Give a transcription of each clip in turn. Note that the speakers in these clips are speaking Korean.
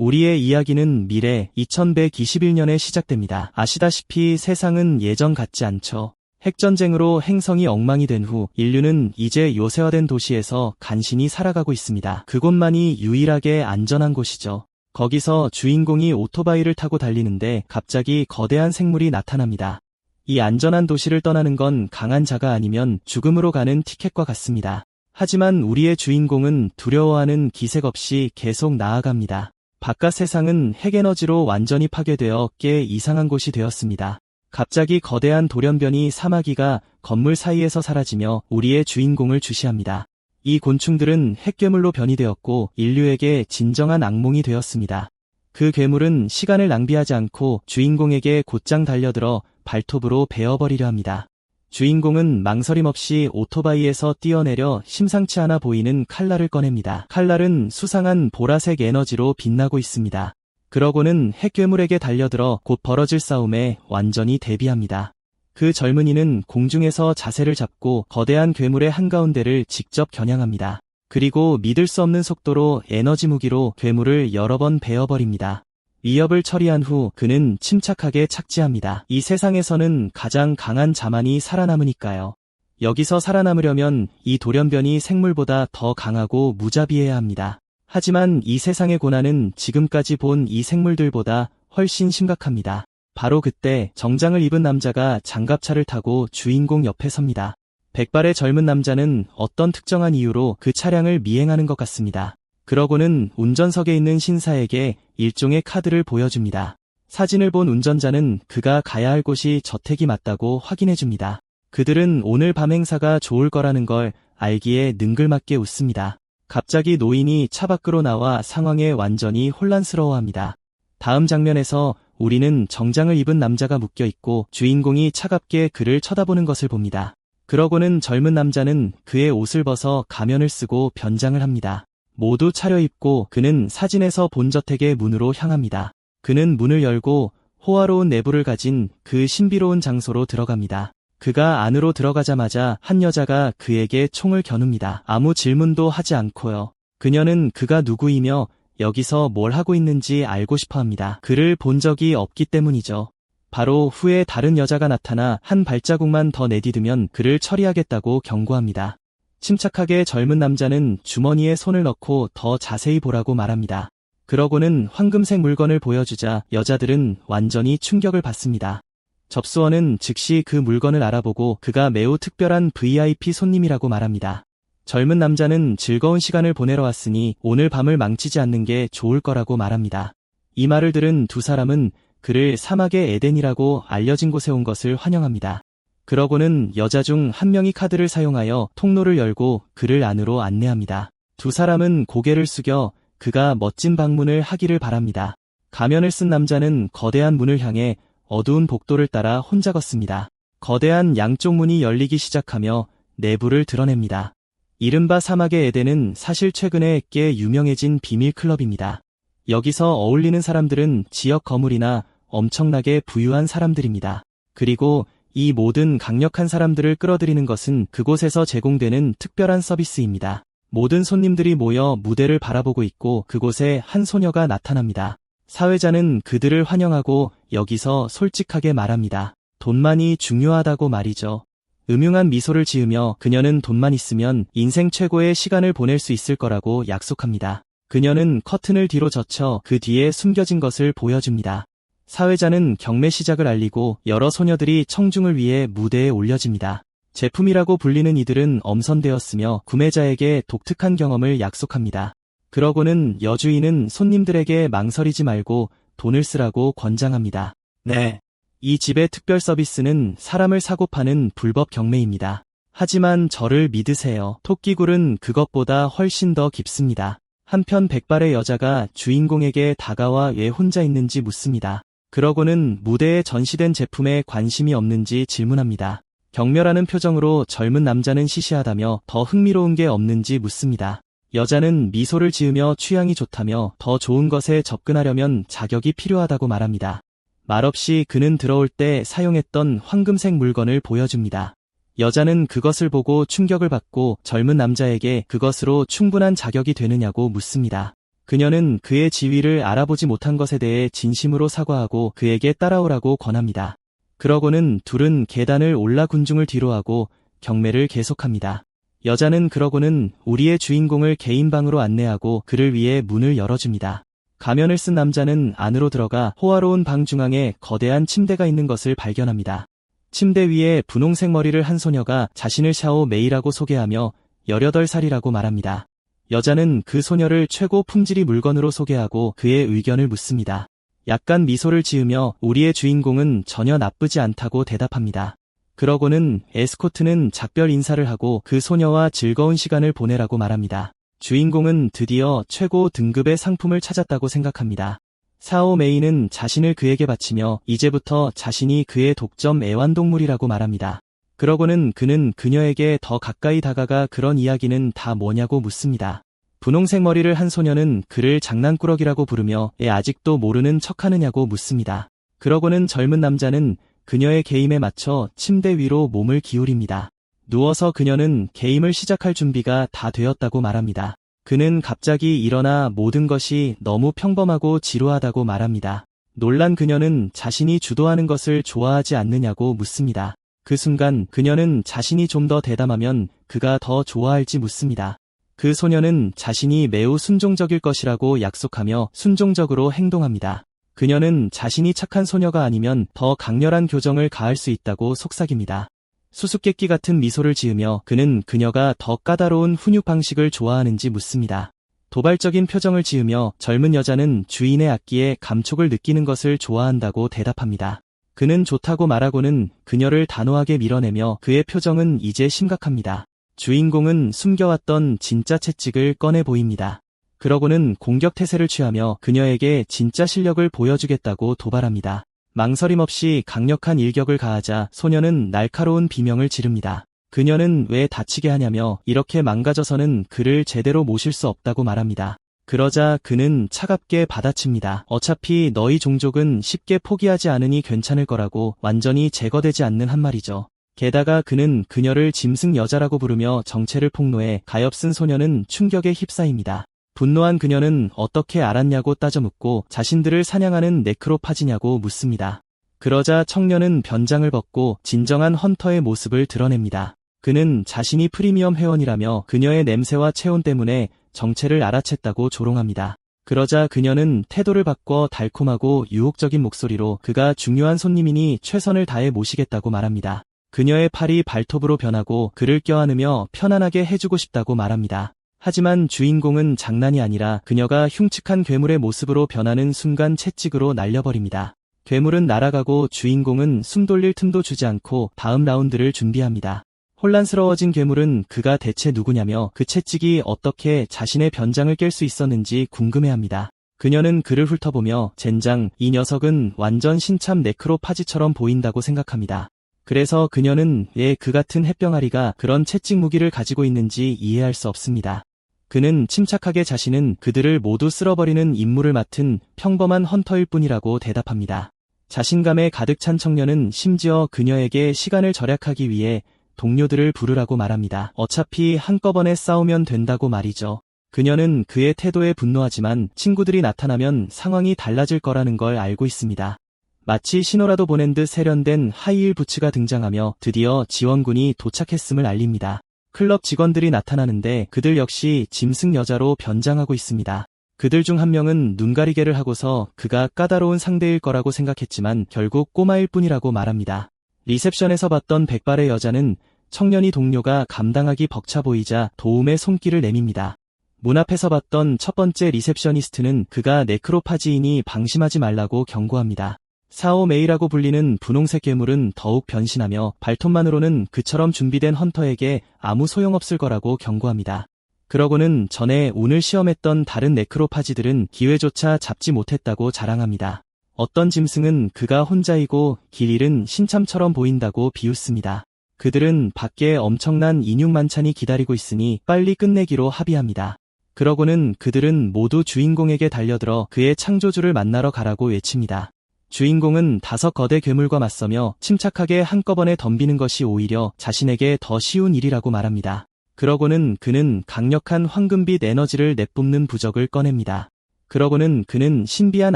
우리의 이야기는 미래 2121년에 시작됩니다. 아시다시피 세상은 예전 같지 않죠. 핵전쟁으로 행성이 엉망이 된 후 인류는 이제 요새화된 도시에서 간신히 살아가고 있습니다. 그곳만이 유일하게 안전한 곳이죠. 거기서 주인공이 오토바이를 타고 달리는데 갑자기 거대한 생물이 나타납니다. 이 안전한 도시를 떠나는 건 강한 자가 아니면 죽음으로 가는 티켓과 같습니다. 하지만 우리의 주인공은 두려워하는 기색 없이 계속 나아갑니다. 바깥 세상은 핵에너지로 완전히 파괴되어 꽤 이상한 곳이 되었습니다. 갑자기 거대한 돌연변이 사마귀가 건물 사이에서 사라지며 우리의 주인공을 주시합니다. 이 곤충들은 핵괴물로 변이되었고 인류에게 진정한 악몽이 되었습니다. 그 괴물은 시간을 낭비하지 않고 주인공에게 곧장 달려들어 발톱으로 베어버리려 합니다. 주인공은 망설임 없이 오토바이에서 뛰어내려 심상치 않아 보이는 칼날을 꺼냅니다. 칼날은 수상한 보라색 에너지로 빛나고 있습니다. 그러고는 핵괴물에게 달려들어 곧 벌어질 싸움에 완전히 대비합니다. 그 젊은이는 공중에서 자세를 잡고 거대한 괴물의 한가운데를 직접 겨냥합니다. 그리고 믿을 수 없는 속도로 에너지 무기로 괴물을 여러 번 베어버립니다. 위협을 처리한 후 그는 침착하게 착지합니다. 이 세상에서는 가장 강한 자만이 살아남으니까요. 여기서 살아남으려면 이 돌연변이 생물보다 더 강하고 무자비해야 합니다. 하지만 이 세상의 고난은 지금까지 본 이 생물들보다 훨씬 심각합니다. 바로 그때 정장을 입은 남자가 장갑차를 타고 주인공 옆에 섭니다. 백발의 젊은 남자는 어떤 특정한 이유로 그 차량을 미행하는 것 같습니다. 그러고는 운전석에 있는 신사에게 일종의 카드를 보여줍니다. 사진을 본 운전자는 그가 가야 할 곳이 저택이 맞다고 확인해줍니다. 그들은 오늘 밤 행사가 좋을 거라는 걸 알기에 능글맞게 웃습니다. 갑자기 노인이 차 밖으로 나와 상황에 완전히 혼란스러워합니다. 다음 장면에서 우리는 정장을 입은 남자가 묶여있고 주인공이 차갑게 그를 쳐다보는 것을 봅니다. 그러고는 젊은 남자는 그의 옷을 벗어 가면을 쓰고 변장을 합니다. 모두 차려입고 그는 사진에서 본 저택의 문으로 향합니다. 그는 문을 열고 호화로운 내부를 가진 그 신비로운 장소로 들어갑니다. 그가 안으로 들어가자마자 한 여자가 그에게 총을 겨눕니다. 아무 질문도 하지 않고요. 그녀는 그가 누구이며 여기서 뭘 하고 있는지 알고 싶어 합니다. 그를 본 적이 없기 때문이죠. 바로 후에 다른 여자가 나타나 한 발자국만 더 내디디면 그를 처리하겠다고 경고합니다. 침착하게 젊은 남자는 주머니에 손을 넣고 더 자세히 보라고 말합니다. 그러고는 황금색 물건을 보여주자 여자들은 완전히 충격을 받습니다. 접수원은 즉시 그 물건을 알아보고 그가 매우 특별한 VIP 손님이라고 말합니다. 젊은 남자는 즐거운 시간을 보내러 왔으니 오늘 밤을 망치지 않는 게 좋을 거라고 말합니다. 이 말을 들은 두 사람은 그를 사막의 에덴이라고 알려진 곳에 온 것을 환영합니다. 그러고는 여자 중 한 명이 카드를 사용하여 통로를 열고 그를 안으로 안내합니다. 두 사람은 고개를 숙여 그가 멋진 방문을 하기를 바랍니다. 가면을 쓴 남자는 거대한 문을 향해 어두운 복도를 따라 혼자 걷습니다. 거대한 양쪽 문이 열리기 시작하며 내부를 드러냅니다. 이른바 사막의 에덴은 사실 최근에 꽤 유명해진 비밀 클럽입니다. 여기서 어울리는 사람들은 지역 거물이나 엄청나게 부유한 사람들입니다. 그리고 이 모든 강력한 사람들을 끌어들이는 것은 그곳에서 제공되는 특별한 서비스입니다. 모든 손님들이 모여 무대를 바라보고 있고 그곳에 한 소녀가 나타납니다. 사회자는 그들을 환영하고 여기서 솔직하게 말합니다. 돈만이 중요하다고 말이죠. 음흉한 미소를 지으며 그녀는 돈만 있으면 인생 최고의 시간을 보낼 수 있을 거라고 약속합니다. 그녀는 커튼을 뒤로 젖혀 그 뒤에 숨겨진 것을 보여줍니다. 사회자는 경매 시작을 알리고 여러 소녀들이 청중을 위해 무대에 올려집니다. 제품이라고 불리는 이들은 엄선되었으며 구매자에게 독특한 경험을 약속합니다. 그러고는 여주인은 손님들에게 망설이지 말고 돈을 쓰라고 권장합니다. 네. 이 집의 특별 서비스는 사람을 사고 파는 불법 경매입니다. 하지만 저를 믿으세요. 토끼굴은 그것보다 훨씬 더 깊습니다. 한편 백발의 여자가 주인공에게 다가와 왜 혼자 있는지 묻습니다. 그러고는 무대에 전시된 제품에 관심이 없는지 질문합니다. 경멸하는 표정으로 젊은 남자는 시시하다며 더 흥미로운 게 없는지 묻습니다. 여자는 미소를 지으며 취향이 좋다며 더 좋은 것에 접근하려면 자격이 필요하다고 말합니다. 말없이 그는 들어올 때 사용했던 황금색 물건을 보여줍니다. 여자는 그것을 보고 충격을 받고 젊은 남자에게 그것으로 충분한 자격이 되느냐고 묻습니다. 그녀는 그의 지위를 알아보지 못한 것에 대해 진심으로 사과하고 그에게 따라오라고 권합니다. 그러고는 둘은 계단을 올라 군중을 뒤로하고 경매를 계속합니다. 여자는 그러고는 우리의 주인공을 개인 방으로 안내하고 그를 위해 문을 열어줍니다. 가면을 쓴 남자는 안으로 들어가 호화로운 방 중앙에 거대한 침대가 있는 것을 발견합니다. 침대 위에 분홍색 머리를 한 소녀가 자신을 샤오 메이라고 소개하며 18살이라고 말합니다. 여자는 그 소녀를 최고 품질이 물건으로 소개하고 그의 의견을 묻습니다. 약간 미소를 지으며 우리의 주인공은 전혀 나쁘지 않다고 대답합니다. 그러고는 에스코트는 작별 인사를 하고 그 소녀와 즐거운 시간을 보내라고 말합니다. 주인공은 드디어 최고 등급의 상품을 찾았다고 생각합니다. 사오 메이는 자신을 그에게 바치며 이제부터 자신이 그의 독점 애완동물이라고 말합니다. 그러고는 그는 그녀에게 더 가까이 다가가 그런 이야기는 다 뭐냐고 묻습니다. 분홍색 머리를 한 소녀는 그를 장난꾸러기라고 부르며 아직도 모르는 척하느냐고 묻습니다. 그러고는 젊은 남자는 그녀의 게임에 맞춰 침대 위로 몸을 기울입니다. 누워서 그녀는 게임을 시작할 준비가 다 되었다고 말합니다. 그는 갑자기 일어나 모든 것이 너무 평범하고 지루하다고 말합니다. 놀란 그녀는 자신이 주도하는 것을 좋아하지 않느냐고 묻습니다. 그 순간 그녀는 자신이 좀 더 대담하면 그가 더 좋아할지 묻습니다. 그 소녀는 자신이 매우 순종적일 것이라고 약속하며 순종적으로 행동합니다. 그녀는 자신이 착한 소녀가 아니면 더 강렬한 교정을 가할 수 있다고 속삭입니다. 수수께끼 같은 미소를 지으며 그는 그녀가 더 까다로운 훈육 방식을 좋아하는지 묻습니다. 도발적인 표정을 지으며 젊은 여자는 주인의 악기에 감촉을 느끼는 것을 좋아한다고 대답합니다. 그는 좋다고 말하고는 그녀를 단호하게 밀어내며 그의 표정은 이제 심각합니다. 주인공은 숨겨왔던 진짜 채찍을 꺼내 보입니다. 그러고는 공격 태세를 취하며 그녀에게 진짜 실력을 보여주겠다고 도발합니다. 망설임 없이 강력한 일격을 가하자 소녀는 날카로운 비명을 지릅니다. 그녀는 왜 다치게 하냐며 이렇게 망가져서는 그를 제대로 모실 수 없다고 말합니다. 그러자 그는 차갑게 받아칩니다. 어차피 너희 종족은 쉽게 포기하지 않으니 괜찮을 거라고 완전히 제거되지 않는 한 말이죠. 게다가 그는 그녀를 짐승 여자라고 부르며 정체를 폭로해 가엾은 소녀는 충격에 휩싸입니다. 분노한 그녀는 어떻게 알았냐고 따져 묻고 자신들을 사냥하는 네크로파지냐고 묻습니다. 그러자 청년은 변장을 벗고 진정한 헌터의 모습을 드러냅니다. 그는 자신이 프리미엄 회원이라며 그녀의 냄새와 체온 때문에 정체를 알아챘다고 조롱합니다. 그러자 그녀는 태도를 바꿔 달콤하고 유혹적인 목소리로 그가 중요한 손님이니 최선을 다해 모시겠다고 말합니다. 그녀의 팔이 발톱으로 변하고 그를 껴안으며 편안하게 해주고 싶다고 말합니다. 하지만 주인공은 장난이 아니라 그녀가 흉측한 괴물의 모습으로 변하는 순간 채찍으로 날려버립니다. 괴물은 날아가고 주인공은 숨 돌릴 틈도 주지 않고 다음 라운드를 준비합니다. 혼란스러워진 괴물은 그가 대체 누구냐며 그 채찍이 어떻게 자신의 변장을 깰 수 있었는지 궁금해합니다. 그녀는 그를 훑어보며 젠장, 이 녀석은 완전 신참 네크로파지처럼 보인다고 생각합니다. 그래서 그녀는 왜 그 같은 햇병아리가 그런 채찍 무기를 가지고 있는지 이해할 수 없습니다. 그는 침착하게 자신은 그들을 모두 쓸어버리는 임무를 맡은 평범한 헌터일 뿐이라고 대답합니다. 자신감에 가득 찬 청년은 심지어 그녀에게 시간을 절약하기 위해 동료들을 부르라고 말합니다. 어차피 한꺼번에 싸우면 된다고 말이죠. 그녀는 그의 태도에 분노하지만 친구들이 나타나면 상황이 달라질 거라는 걸 알고 있습니다. 마치 신호라도 보낸 듯 세련된 하이힐 부츠가 등장하며 드디어 지원군이 도착했음을 알립니다. 클럽 직원들이 나타나는데 그들 역시 짐승 여자로 변장하고 있습니다. 그들 중 한 명은 눈가리개를 하고서 그가 까다로운 상대일 거라고 생각했지만 결국 꼬마일 뿐이라고 말합니다. 리셉션에서 봤던 백발의 여자는 청년이 동료가 감당하기 벅차 보이자 도움의 손길을 내밉니다. 문 앞에서 봤던 첫 번째 리셉셔니스트는 그가 네크로파지이니 방심하지 말라고 경고합니다. 사오 메이라고 불리는 분홍색 괴물은 더욱 변신하며 발톱만으로는 그처럼 준비된 헌터에게 아무 소용없을 거라고 경고합니다. 그러고는 전에 오늘 시험했던 다른 네크로파지들은 기회조차 잡지 못했다고 자랑합니다. 어떤 짐승은 그가 혼자이고 길 잃은 신참처럼 보인다고 비웃습니다. 그들은 밖에 엄청난 인육 만찬이 기다리고 있으니 빨리 끝내기로 합의합니다. 그러고는 그들은 모두 주인공에게 달려들어 그의 창조주를 만나러 가라고 외칩니다. 주인공은 5 거대 괴물과 맞서며 침착하게 한꺼번에 덤비는 것이 오히려 자신에게 더 쉬운 일이라고 말합니다. 그러고는 그는 강력한 황금빛 에너지를 내뿜는 부적을 꺼냅니다. 그러고는 그는 신비한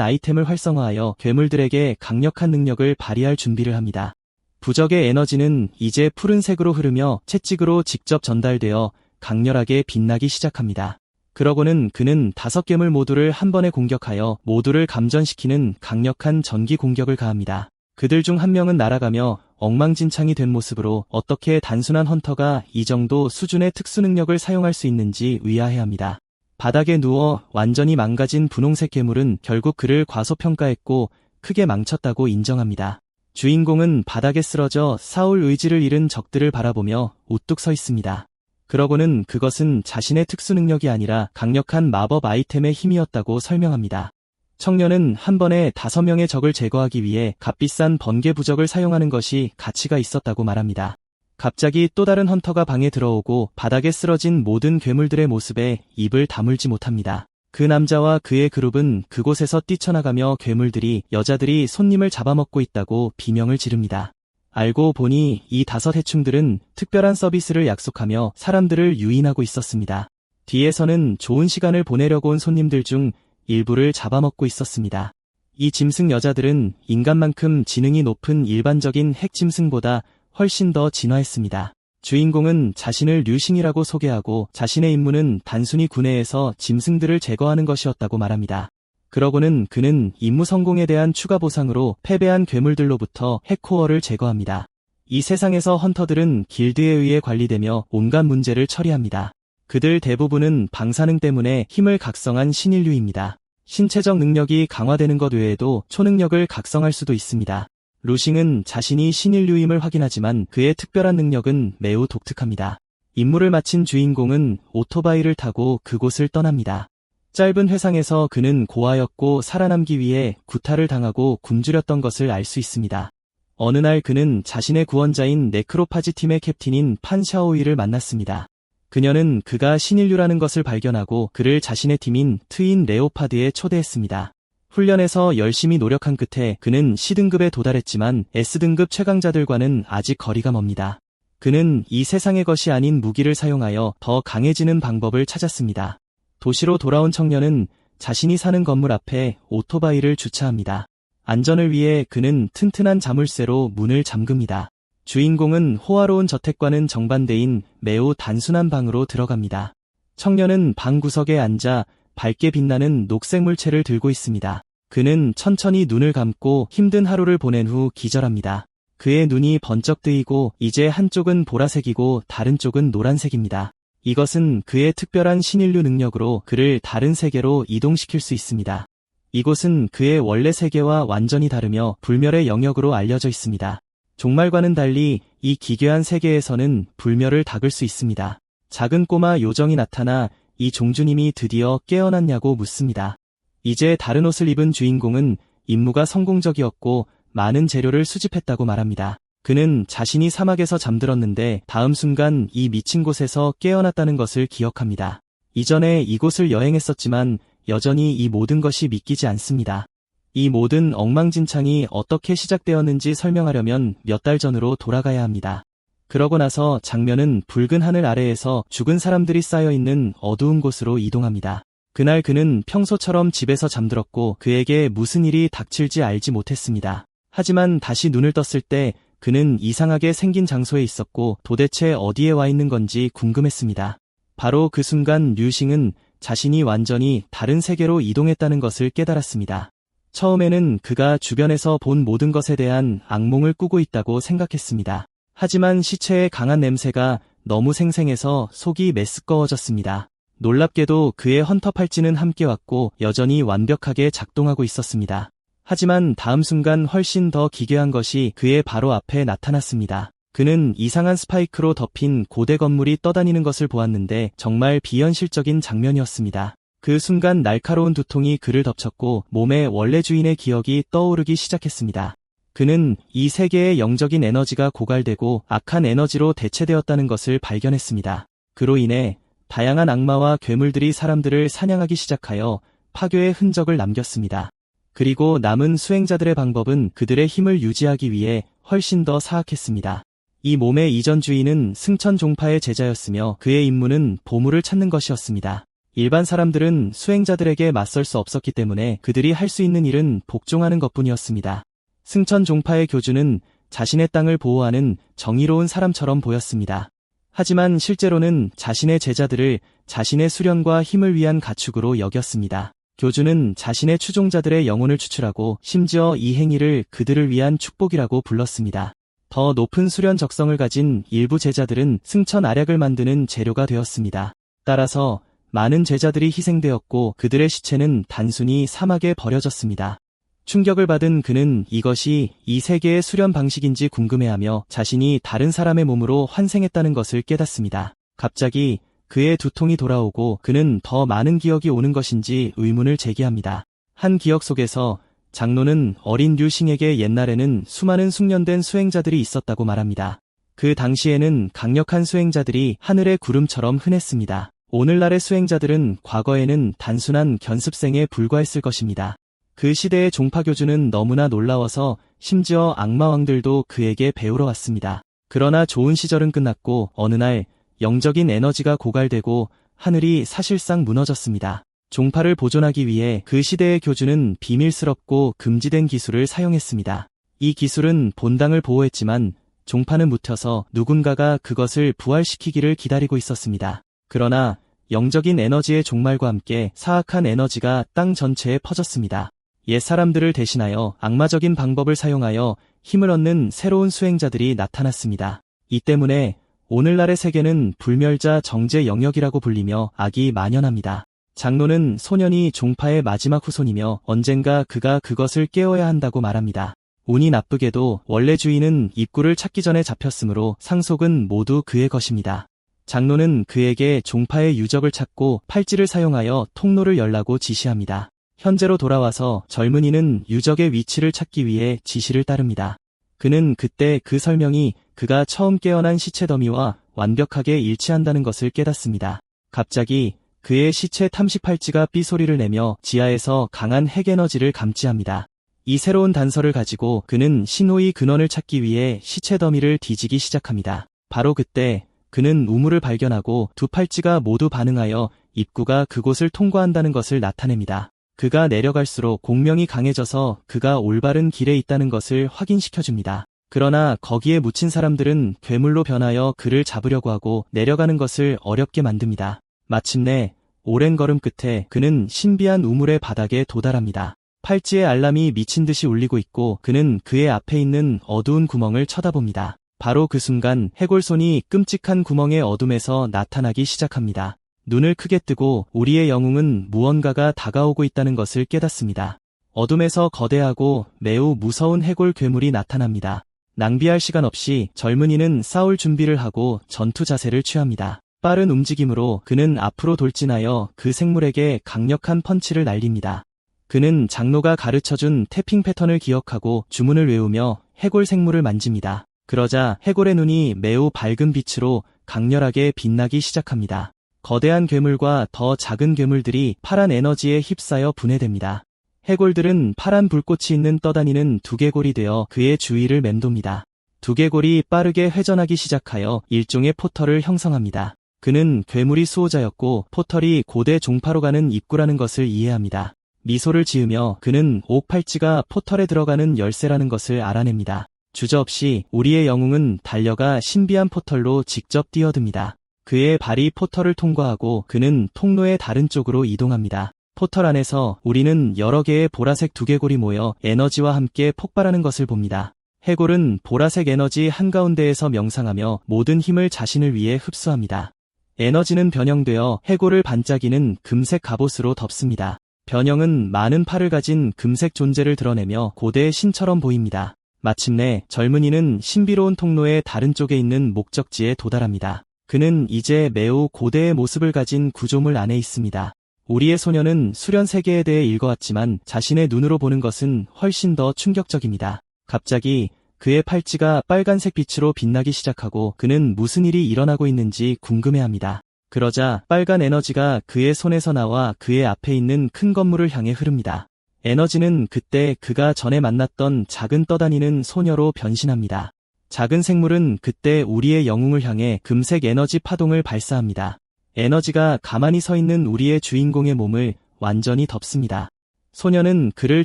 아이템을 활성화하여 괴물들에게 강력한 능력을 발휘할 준비를 합니다. 부적의 에너지는 이제 푸른색으로 흐르며 채찍으로 직접 전달되어 강렬하게 빛나기 시작합니다. 그러고는 그는 5괴물 모두를 한 번에 공격하여 모두를 감전시키는 강력한 전기 공격을 가합니다. 그들 중 한 명은 날아가며 엉망진창이 된 모습으로 어떻게 단순한 헌터가 이 정도 수준의 특수 능력을 사용할 수 있는지 의아해합니다. 바닥에 누워 완전히 망가진 분홍색 괴물은 결국 그를 과소평가했고 크게 망쳤다고 인정합니다. 주인공은 바닥에 쓰러져 싸울 의지를 잃은 적들을 바라보며 우뚝 서 있습니다. 그러고는 그것은 자신의 특수 능력이 아니라 강력한 마법 아이템의 힘이었다고 설명합니다. 청년은 한 번에 5명의 적을 제거하기 위해 값비싼 번개 부적을 사용하는 것이 가치가 있었다고 말합니다. 갑자기 또 다른 헌터가 방에 들어오고 바닥에 쓰러진 모든 괴물들의 모습에 입을 다물지 못합니다. 그 남자와 그의 그룹은 그곳에서 뛰쳐나가며 괴물들이 여자들이 손님을 잡아먹고 있다고 비명을 지릅니다. 알고 보니 이 5 해충들은 특별한 서비스를 약속하며 사람들을 유인하고 있었습니다. 뒤에서는 좋은 시간을 보내려고 온 손님들 중 일부를 잡아먹고 있었습니다. 이 짐승 여자들은 인간만큼 지능이 높은 일반적인 핵짐승보다 훨씬 더 진화했습니다. 주인공은 자신을 류싱이라고 소개하고 자신의 임무는 단순히 구내에서 짐승들을 제거하는 것이었다고 말합니다. 그러고는 그는 임무 성공에 대한 추가 보상으로 패배한 괴물들로부터 핵코어를 제거합니다. 이 세상에서 헌터들은 길드에 의해 관리되며 온갖 문제를 처리합니다. 그들 대부분은 방사능 때문에 힘을 각성한 신인류입니다. 신체적 능력이 강화되는 것 외에도 초능력을 각성할 수도 있습니다. 루싱은 자신이 신인류임을 확인하지만 그의 특별한 능력은 매우 독특합니다. 임무를 마친 주인공은 오토바이를 타고 그곳을 떠납니다. 짧은 회상에서 그는 고아였고 살아남기 위해 구타를 당하고 굶주렸던 것을 알 수 있습니다. 어느 날 그는 자신의 구원자인 네크로파지 팀의 캡틴인 판 샤오이를 만났습니다. 그녀는 그가 신인류라는 것을 발견하고 그를 자신의 팀인 트윈 레오파드에 초대했습니다. 훈련에서 열심히 노력한 끝에 그는 C등급에 도달했지만 S등급 최강자들과는 아직 거리가 멉니다. 그는 이 세상의 것이 아닌 무기를 사용하여 더 강해지는 방법을 찾았습니다. 도시로 돌아온 청년은 자신이 사는 건물 앞에 오토바이를 주차합니다. 안전을 위해 그는 튼튼한 자물쇠로 문을 잠급니다. 주인공은 호화로운 저택과는 정반대인 매우 단순한 방으로 들어갑니다. 청년은 방 구석에 앉아 밝게 빛나는 녹색 물체를 들고 있습니다. 그는 천천히 눈을 감고 힘든 하루를 보낸 후 기절합니다. 그의 눈이 번쩍 뜨이고 이제 한쪽은 보라색이고 다른 쪽은 노란색입니다. 이것은 그의 특별한 신인류 능력으로 그를 다른 세계로 이동시킬 수 있습니다. 이곳은 그의 원래 세계와 완전히 다르며 불멸의 영역으로 알려져 있습니다. 종말과는 달리 이 기괴한 세계에서는 불멸을 닦을 수 있습니다. 작은 꼬마 요정이 나타나 이 종주님이 드디어 깨어났냐고 묻습니다. 이제 다른 옷을 입은 주인공은 임무가 성공적이었고 많은 재료를 수집했다고 말합니다. 그는 자신이 사막에서 잠들었는데 다음 순간 이 미친 곳에서 깨어났다는 것을 기억합니다. 이전에 이곳을 여행했었지만 여전히 이 모든 것이 믿기지 않습니다. 이 모든 엉망진창이 어떻게 시작되었는지 설명하려면 몇 달 전으로 돌아가야 합니다. 그러고 나서 장면은 붉은 하늘 아래에서 죽은 사람들이 쌓여있는 어두운 곳으로 이동합니다. 그날 그는 평소처럼 집에서 잠들었고 그에게 무슨 일이 닥칠지 알지 못했습니다. 하지만 다시 눈을 떴을 때 그는 이상하게 생긴 장소에 있었고 도대체 어디에 와 있는 건지 궁금했습니다. 바로 그 순간 류싱은 자신이 완전히 다른 세계로 이동했다는 것을 깨달았습니다. 처음에는 그가 주변에서 본 모든 것에 대한 악몽을 꾸고 있다고 생각했습니다. 하지만 시체의 강한 냄새가 너무 생생해서 속이 메스꺼워졌습니다. 놀랍게도 그의 헌터 팔찌는 함께 왔고 여전히 완벽하게 작동하고 있었습니다. 하지만 다음 순간 훨씬 더 기괴한 것이 그의 바로 앞에 나타났습니다. 그는 이상한 스파이크로 덮인 고대 건물이 떠다니는 것을 보았는데 정말 비현실적인 장면이었습니다. 그 순간 날카로운 두통이 그를 덮쳤고 몸의 원래 주인의 기억이 떠오르기 시작했습니다. 그는 이 세계의 영적인 에너지가 고갈되고 악한 에너지로 대체되었다는 것을 발견했습니다. 그로 인해 다양한 악마와 괴물들이 사람들을 사냥하기 시작하여 파괴의 흔적을 남겼습니다. 그리고 남은 수행자들의 방법은 그들의 힘을 유지하기 위해 훨씬 더 사악했습니다. 이 몸의 이전 주인은 승천 종파의 제자였으며 그의 임무는 보물을 찾는 것이었습니다. 일반 사람들은 수행자들에게 맞설 수 없었기 때문에 그들이 할 수 있는 일은 복종하는 것뿐이었습니다. 승천 종파의 교주는 자신의 땅을 보호하는 정의로운 사람처럼 보였습니다. 하지만 실제로는 자신의 제자들을 자신의 수련과 힘을 위한 가축으로 여겼습니다. 교주는 자신의 추종자들의 영혼을 추출하고 심지어 이 행위를 그들을 위한 축복이라고 불렀습니다. 더 높은 수련 적성을 가진 일부 제자들은 승천 아략을 만드는 재료가 되었습니다. 따라서 많은 제자들이 희생되었고 그들의 시체는 단순히 사막에 버려졌습니다. 충격을 받은 그는 이것이 이 세계의 수련 방식인지 궁금해하며 자신이 다른 사람의 몸으로 환생했다는 것을 깨닫습니다. 갑자기 그의 두통이 돌아오고 그는 더 많은 기억이 오는 것인지 의문을 제기합니다. 한 기억 속에서 장로는 어린 류싱에게 옛날에는 수많은 숙련된 수행자들이 있었다고 말합니다. 그 당시에는 강력한 수행자들이 하늘의 구름처럼 흔했습니다. 오늘날의 수행자들은 과거에는 단순한 견습생에 불과했을 것입니다. 그 시대의 종파교주는 너무나 놀라워서 심지어 악마왕들도 그에게 배우러 왔습니다. 그러나 좋은 시절은 끝났고 어느 날 영적인 에너지가 고갈되고 하늘이 사실상 무너졌습니다. 종파를 보존하기 위해 그 시대의 교주는 비밀스럽고 금지된 기술을 사용했습니다. 이 기술은 본당을 보호했지만 종파는 묵혀서 누군가가 그것을 부활시키기를 기다리고 있었습니다. 그러나 영적인 에너지의 종말과 함께 사악한 에너지가 땅 전체에 퍼졌습니다. 옛 사람들을 대신하여 악마적인 방법을 사용하여 힘을 얻는 새로운 수행자들이 나타났습니다. 이 때문에 오늘날의 세계는 불멸자 정제 영역이라고 불리며 악이 만연합니다. 장로는 소년이 종파의 마지막 후손이며 언젠가 그가 그것을 깨어야 한다고 말합니다. 운이 나쁘게도 원래 주인은 입구를 찾기 전에 잡혔으므로 상속은 모두 그의 것입니다. 장로는 그에게 종파의 유적을 찾고 팔찌를 사용하여 통로를 열라고 지시합니다. 현재로 돌아와서 젊은이는 유적의 위치를 찾기 위해 지시를 따릅니다. 그는 그때 그 설명이 그가 처음 깨어난 시체 더미와 완벽하게 일치한다는 것을 깨닫습니다. 갑자기 그의 시체 탐식 팔찌가 삐소리를 내며 지하에서 강한 핵에너지를 감지합니다. 이 새로운 단서를 가지고 그는 신호의 근원을 찾기 위해 시체 더미를 뒤지기 시작합니다. 바로 그때 그는 우물을 발견하고 두 팔찌가 모두 반응하여 입구가 그곳을 통과한다는 것을 나타냅니다. 그가 내려갈수록 공명이 강해져서 그가 올바른 길에 있다는 것을 확인시켜줍니다. 그러나 거기에 묻힌 사람들은 괴물로 변하여 그를 잡으려고 하고 내려가는 것을 어렵게 만듭니다. 마침내 오랜 걸음 끝에 그는 신비한 우물의 바닥에 도달합니다. 팔찌의 알람이 미친 듯이 울리고 있고 그는 그의 앞에 있는 어두운 구멍을 쳐다봅니다. 바로 그 순간 해골손이 끔찍한 구멍의 어둠에서 나타나기 시작합니다. 눈을 크게 뜨고 우리의 영웅은 무언가가 다가오고 있다는 것을 깨닫습니다. 어둠에서 거대하고 매우 무서운 해골 괴물이 나타납니다. 낭비할 시간 없이 젊은이는 싸울 준비를 하고 전투 자세를 취합니다. 빠른 움직임으로 그는 앞으로 돌진하여 그 생물에게 강력한 펀치를 날립니다. 그는 장로가 가르쳐준 태핑 패턴을 기억하고 주문을 외우며 해골 생물을 만집니다. 그러자 해골의 눈이 매우 밝은 빛으로 강렬하게 빛나기 시작합니다. 거대한 괴물과 더 작은 괴물들이 파란 에너지에 휩싸여 분해됩니다. 해골들은 파란 불꽃이 있는 떠다니는 두개골이 되어 그의 주위를 맴돕니다. 두개골이 빠르게 회전하기 시작하여 일종의 포털을 형성합니다. 그는 괴물이 수호자였고 포털이 고대 종파로 가는 입구라는 것을 이해합니다. 미소를 지으며 그는 옥팔찌가 포털에 들어가는 열쇠라는 것을 알아냅니다. 주저없이 우리의 영웅은 달려가 신비한 포털로 직접 뛰어듭니다. 그의 발이 포털을 통과하고 그는 통로의 다른 쪽으로 이동합니다. 포털 안에서 우리는 여러 개의 보라색 두개골이 모여 에너지와 함께 폭발하는 것을 봅니다. 해골은 보라색 에너지 한가운데에서 명상하며 모든 힘을 자신을 위해 흡수합니다. 에너지는 변형되어 해골을 반짝이는 금색 갑옷으로 덮습니다. 변형은 많은 팔을 가진 금색 존재를 드러내며 고대의 신처럼 보입니다. 마침내 젊은이는 신비로운 통로의 다른 쪽에 있는 목적지에 도달합니다. 그는 이제 매우 고대의 모습을 가진 구조물 안에 있습니다. 우리의 소녀는 수련 세계에 대해 읽어왔지만 자신의 눈으로 보는 것은 훨씬 더 충격적입니다. 갑자기 그의 팔찌가 빨간색 빛으로 빛나기 시작하고 그는 무슨 일이 일어나고 있는지 궁금해합니다. 그러자 빨간 에너지가 그의 손에서 나와 그의 앞에 있는 큰 건물을 향해 흐릅니다. 에너지는 그때 그가 전에 만났던 작은 떠다니는 소녀로 변신합니다. 작은 생물은 그때 우리의 영웅을 향해 금색 에너지 파동을 발사합니다. 에너지가 가만히 서 있는 우리의 주인공의 몸을 완전히 덮습니다. 소녀는 그를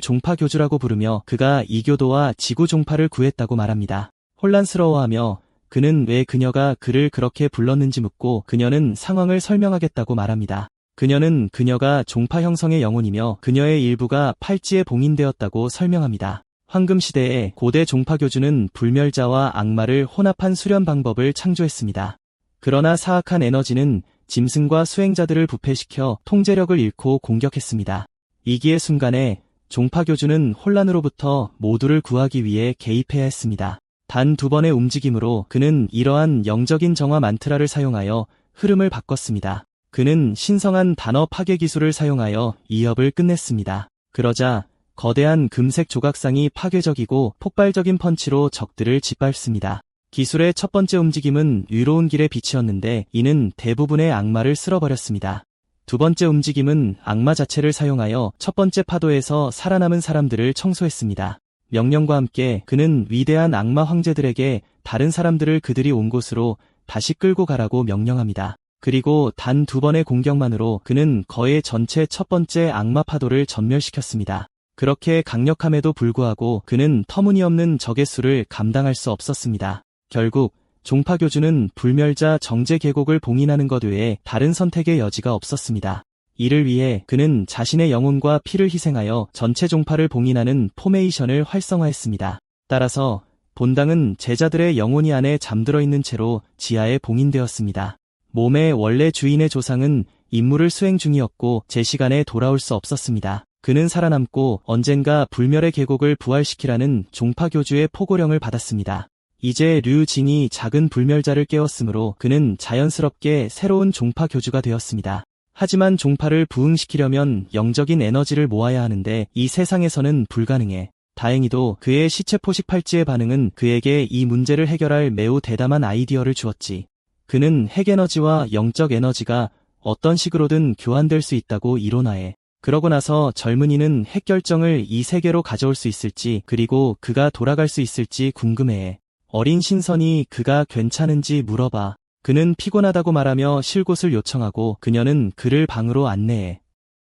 종파교주라고 부르며 그가 이교도와 지구 종파를 구했다고 말합니다. 혼란스러워하며 그는 왜 그녀가 그를 그렇게 불렀는지 묻고 그녀는 상황을 설명하겠다고 말합니다. 그녀는 그녀가 종파 형성의 영혼이며 그녀의 일부가 팔찌에 봉인되었다고 설명합니다. 황금시대에 고대 종파교주는 불멸자와 악마를 혼합한 수련 방법을 창조했습니다. 그러나 사악한 에너지는 짐승과 수행자들을 부패시켜 통제력을 잃고 공격했습니다. 위기의 순간에 종파교주는 혼란으로부터 모두를 구하기 위해 개입해야 했습니다. 단 2번의 움직임으로 그는 이러한 영적인 정화 만트라를 사용하여 흐름을 바꿨습니다. 그는 신성한 단어 파괴 기술을 사용하여 위협을 끝냈습니다. 그러자 거대한 금색 조각상이 파괴적이고 폭발적인 펀치로 적들을 짓밟습니다. 기술의 첫 번째 움직임은 위로운 길의 빛이었는데 이는 대부분의 악마를 쓸어버렸습니다. 두 번째 움직임은 악마 자체를 사용하여 첫 번째 파도에서 살아남은 사람들을 청소했습니다. 명령과 함께 그는 위대한 악마 황제들에게 다른 사람들을 그들이 온 곳으로 다시 끌고 가라고 명령합니다. 그리고 단 2번의 공격만으로 그는 거의 전체 첫 번째 악마 파도를 전멸시켰습니다. 그렇게 강력함에도 불구하고 그는 터무니없는 적의 수를 감당할 수 없었습니다. 결국 종파교주는 불멸자 정제 계곡을 봉인하는 것 외에 다른 선택의 여지가 없었습니다. 이를 위해 그는 자신의 영혼과 피를 희생하여 전체 종파를 봉인하는 포메이션을 활성화했습니다. 따라서 본당은 제자들의 영혼이 안에 잠들어 있는 채로 지하에 봉인되었습니다. 몸의 원래 주인의 조상은 임무를 수행 중이었고 제 시간에 돌아올 수 없었습니다. 그는 살아남고 언젠가 불멸의 계곡을 부활시키라는 종파교주의 포고령을 받았습니다. 이제 류징이 작은 불멸자를 깨웠으므로 그는 자연스럽게 새로운 종파교주가 되었습니다. 하지만 종파를 부흥시키려면 영적인 에너지를 모아야 하는데 이 세상에서는 불가능해. 다행히도 그의 시체 포식 팔찌의 반응은 그에게 이 문제를 해결할 매우 대담한 아이디어를 주었지. 그는 핵에너지와 영적 에너지가 어떤 식으로든 교환될 수 있다고 이론화해. 그러고 나서 젊은이는 핵 결정을 이 세계로 가져올 수 있을지 그리고 그가 돌아갈 수 있을지 궁금해해. 어린 신선이 그가 괜찮은지 물어봐. 그는 피곤하다고 말하며 쉴 곳을 요청하고 그녀는 그를 방으로 안내해.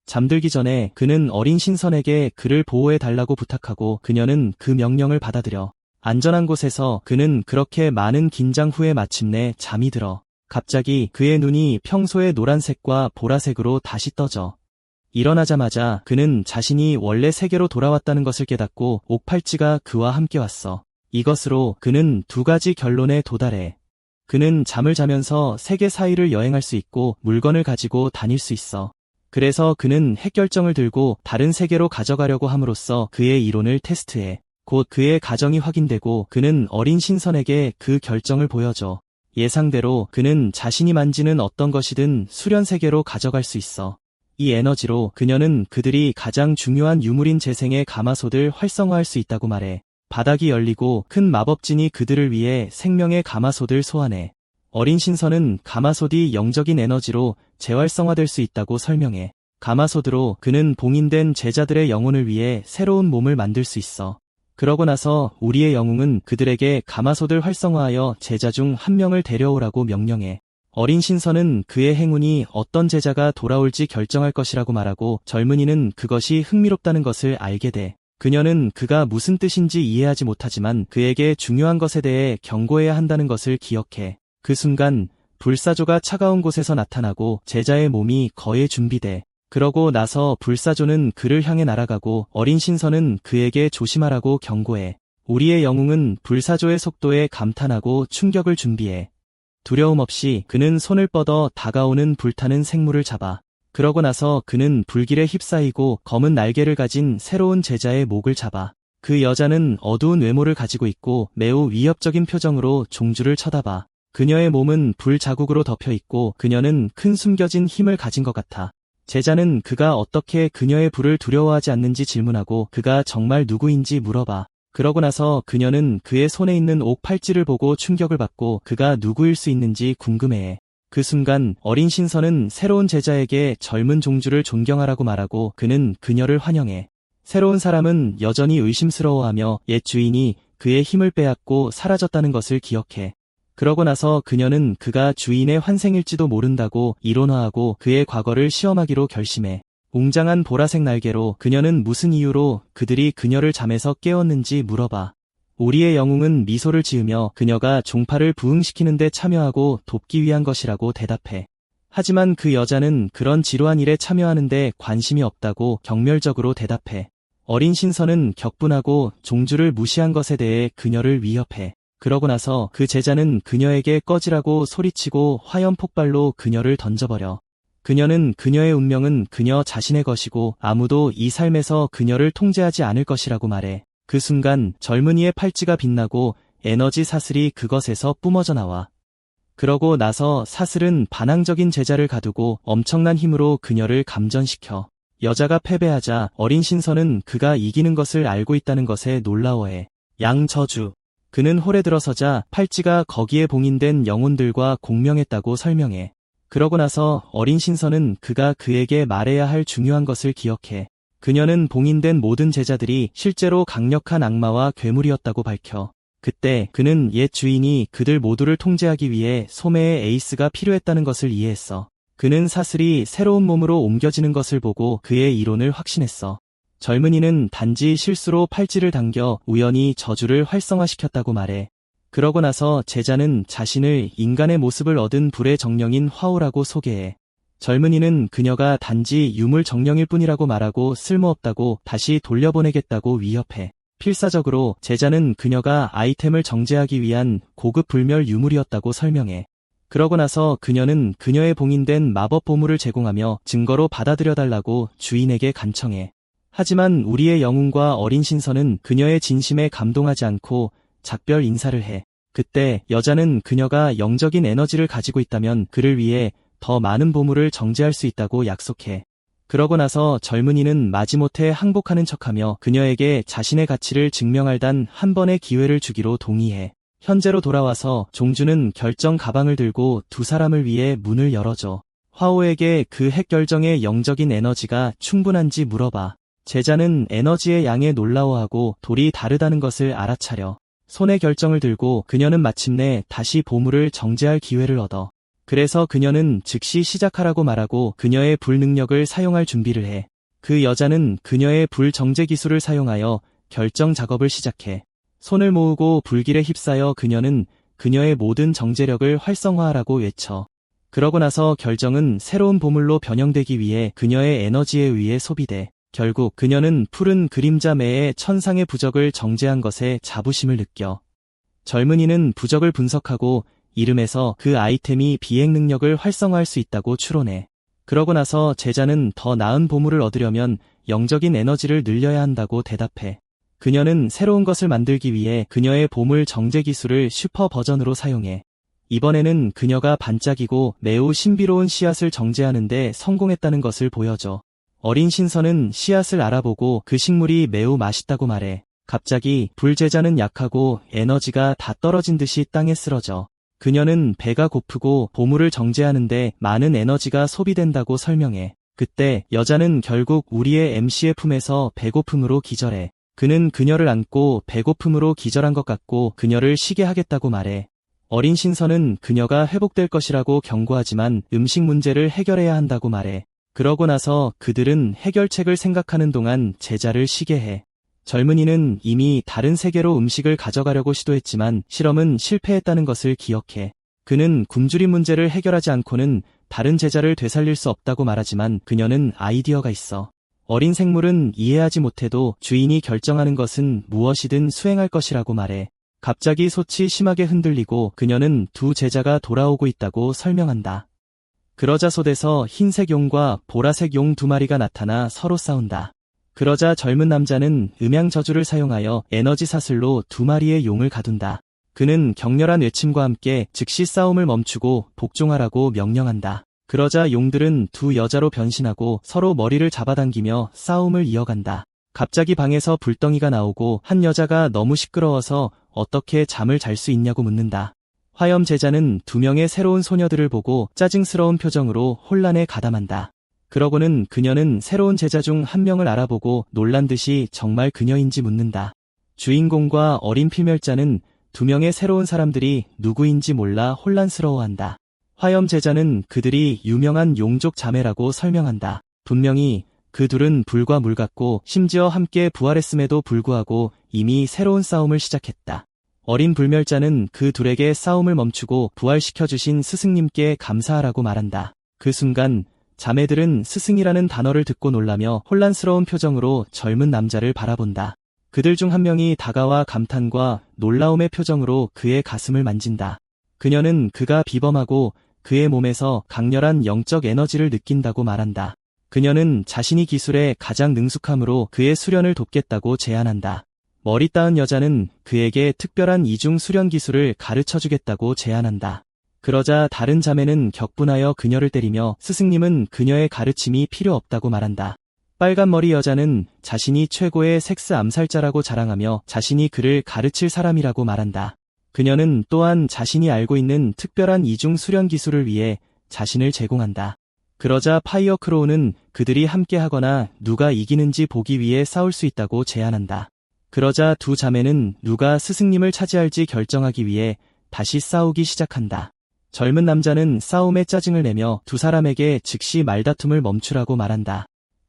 잠들기 전에 그는 어린 신선에게 그를 보호해달라고 부탁하고 그녀는 그 명령을 받아들여. 안전한 곳에서 그는 그렇게 많은 긴장 후에 마침내 잠이 들어. 갑자기 그의 눈이 평소의 노란색과 보라색으로 다시 떠져. 일어나자마자 그는 자신이 원래 세계로 돌아왔다는 것을 깨닫고 옥팔찌가 그와 함께 왔어. 이것으로 그는 2가지 결론에 도달해. 그는 잠을 자면서 세계 사이를 여행할 수 있고 물건을 가지고 다닐 수 있어. 그래서 그는 핵결정을 들고 다른 세계로 가져가려고 함으로써 그의 이론을 테스트해. 곧 그의 가정이 확인되고 그는 어린 신선에게 그 결정을 보여줘. 예상대로 그는 자신이 만지는 어떤 것이든 수련 세계로 가져갈 수 있어. 이 에너지로 그녀는 그들이 가장 중요한 유물인 재생의 가마솥을 활성화할 수 있다고 말해. 바닥이 열리고 큰 마법진이 그들을 위해 생명의 가마솥을 소환해. 어린 신선은 가마솥이 영적인 에너지로 재활성화될 수 있다고 설명해. 가마솥으로 그는 봉인된 제자들의 영혼을 위해 새로운 몸을 만들 수 있어. 그러고 나서 우리의 영웅은 그들에게 가마솥을 활성화하여 제자 중 1명을 데려오라고 명령해. 어린 신선은 그의 행운이 어떤 제자가 돌아올지 결정할 것이라고 말하고 젊은이는 그것이 흥미롭다는 것을 알게 돼. 그녀는 그가 무슨 뜻인지 이해하지 못하지만 그에게 중요한 것에 대해 경고해야 한다는 것을 기억해. 그 순간 불사조가 차가운 곳에서 나타나고 제자의 몸이 거의 준비돼. 그러고 나서 불사조는 그를 향해 날아가고 어린 신선은 그에게 조심하라고 경고해. 우리의 영웅은 불사조의 속도에 감탄하고 충격을 준비해. 두려움 없이 그는 손을 뻗어 다가오는 불타는 생물을 잡아. 그러고 나서 그는 불길에 휩싸이고 검은 날개를 가진 새로운 제자의 목을 잡아. 그 여자는 어두운 외모를 가지고 있고 매우 위협적인 표정으로 종주를 쳐다봐. 그녀의 몸은 불 자국으로 덮여 있고 그녀는 큰 숨겨진 힘을 가진 것 같아. 제자는 그가 어떻게 그녀의 불을 두려워하지 않는지 질문하고 그가 정말 누구인지 물어봐. 그러고 나서 그녀는 그의 손에 있는 옥 팔찌를 보고 충격을 받고 그가 누구일 수 있는지 궁금해해. 그 순간 어린 신선은 새로운 제자에게 젊은 종주를 존경하라고 말하고 그는 그녀를 환영해. 새로운 사람은 여전히 의심스러워하며 옛 주인이 그의 힘을 빼앗고 사라졌다는 것을 기억해. 그러고 나서 그녀는 그가 주인의 환생일지도 모른다고 이론화하고 그의 과거를 시험하기로 결심해. 웅장한 보라색 날개로 그녀는 무슨 이유로 그들이 그녀를 잠에서 깨웠는지 물어봐. 오리의 영웅은 미소를 지으며 그녀가 종파를 부흥시키는 데 참여하고 돕기 위한 것이라고 대답해. 하지만 그 여자는 그런 지루한 일에 참여하는데 관심이 없다고 경멸적으로 대답해. 어린 신선은 격분하고 종주를 무시한 것에 대해 그녀를 위협해. 그러고 나서 그 제자는 그녀에게 꺼지라고 소리치고 화염 폭발로 그녀를 던져버려. 그녀는 그녀의 운명은 그녀 자신의 것이고 아무도 이 삶에서 그녀를 통제하지 않을 것이라고 말해. 그 순간 젊은이의 팔찌가 빛나고 에너지 사슬이 그것에서 뿜어져 나와. 그러고 나서 사슬은 반항적인 제자를 가두고 엄청난 힘으로 그녀를 감전시켜. 여자가 패배하자 어린 신선은 그가 이기는 것을 알고 있다는 것에 놀라워해. 양저주. 그는 홀에 들어서자 팔찌가 거기에 봉인된 영혼들과 공명했다고 설명해. 그러고 나서 어린 신선은 그가 그에게 말해야 할 중요한 것을 기억해. 그녀는 봉인된 모든 제자들이 실제로 강력한 악마와 괴물이었다고 밝혀. 그때 그는 옛 주인이 그들 모두를 통제하기 위해 소매의 에이스가 필요했다는 것을 이해했어. 그는 사슬이 새로운 몸으로 옮겨지는 것을 보고 그의 이론을 확신했어. 젊은이는 단지 실수로 팔찌를 당겨 우연히 저주를 활성화시켰다고 말해. 그러고 나서 제자는 자신을 인간의 모습을 얻은 불의 정령인 화오라고 소개해. 젊은이는 그녀가 단지 유물 정령일 뿐이라고 말하고 쓸모없다고 다시 돌려보내겠다고 위협해. 필사적으로 제자는 그녀가 아이템을 정제하기 위한 고급 불멸 유물이었다고 설명해. 그러고 나서 그녀는 그녀의 봉인된 마법 보물을 제공하며 증거로 받아들여달라고 주인에게 간청해. 하지만 우리의 영웅과 어린 신선은 그녀의 진심에 감동하지 않고 작별 인사를 해. 그때 여자는 그녀가 영적인 에너지를 가지고 있다면 그를 위해 더 많은 보물을 정제할 수 있다고 약속해. 그러고 나서 젊은이는 마지못해 항복하는 척하며 그녀에게 자신의 가치를 증명할 단 한 번의 기회를 주기로 동의해. 현재로 돌아와서 종주는 결정 가방을 들고 두 사람을 위해 문을 열어줘. 화오에게 그 핵 결정의 영적인 에너지가 충분한지 물어봐. 제자는 에너지의 양에 놀라워하고 돌이 다르다는 것을 알아차려. 손에 결정을 들고 그녀는 마침내 다시 보물을 정제할 기회를 얻어. 그래서 그녀는 즉시 시작하라고 말하고 그녀의 불 능력을 사용할 준비를 해. 그 여자는 그녀의 불 정제 기술을 사용하여 결정 작업을 시작해. 손을 모으고 불길에 휩싸여 그녀는 그녀의 모든 정제력을 활성화하라고 외쳐. 그러고 나서 결정은 새로운 보물로 변형되기 위해 그녀의 에너지에 의해 소비돼. 결국 그녀는 푸른 그림자 매의 천상의 부적을 정제한 것에 자부심을 느껴. 젊은이는 부적을 분석하고 이름에서 그 아이템이 비행 능력을 활성화할 수 있다고 추론해. 그러고 나서 제자는 더 나은 보물을 얻으려면 영적인 에너지를 늘려야 한다고 대답해. 그녀는 새로운 것을 만들기 위해 그녀의 보물 정제 기술을 슈퍼 버전으로 사용해. 이번에는 그녀가 반짝이고 매우 신비로운 씨앗을 정제하는데 성공했다는 것을 보여줘. 어린 신선은 씨앗을 알아보고 그 식물이 매우 맛있다고 말해. 갑자기 불제자는 약하고 에너지가 다 떨어진 듯이 땅에 쓰러져. 그녀는 배가 고프고 보물을 정제하는데 많은 에너지가 소비된다고 설명해. 그때 여자는 결국 우리의 MC의 품에서 배고픔으로 기절해. 그는 그녀를 안고 배고픔으로 기절한 것 같고 그녀를 쉬게 하겠다고 말해. 어린 신선은 그녀가 회복될 것이라고 경고하지만 음식 문제를 해결해야 한다고 말해. 그러고 나서 그들은 해결책을 생각하는 동안 제자를 쉬게 해. 젊은이는 이미 다른 세계로 음식을 가져가려고 시도했지만 실험은 실패했다는 것을 기억해. 그는 굶주림 문제를 해결하지 않고는 다른 제자를 되살릴 수 없다고 말하지만 그녀는 아이디어가 있어. 어린 생물은 이해하지 못해도 주인이 결정하는 것은 무엇이든 수행할 것이라고 말해. 갑자기 솥이 심하게 흔들리고 그녀는 두 제자가 돌아오고 있다고 설명한다. 그러자 솥에서 흰색 용과 보라색 용 두 마리가 나타나 서로 싸운다. 그러자 젊은 남자는 음양 저주를 사용하여 에너지 사슬로 두 마리의 용을 가둔다. 그는 격렬한 외침과 함께 즉시 싸움을 멈추고 복종하라고 명령한다. 그러자 용들은 두 여자로 변신하고 서로 머리를 잡아당기며 싸움을 이어간다. 갑자기 방에서 불덩이가 나오고 한 여자가 너무 시끄러워서 어떻게 잠을 잘 수 있냐고 묻는다. 화염 제자는 두 명의 새로운 소녀들을 보고 짜증스러운 표정으로 혼란에 가담한다. 그러고는 그녀는 새로운 제자 중 한 명을 알아보고 놀란 듯이 정말 그녀인지 묻는다. 주인공과 어린 필멸자는 두 명의 새로운 사람들이 누구인지 몰라 혼란스러워한다. 화염 제자는 그들이 유명한 용족 자매라고 설명한다. 분명히 그 둘은 불과 물 같고 심지어 함께 부활했음에도 불구하고 이미 새로운 싸움을 시작했다. 어린 불멸자는 그 둘에게 싸움을 멈추고 부활시켜주신 스승님께 감사하라고 말한다. 그 순간 자매들은 스승이라는 단어를 듣고 놀라며 혼란스러운 표정으로 젊은 남자를 바라본다. 그들 중 한 명이 다가와 감탄과 놀라움의 표정으로 그의 가슴을 만진다. 그녀는 그가 비범하고 그의 몸에서 강렬한 영적 에너지를 느낀다고 말한다. 그녀는 자신이 기술에 가장 능숙함으로 그의 수련을 돕겠다고 제안한다. 머리 따은 여자는 그에게 특별한 이중 수련 기술을 가르쳐주겠다고 제안한다. 그러자 다른 자매는 격분하여 그녀를 때리며 스승님은 그녀의 가르침이 필요 없다고 말한다. 빨간 머리 여자는 자신이 최고의 섹스 암살자라고 자랑하며 자신이 그를 가르칠 사람이라고 말한다. 그녀는 또한 자신이 알고 있는 특별한 이중 수련 기술을 위해 자신을 제공한다. 그러자 파이어 크로우는 그들이 함께 하거나 누가 이기는지 보기 위해 싸울 수 있다고 제안한다. 그러자 두 자매는 누가 스승님을 차지할지 결정하기 위해 다시 싸우기 시작한다. 젊은 남자는 싸움에 짜증을 내며 두 사람에게 즉시 말다툼을 멈추라고 말한다.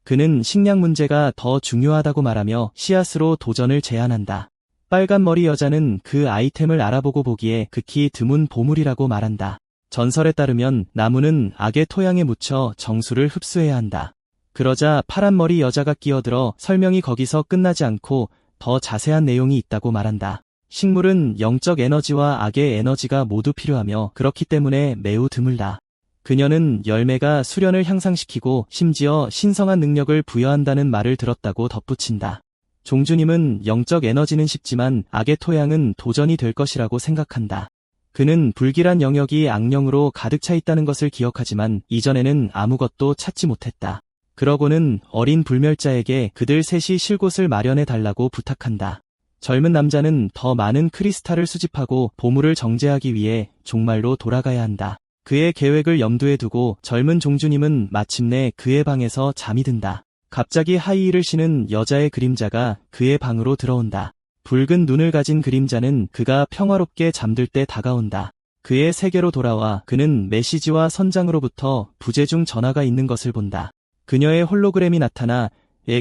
그는 식량 문제가 더 중요하다고 말하며 씨앗으로 도전을 제안한다. 빨간 머리 여자는 그 아이템을 알아보고 보기에 극히 드문 보물이라고 말한다. 전설에 따르면 나무는 악의 토양에 묻혀 정수를 흡수해야 한다. 그러자 파란 머리 여자가 끼어들어 설명이 거기서 끝나지 않고 더 자세한 내용이 있다고 말한다. 식물은 영적 에너지와 악의 에너지가 모두 필요하며 그렇기 때문에 매우 드물다. 그녀는 열매가 수련을 향상시키고 심지어 신성한 능력을 부여한다는 말을 들었다고 덧붙인다. 종주님은 영적 에너지는 쉽지만 악의 토양은 도전이 될 것이라고 생각한다. 그는 불길한 영역이 악령으로 가득 차 있다는 것을 기억하지만 이전에는 아무것도 찾지 못했다. 그러고는 어린 불멸자에게 그들 셋이 쉴 곳을 마련해 달라고 부탁한다. 젊은 남자는 더 많은 크리스탈을 수집하고 보물을 정제하기 위해 종말로 돌아가야 한다. 그의 계획을 염두에 두고 젊은 종주님은 마침내 그의 방에서 잠이 든다. 갑자기 하이힐을 신은 여자의 그림자가 그의 방으로 들어온다. 붉은 눈을 가진 그림자는 그가 평화롭게 잠들 때 다가온다. 그의 세계로 돌아와 그는 메시지와 선장으로부터 부재중 전화가 있는 것을 본다. 그녀의 홀로그램이 나타나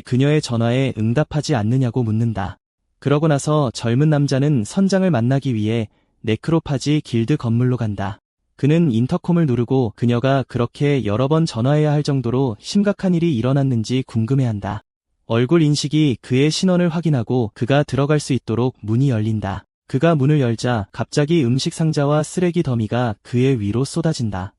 그녀의 전화에 응답하지 않느냐고 묻는다. 그러고 나서 젊은 남자는 선장을 만나기 위해 네크로파지 길드 건물로 간다. 그는 인터콤을 누르고 그녀가 그렇게 여러 번 전화해야 할 정도로 심각한 일이 일어났는지 궁금해한다. 얼굴 인식이 그의 신원을 확인하고 그가 들어갈 수 있도록 문이 열린다. 그가 문을 열자 갑자기 음식 상자와 쓰레기 더미가 그의 위로 쏟아진다.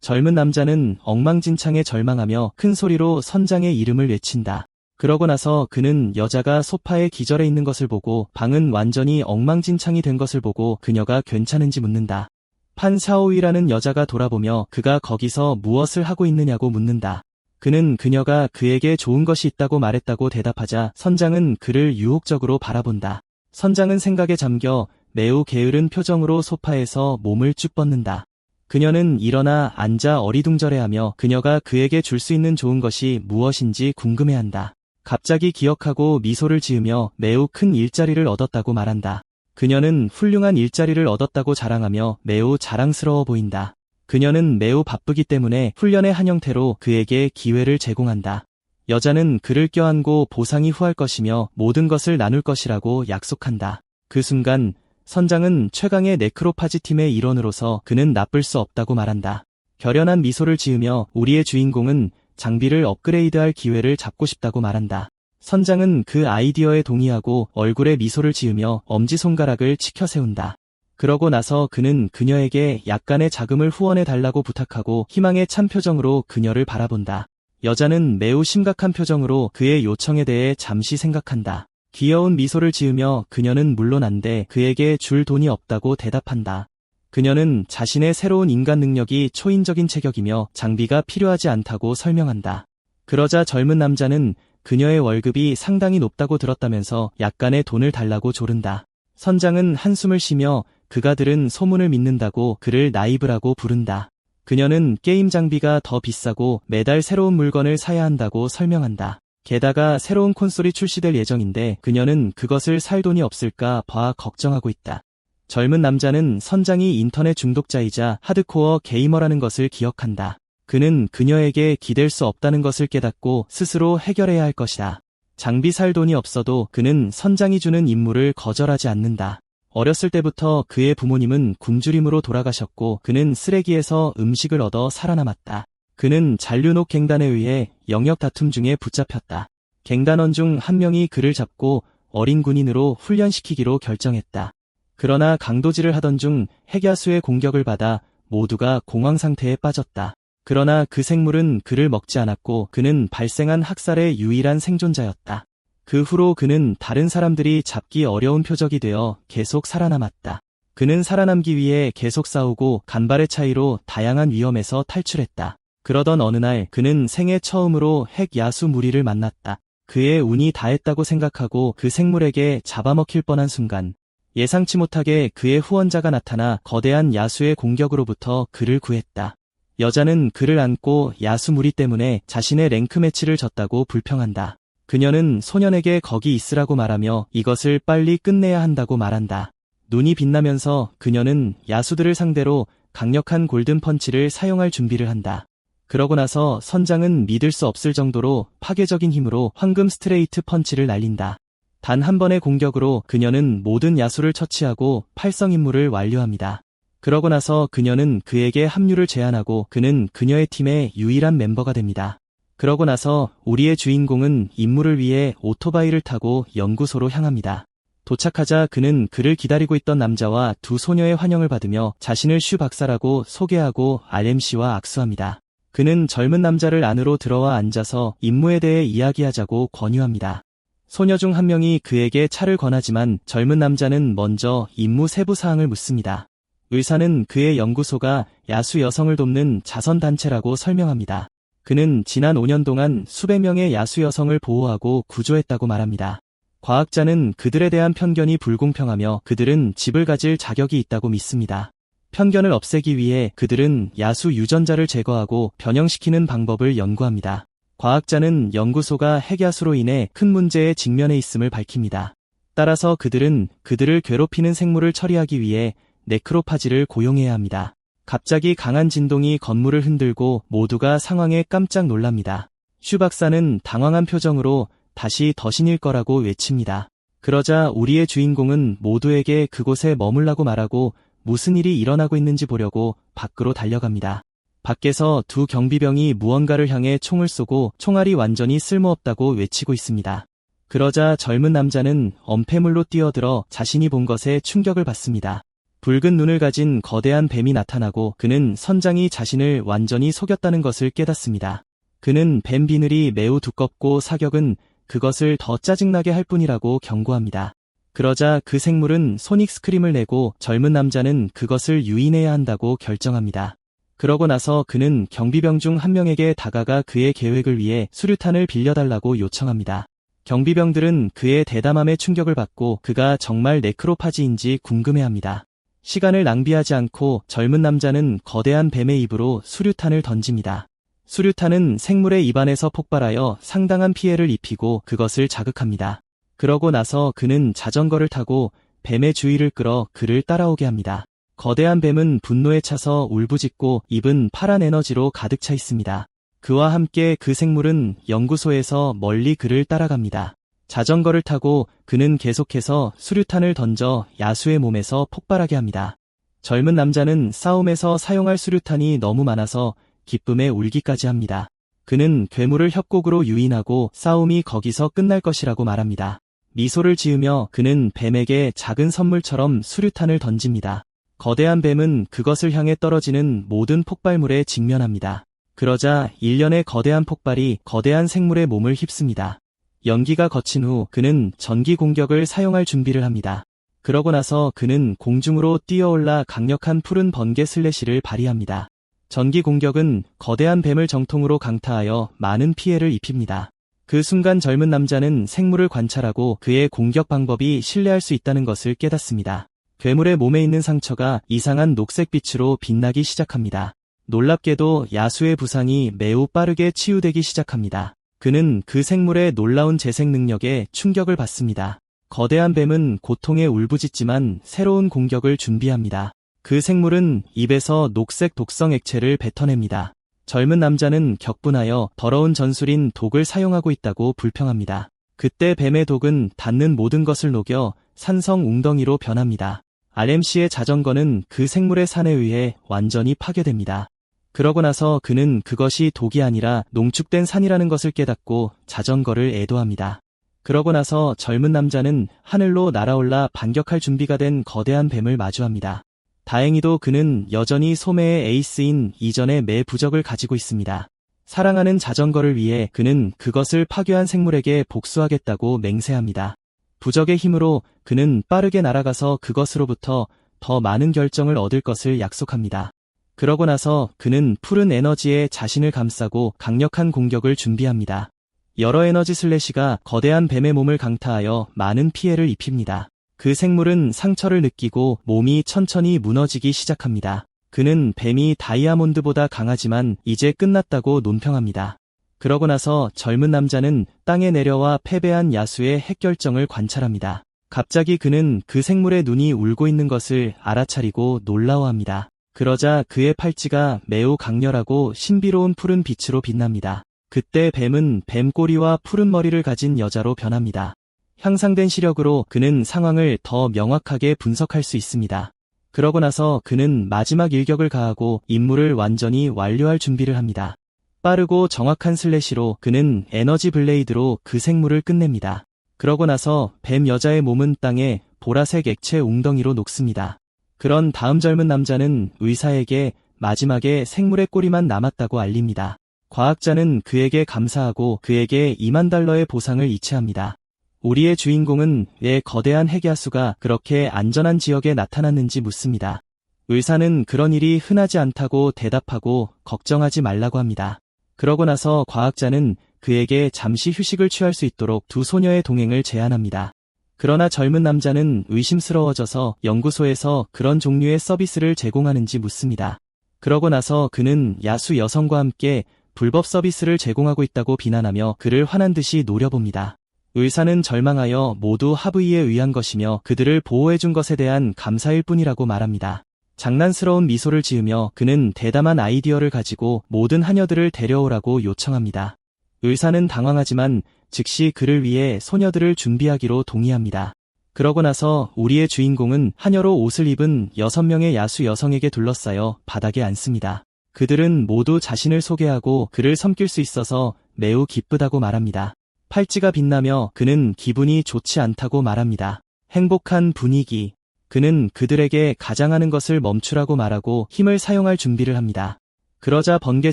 젊은 남자는 엉망진창에 절망하며 큰 소리로 선장의 이름을 외친다. 그러고 나서 그는 여자가 소파에 기절해 있는 것을 보고 방은 완전히 엉망진창이 된 것을 보고 그녀가 괜찮은지 묻는다. 판 샤오이라는 여자가 돌아보며 그가 거기서 무엇을 하고 있느냐고 묻는다. 그는 그녀가 그에게 좋은 것이 있다고 말했다고 대답하자 선장은 그를 유혹적으로 바라본다. 선장은 생각에 잠겨 매우 게으른 표정으로 소파에서 몸을 쭉 뻗는다. 그녀는 일어나 앉아 어리둥절해하며 그녀가 그에게 줄 수 있는 좋은 것이 무엇인지 궁금해한다. 갑자기 기억하고 미소를 지으며 매우 큰 일자리를 얻었다고 말한다. 그녀는 훌륭한 일자리를 얻었다고 자랑하며 매우 자랑스러워 보인다. 그녀는 매우 바쁘기 때문에 훈련의 한 형태로 그에게 기회를 제공한다. 여자는 그를 껴안고 보상이 후할 것이며 모든 것을 나눌 것이라고 약속한다. 그 순간 선장은 최강의 네크로파지 팀의 일원으로서 그는 나쁠 수 없다고 말한다. 결연한 미소를 지으며 우리의 주인공은 장비를 업그레이드할 기회를 잡고 싶다고 말한다. 선장은 그 아이디어에 동의하고 얼굴에 미소를 지으며 엄지손가락을 치켜 세운다. 그러고 나서 그는 그녀에게 약간의 자금을 후원해 달라고 부탁하고 희망에 찬 표정으로 그녀를 바라본다. 여자는 매우 심각한 표정으로 그의 요청에 대해 잠시 생각한다. 귀여운 미소를 지으며 그녀는 물론한데 그에게 줄 돈이 없다고 대답한다. 그녀는 자신의 새로운 인간 능력이 초인적인 체격이며 장비가 필요하지 않다고 설명한다. 그러자 젊은 남자는 그녀의 월급이 상당히 높다고 들었다면서 약간의 돈을 달라고 조른다. 선장은 한숨을 쉬며 그가 들은 소문을 믿는다고 그를 나이브라고 부른다. 그녀는 게임 장비가 더 비싸고 매달 새로운 물건을 사야 한다고 설명한다. 게다가 새로운 콘솔이 출시될 예정인데 그녀는 그것을 살 돈이 없을까 봐 걱정하고 있다. 젊은 남자는 선장이 인터넷 중독자이자 하드코어 게이머라는 것을 기억한다. 그는 그녀에게 기댈 수 없다는 것을 깨닫고 스스로 해결해야 할 것이다. 장비 살 돈이 없어도 그는 선장이 주는 임무를 거절하지 않는다. 어렸을 때부터 그의 부모님은 굶주림으로 돌아가셨고 그는 쓰레기에서 음식을 얻어 살아남았다. 그는 잔류녹 갱단에 의해 영역 다툼 중에 붙잡혔다. 갱단원 중 한 명이 그를 잡고 어린 군인으로 훈련시키기로 결정했다. 그러나 강도질을 하던 중 핵야수의 공격을 받아 모두가 공황 상태에 빠졌다. 그러나 그 생물은 그를 먹지 않았고 그는 발생한 학살의 유일한 생존자였다. 그 후로 그는 다른 사람들이 잡기 어려운 표적이 되어 계속 살아남았다. 그는 살아남기 위해 계속 싸우고 간발의 차이로 다양한 위험에서 탈출했다. 그러던 어느 날 그는 생애 처음으로 핵야수 무리를 만났다. 그의 운이 다했다고 생각하고 그 생물에게 잡아먹힐 뻔한 순간 예상치 못하게 그의 후원자가 나타나 거대한 야수의 공격으로부터 그를 구했다. 여자는 그를 안고 야수 무리 때문에 자신의 랭크 매치를 졌다고 불평한다. 그녀는 소년에게 거기 있으라고 말하며 이것을 빨리 끝내야 한다고 말한다. 눈이 빛나면서 그녀는 야수들을 상대로 강력한 골든 펀치를 사용할 준비를 한다. 그러고 나서 선장은 믿을 수 없을 정도로 파괴적인 힘으로 황금 스트레이트 펀치를 날린다. 단 한 번의 공격으로 그녀는 모든 야수를 처치하고 팔성 임무를 완료합니다. 그러고 나서 그녀는 그에게 합류를 제안하고 그는 그녀의 팀의 유일한 멤버가 됩니다. 그러고 나서 우리의 주인공은 임무를 위해 오토바이를 타고 연구소로 향합니다. 도착하자 그는 그를 기다리고 있던 남자와 두 소녀의 환영을 받으며 자신을 슈 박사라고 소개하고 RMC와 악수합니다. 그는 젊은 남자를 안으로 들어와 앉아서 임무에 대해 이야기하자고 권유합니다. 소녀 중 한 명이 그에게 차를 권하지만 젊은 남자는 먼저 임무 세부 사항을 묻습니다. 의사는 그의 연구소가 야수 여성을 돕는 자선단체라고 설명합니다. 그는 지난 5년 동안 수백 명의 야수 여성을 보호하고 구조했다고 말합니다. 과학자는 그들에 대한 편견이 불공평하며 그들은 집을 가질 자격이 있다고 믿습니다. 편견을 없애기 위해 그들은 야수 유전자를 제거하고 변형시키는 방법을 연구합니다. 과학자는 연구소가 핵야수로 인해 큰 문제에 직면해 있음을 밝힙니다. 따라서 그들은 그들을 괴롭히는 생물을 처리하기 위해 네크로파지를 고용해야 합니다. 갑자기 강한 진동이 건물을 흔들고 모두가 상황에 깜짝 놀랍니다. 슈 박사는 당황한 표정으로 다시 더신일 거라고 외칩니다. 그러자 우리의 주인공은 모두에게 그곳에 머물라고 말하고 무슨 일이 일어나고 있는지 보려고 밖으로 달려갑니다. 밖에서 두 경비병이 무언가를 향해 총을 쏘고 총알이 완전히 쓸모없다고 외치고 있습니다. 그러자 젊은 남자는 엄폐물로 뛰어들어 자신이 본 것에 충격을 받습니다. 붉은 눈을 가진 거대한 뱀이 나타나고 그는 선장이 자신을 완전히 속였다는 것을 깨닫습니다. 그는 뱀 비늘이 매우 두껍고 사격은 그것을 더 짜증나게 할 뿐이라고 경고합니다. 그러자 그 생물은 소닉 스크림을 내고 젊은 남자는 그것을 유인해야 한다고 결정합니다. 그러고 나서 그는 경비병 중 한 명에게 다가가 그의 계획을 위해 수류탄을 빌려달라고 요청합니다. 경비병들은 그의 대담함에 충격을 받고 그가 정말 네크로파지인지 궁금해합니다. 시간을 낭비하지 않고 젊은 남자는 거대한 뱀의 입으로 수류탄을 던집니다. 수류탄은 생물의 입안에서 폭발하여 상당한 피해를 입히고 그것을 자극합니다. 그러고 나서 그는 자전거를 타고 뱀의 주의를 끌어 그를 따라오게 합니다. 거대한 뱀은 분노에 차서 울부짖고 입은 파란 에너지로 가득 차 있습니다. 그와 함께 그 생물은 연구소에서 멀리 그를 따라갑니다. 자전거를 타고 그는 계속해서 수류탄을 던져 야수의 몸에서 폭발하게 합니다. 젊은 남자는 싸움에서 사용할 수류탄이 너무 많아서 기쁨에 울기까지 합니다. 그는 괴물을 협곡으로 유인하고 싸움이 거기서 끝날 것이라고 말합니다. 미소를 지으며 그는 뱀에게 작은 선물처럼 수류탄을 던집니다. 거대한 뱀은 그것을 향해 떨어지는 모든 폭발물에 직면합니다. 그러자 일련의 거대한 폭발이 거대한 생물의 몸을 휩습니다. 연기가 거친 후 그는 전기 공격을 사용할 준비를 합니다. 그러고 나서 그는 공중으로 뛰어올라 강력한 푸른 번개 슬래시를 발휘합니다. 전기 공격은 거대한 뱀을 정통으로 강타하여 많은 피해를 입힙니다. 그 순간 젊은 남자는 생물을 관찰하고 그의 공격 방법이 신뢰할 수 있다는 것을 깨닫습니다. 괴물의 몸에 있는 상처가 이상한 녹색빛으로 빛나기 시작합니다. 놀랍게도 야수의 부상이 매우 빠르게 치유되기 시작합니다. 그는 그 생물의 놀라운 재생 능력에 충격을 받습니다. 거대한 뱀은 고통에 울부짖지만 새로운 공격을 준비합니다. 그 생물은 입에서 녹색 독성 액체를 뱉어냅니다. 젊은 남자는 격분하여 더러운 전술인 독을 사용하고 있다고 불평합니다. 그때 뱀의 독은 닿는 모든 것을 녹여 산성 웅덩이로 변합니다. RMC의 자전거는 그 생물의 산에 의해 완전히 파괴됩니다. 그러고 나서 그는 그것이 독이 아니라 농축된 산이라는 것을 깨닫고 자전거를 애도합니다. 그러고 나서 젊은 남자는 하늘로 날아올라 반격할 준비가 된 거대한 뱀을 마주합니다. 다행히도 그는 여전히 소매의 에이스인 이전의 매 부적을 가지고 있습니다. 사랑하는 자전거를 위해 그는 그것을 파괴한 생물에게 복수하겠다고 맹세합니다. 부적의 힘으로 그는 빠르게 날아가서 그것으로부터 더 많은 결정을 얻을 것을 약속합니다. 그러고 나서 그는 푸른 에너지에 자신을 감싸고 강력한 공격을 준비합니다. 여러 에너지 슬래시가 거대한 뱀의 몸을 강타하여 많은 피해를 입힙니다. 그 생물은 상처를 느끼고 몸이 천천히 무너지기 시작합니다. 그는 뱀이 다이아몬드보다 강하지만 이제 끝났다고 논평합니다. 그러고 나서 젊은 남자는 땅에 내려와 패배한 야수의 핵결정을 관찰합니다. 갑자기 그는 그 생물의 눈이 울고 있는 것을 알아차리고 놀라워합니다. 그러자 그의 팔찌가 매우 강렬하고 신비로운 푸른 빛으로 빛납니다. 그때 뱀은 뱀꼬리와 푸른 머리를 가진 여자로 변합니다. 향상된 시력으로 그는 상황을 더 명확하게 분석할 수 있습니다. 그러고 나서 그는 마지막 일격을 가하고 임무를 완전히 완료할 준비를 합니다. 빠르고 정확한 슬래시로 그는 에너지 블레이드로 그 생물을 끝냅니다. 그러고 나서 뱀 여자의 몸은 땅에 보라색 액체 웅덩이로 녹습니다. 그런 다음 젊은 남자는 의사에게 마지막에 생물의 꼬리만 남았다고 알립니다. 과학자는 그에게 감사하고 그에게 $20,000의 보상을 이체합니다. 우리의 주인공은 왜 거대한 핵야수가 그렇게 안전한 지역에 나타났는지 묻습니다. 의사는 그런 일이 흔하지 않다고 대답하고 걱정하지 말라고 합니다. 그러고 나서 과학자는 그에게 잠시 휴식을 취할 수 있도록 두 소녀의 동행을 제안합니다. 그러나 젊은 남자는 의심스러워져서 연구소에서 그런 종류의 서비스를 제공하는지 묻습니다. 그러고 나서 그는 야수 여성과 함께 불법 서비스를 제공하고 있다고 비난하며 그를 화난 듯이 노려봅니다. 의사는 절망하여 모두 하브이에 의한 것이며 그들을 보호해준 것에 대한 감사일 뿐이라고 말합니다. 장난스러운 미소를 지으며 그는 대담한 아이디어를 가지고 모든 하녀들을 데려오라고 요청합니다. 의사는 당황하지만 즉시 그를 위해 소녀들을 준비하기로 동의합니다. 그러고 나서 우리의 주인공은 하녀로 옷을 입은 6명의 야수 여성에게 둘러싸여 바닥에 앉습니다. 그들은 모두 자신을 소개하고 그를 섬길 수 있어서 매우 기쁘다고 말합니다. 팔찌가 빛나며 그는 기분이 좋지 않다고 말합니다. 행복한 분위기. 그는 그들에게 가장하는 것을 멈추라고 말하고 힘을 사용할 준비를 합니다. 그러자 번개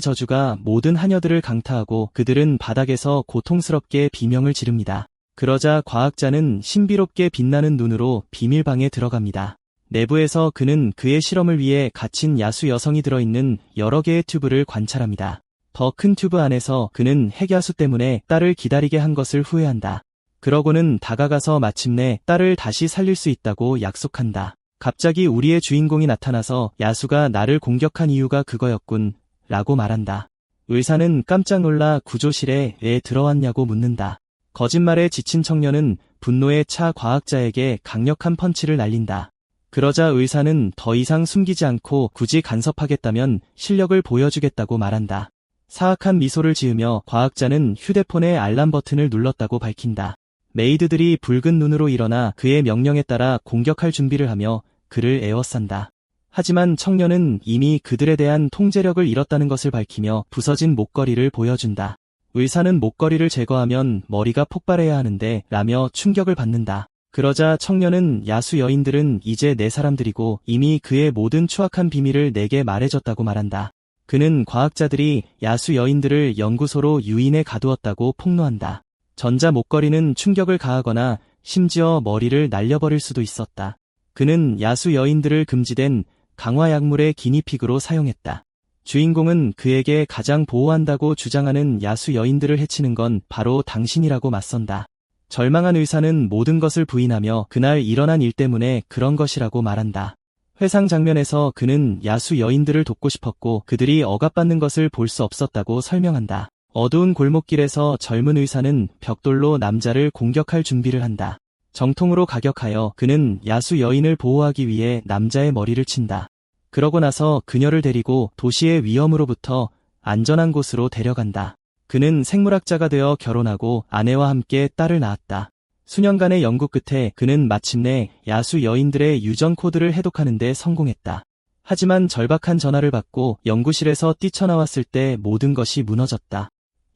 저주가 모든 하녀들을 강타하고 그들은 바닥에서 고통스럽게 비명을 지릅니다. 그러자 과학자는 신비롭게 빛나는 눈으로 비밀방에 들어갑니다. 내부에서 그는 그의 실험을 위해 갇힌 야수 여성이 들어있는 여러 개의 튜브를 관찰합니다. 더 큰 튜브 안에서 그는 핵야수 때문에 딸을 기다리게 한 것을 후회한다. 그러고는 다가가서 마침내 딸을 다시 살릴 수 있다고 약속한다. 갑자기 우리의 주인공이 나타나서 야수가 나를 공격한 이유가 그거였군 라고 말한다. 의사는 깜짝 놀라 구조실에 왜 들어왔냐고 묻는다. 거짓말에 지친 청년은 분노에 차 과학자에게 강력한 펀치를 날린다. 그러자 의사는 더 이상 숨기지 않고 굳이 간섭하겠다면 실력을 보여주겠다고 말한다. 사악한 미소를 지으며 과학자는 휴대폰의 알람 버튼을 눌렀다고 밝힌다. 메이드들이 붉은 눈으로 일어나 그의 명령에 따라 공격할 준비를 하며 그를 에워싼다. 하지만 청년은 이미 그들에 대한 통제력을 잃었다는 것을 밝히며 부서진 목걸이를 보여준다. 의사는 목걸이를 제거하면 머리가 폭발해야 하는데 라며 충격을 받는다. 그러자 청년은 야수 여인들은 이제 내 사람들이고 이미 그의 모든 추악한 비밀을 내게 말해줬다고 말한다. 그는 과학자들이 야수 여인들을 연구소로 유인해 가두었다고 폭로한다. 전자 목걸이는 충격을 가하거나 심지어 머리를 날려버릴 수도 있었다. 그는 야수 여인들을 금지된 강화 약물의 기니픽으로 사용했다. 주인공은 그에게 가장 보호한다고 주장하는 야수 여인들을 해치는 건 바로 당신이라고 맞선다. 절망한 의사는 모든 것을 부인하며 그날 일어난 일 때문에 그런 것이라고 말한다. 회상 장면에서 그는 야수 여인들을 돕고 싶었고 그들이 억압받는 것을 볼 수 없었다고 설명한다. 어두운 골목길에서 젊은 의사는 벽돌로 남자를 공격할 준비를 한다. 정통으로 가격하여 그는 야수 여인을 보호하기 위해 남자의 머리를 친다. 그러고 나서 그녀를 데리고 도시의 위험으로부터 안전한 곳으로 데려간다. 그는 생물학자가 되어 결혼하고 아내와 함께 딸을 낳았다. 수년간의 연구 끝에 그는 마침내 야수 여인들의 유전 코드를 해독하는 데 성공했다. 하지만 절박한 전화를 받고 연구실에서 뛰쳐나왔을 때 모든 것이 무너졌다.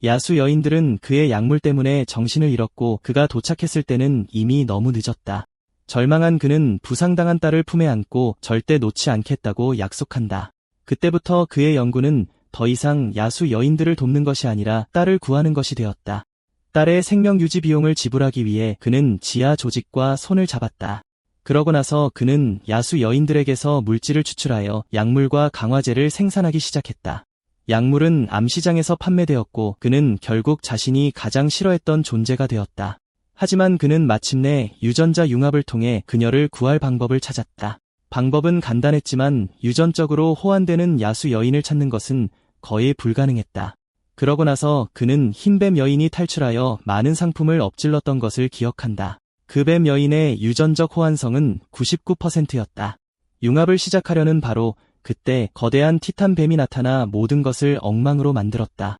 야수 여인들은 그의 약물 때문에 정신을 잃었고 그가 도착했을 때는 이미 너무 늦었다. 절망한 그는 부상당한 딸을 품에 안고 절대 놓지 않겠다고 약속한다. 그때부터 그의 연구는 더 이상 야수 여인들을 돕는 것이 아니라 딸을 구하는 것이 되었다. 딸의 생명 유지 비용을 지불하기 위해 그는 지하 조직과 손을 잡았다. 그러고 나서 그는 야수 여인들에게서 물질을 추출하여 약물과 강화제를 생산하기 시작했다. 약물은 암시장에서 판매되었고 그는 결국 자신이 가장 싫어했던 존재가 되었다. 하지만 그는 마침내 유전자 융합을 통해 그녀를 구할 방법을 찾았다. 방법은 간단했지만 유전적으로 호환되는 야수 여인을 찾는 것은 거의 불가능했다. 그러고 나서 그는 흰뱀 여인이 탈출하여 많은 상품을 엎질렀던 것을 기억한다. 그 뱀 여인의 유전적 호환성은 99%였다. 융합을 시작하려는 바로 그때 거대한 티탄 뱀이 나타나 모든 것을 엉망으로 만들었다.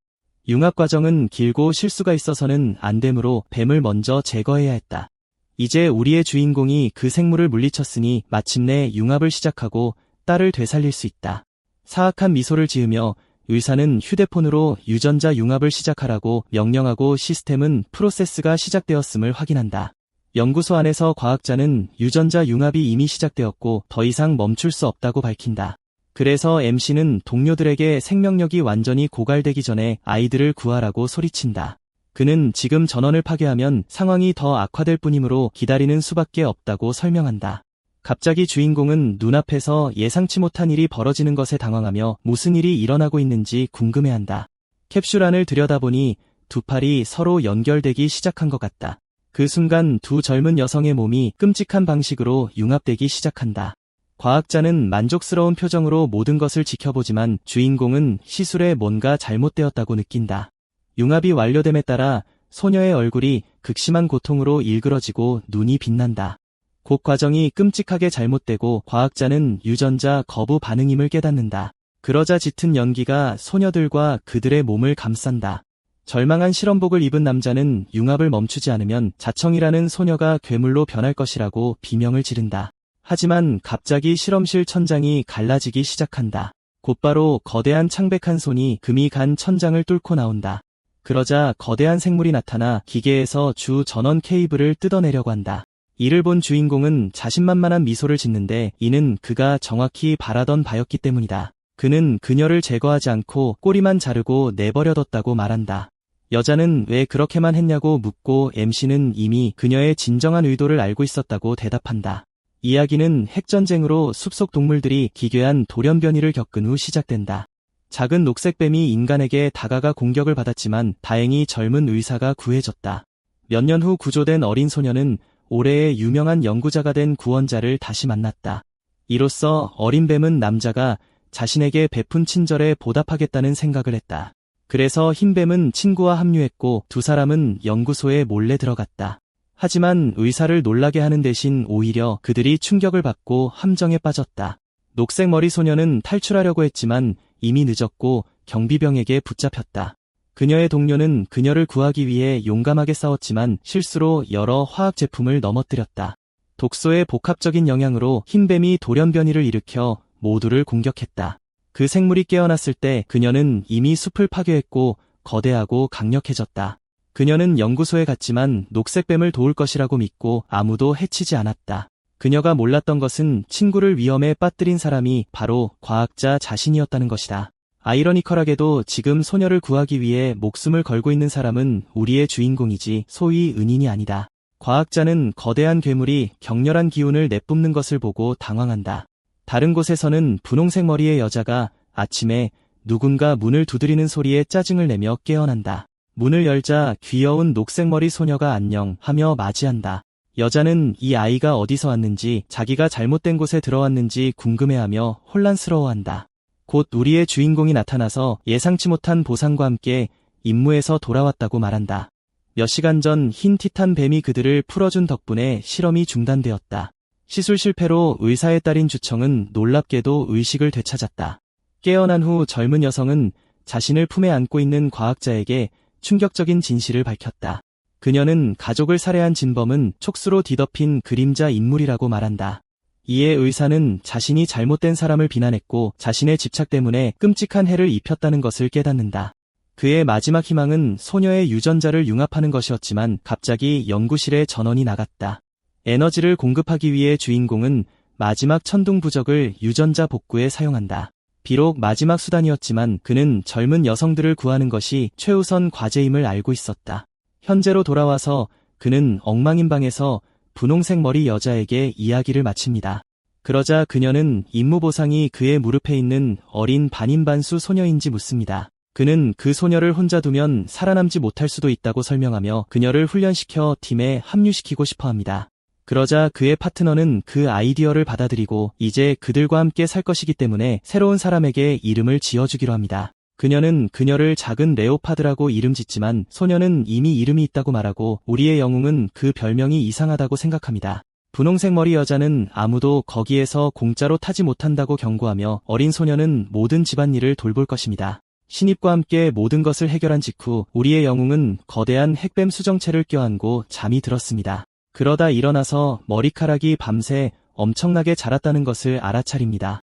융합 과정은 길고 실수가 있어서는 안 되므로 뱀을 먼저 제거해야 했다. 이제 우리의 주인공이 그 생물을 물리쳤으니 마침내 융합을 시작하고 딸을 되살릴 수 있다. 사악한 미소를 지으며 의사는 휴대폰으로 유전자 융합을 시작하라고 명령하고 시스템은 프로세스가 시작되었음을 확인한다. 연구소 안에서 과학자는 유전자 융합이 이미 시작되었고 더 이상 멈출 수 없다고 밝힌다. 그래서 MC는 동료들에게 생명력이 완전히 고갈되기 전에 아이들을 구하라고 소리친다. 그는 지금 전원을 파괴하면 상황이 더 악화될 뿐이므로 기다리는 수밖에 없다고 설명한다. 갑자기 주인공은 눈앞에서 예상치 못한 일이 벌어지는 것에 당황하며 무슨 일이 일어나고 있는지 궁금해한다. 캡슐 안을 들여다보니 두 팔이 서로 연결되기 시작한 것 같다. 그 순간 두 젊은 여성의 몸이 끔찍한 방식으로 융합되기 시작한다. 과학자는 만족스러운 표정으로 모든 것을 지켜보지만 주인공은 시술에 뭔가 잘못되었다고 느낀다. 융합이 완료됨에 따라 소녀의 얼굴이 극심한 고통으로 일그러지고 눈이 빛난다. 곧 과정이 끔찍하게 잘못되고 과학자는 유전자 거부 반응임을 깨닫는다. 그러자 짙은 연기가 소녀들과 그들의 몸을 감싼다. 절망한 실험복을 입은 남자는 융합을 멈추지 않으면 자청이라는 소녀가 괴물로 변할 것이라고 비명을 지른다. 하지만 갑자기 실험실 천장이 갈라지기 시작한다. 곧바로 거대한 창백한 손이 금이 간 천장을 뚫고 나온다. 그러자 거대한 생물이 나타나 기계에서 주 전원 케이블을 뜯어내려고 한다. 이를 본 주인공은 자신만만한 미소를 짓는데 이는 그가 정확히 바라던 바였기 때문이다. 그는 그녀를 제거하지 않고 꼬리만 자르고 내버려뒀다고 말한다. 여자는 왜 그렇게만 했냐고 묻고 MC는 이미 그녀의 진정한 의도를 알고 있었다고 대답한다. 이야기는 핵전쟁으로 숲속 동물들이 기괴한 돌연변이를 겪은 후 시작된다. 작은 녹색뱀이 인간에게 다가가 공격을 받았지만 다행히 젊은 의사가 구해졌다. 몇 년 후 구조된 어린 소녀는 올해의 유명한 연구자가 된 구원자를 다시 만났다. 이로써 어린 뱀은 남자가 자신에게 베푼 친절에 보답하겠다는 생각을 했다. 그래서 흰뱀은 친구와 합류했고 두 사람은 연구소에 몰래 들어갔다. 하지만 의사를 놀라게 하는 대신 오히려 그들이 충격을 받고 함정에 빠졌다. 녹색머리 소녀는 탈출하려고 했지만 이미 늦었고 경비병에게 붙잡혔다. 그녀의 동료는 그녀를 구하기 위해 용감하게 싸웠지만 실수로 여러 화학 제품을 넘어뜨렸다. 독소의 복합적인 영향으로 흰뱀이 돌연변이를 일으켜 모두를 공격했다. 그 생물이 깨어났을 때 그녀는 이미 숲을 파괴했고 거대하고 강력해졌다. 그녀는 연구소에 갔지만 녹색뱀을 도울 것이라고 믿고 아무도 해치지 않았다. 그녀가 몰랐던 것은 친구를 위험에 빠뜨린 사람이 바로 과학자 자신이었다는 것이다. 아이러니컬하게도 지금 소녀를 구하기 위해 목숨을 걸고 있는 사람은 우리의 주인공이지 소위 은인이 아니다. 과학자는 거대한 괴물이 격렬한 기운을 내뿜는 것을 보고 당황한다. 다른 곳에서는 분홍색 머리의 여자가 아침에 누군가 문을 두드리는 소리에 짜증을 내며 깨어난다. 문을 열자 귀여운 녹색머리 소녀가 안녕 하며 맞이한다. 여자는 이 아이가 어디서 왔는지 자기가 잘못된 곳에 들어왔는지 궁금해하며 혼란스러워한다. 곧 우리의 주인공이 나타나서 예상치 못한 보상과 함께 임무에서 돌아왔다고 말한다. 몇 시간 전 흰 티탄 뱀이 그들을 풀어준 덕분에 실험이 중단되었다. 시술 실패로 의사의 딸인 주청은 놀랍게도 의식을 되찾았다. 깨어난 후 젊은 여성은 자신을 품에 안고 있는 과학자에게 충격적인 진실을 밝혔다. 그녀는 가족을 살해한 진범은 촉수로 뒤덮인 그림자 인물이라고 말한다. 이에 의사는 자신이 잘못된 사람을 비난했고 자신의 집착 때문에 끔찍한 해를 입혔다는 것을 깨닫는다. 그의 마지막 희망은 소녀의 유전자를 융합하는 것이었지만 갑자기 연구실에 전원이 나갔다. 에너지를 공급하기 위해 주인공은 마지막 천둥 부적을 유전자 복구에 사용한다. 비록 마지막 수단이었지만 그는 젊은 여성들을 구하는 것이 최우선 과제임을 알고 있었다. 현재로 돌아와서 그는 엉망인 방에서 분홍색 머리 여자에게 이야기를 마칩니다. 그러자 그녀는 임무 보상이 그의 무릎에 있는 어린 반인반수 소녀인지 묻습니다. 그는 그 소녀를 혼자 두면 살아남지 못할 수도 있다고 설명하며 그녀를 훈련시켜 팀에 합류시키고 싶어 합니다. 그러자 그의 파트너는 그 아이디어를 받아들이고 이제 그들과 함께 살 것이기 때문에 새로운 사람에게 이름을 지어주기로 합니다. 그녀는 그녀를 작은 레오파드라고 이름 짓지만 소녀는 이미 이름이 있다고 말하고 우리의 영웅은 그 별명이 이상하다고 생각합니다. 분홍색 머리 여자는 아무도 거기에서 공짜로 타지 못한다고 경고하며 어린 소녀는 모든 집안일을 돌볼 것입니다. 신입과 함께 모든 것을 해결한 직후 우리의 영웅은 거대한 핵뱀 수정체를 껴안고 잠이 들었습니다. 그러다 일어나서 머리카락이 밤새 엄청나게 자랐다는 것을 알아차립니다.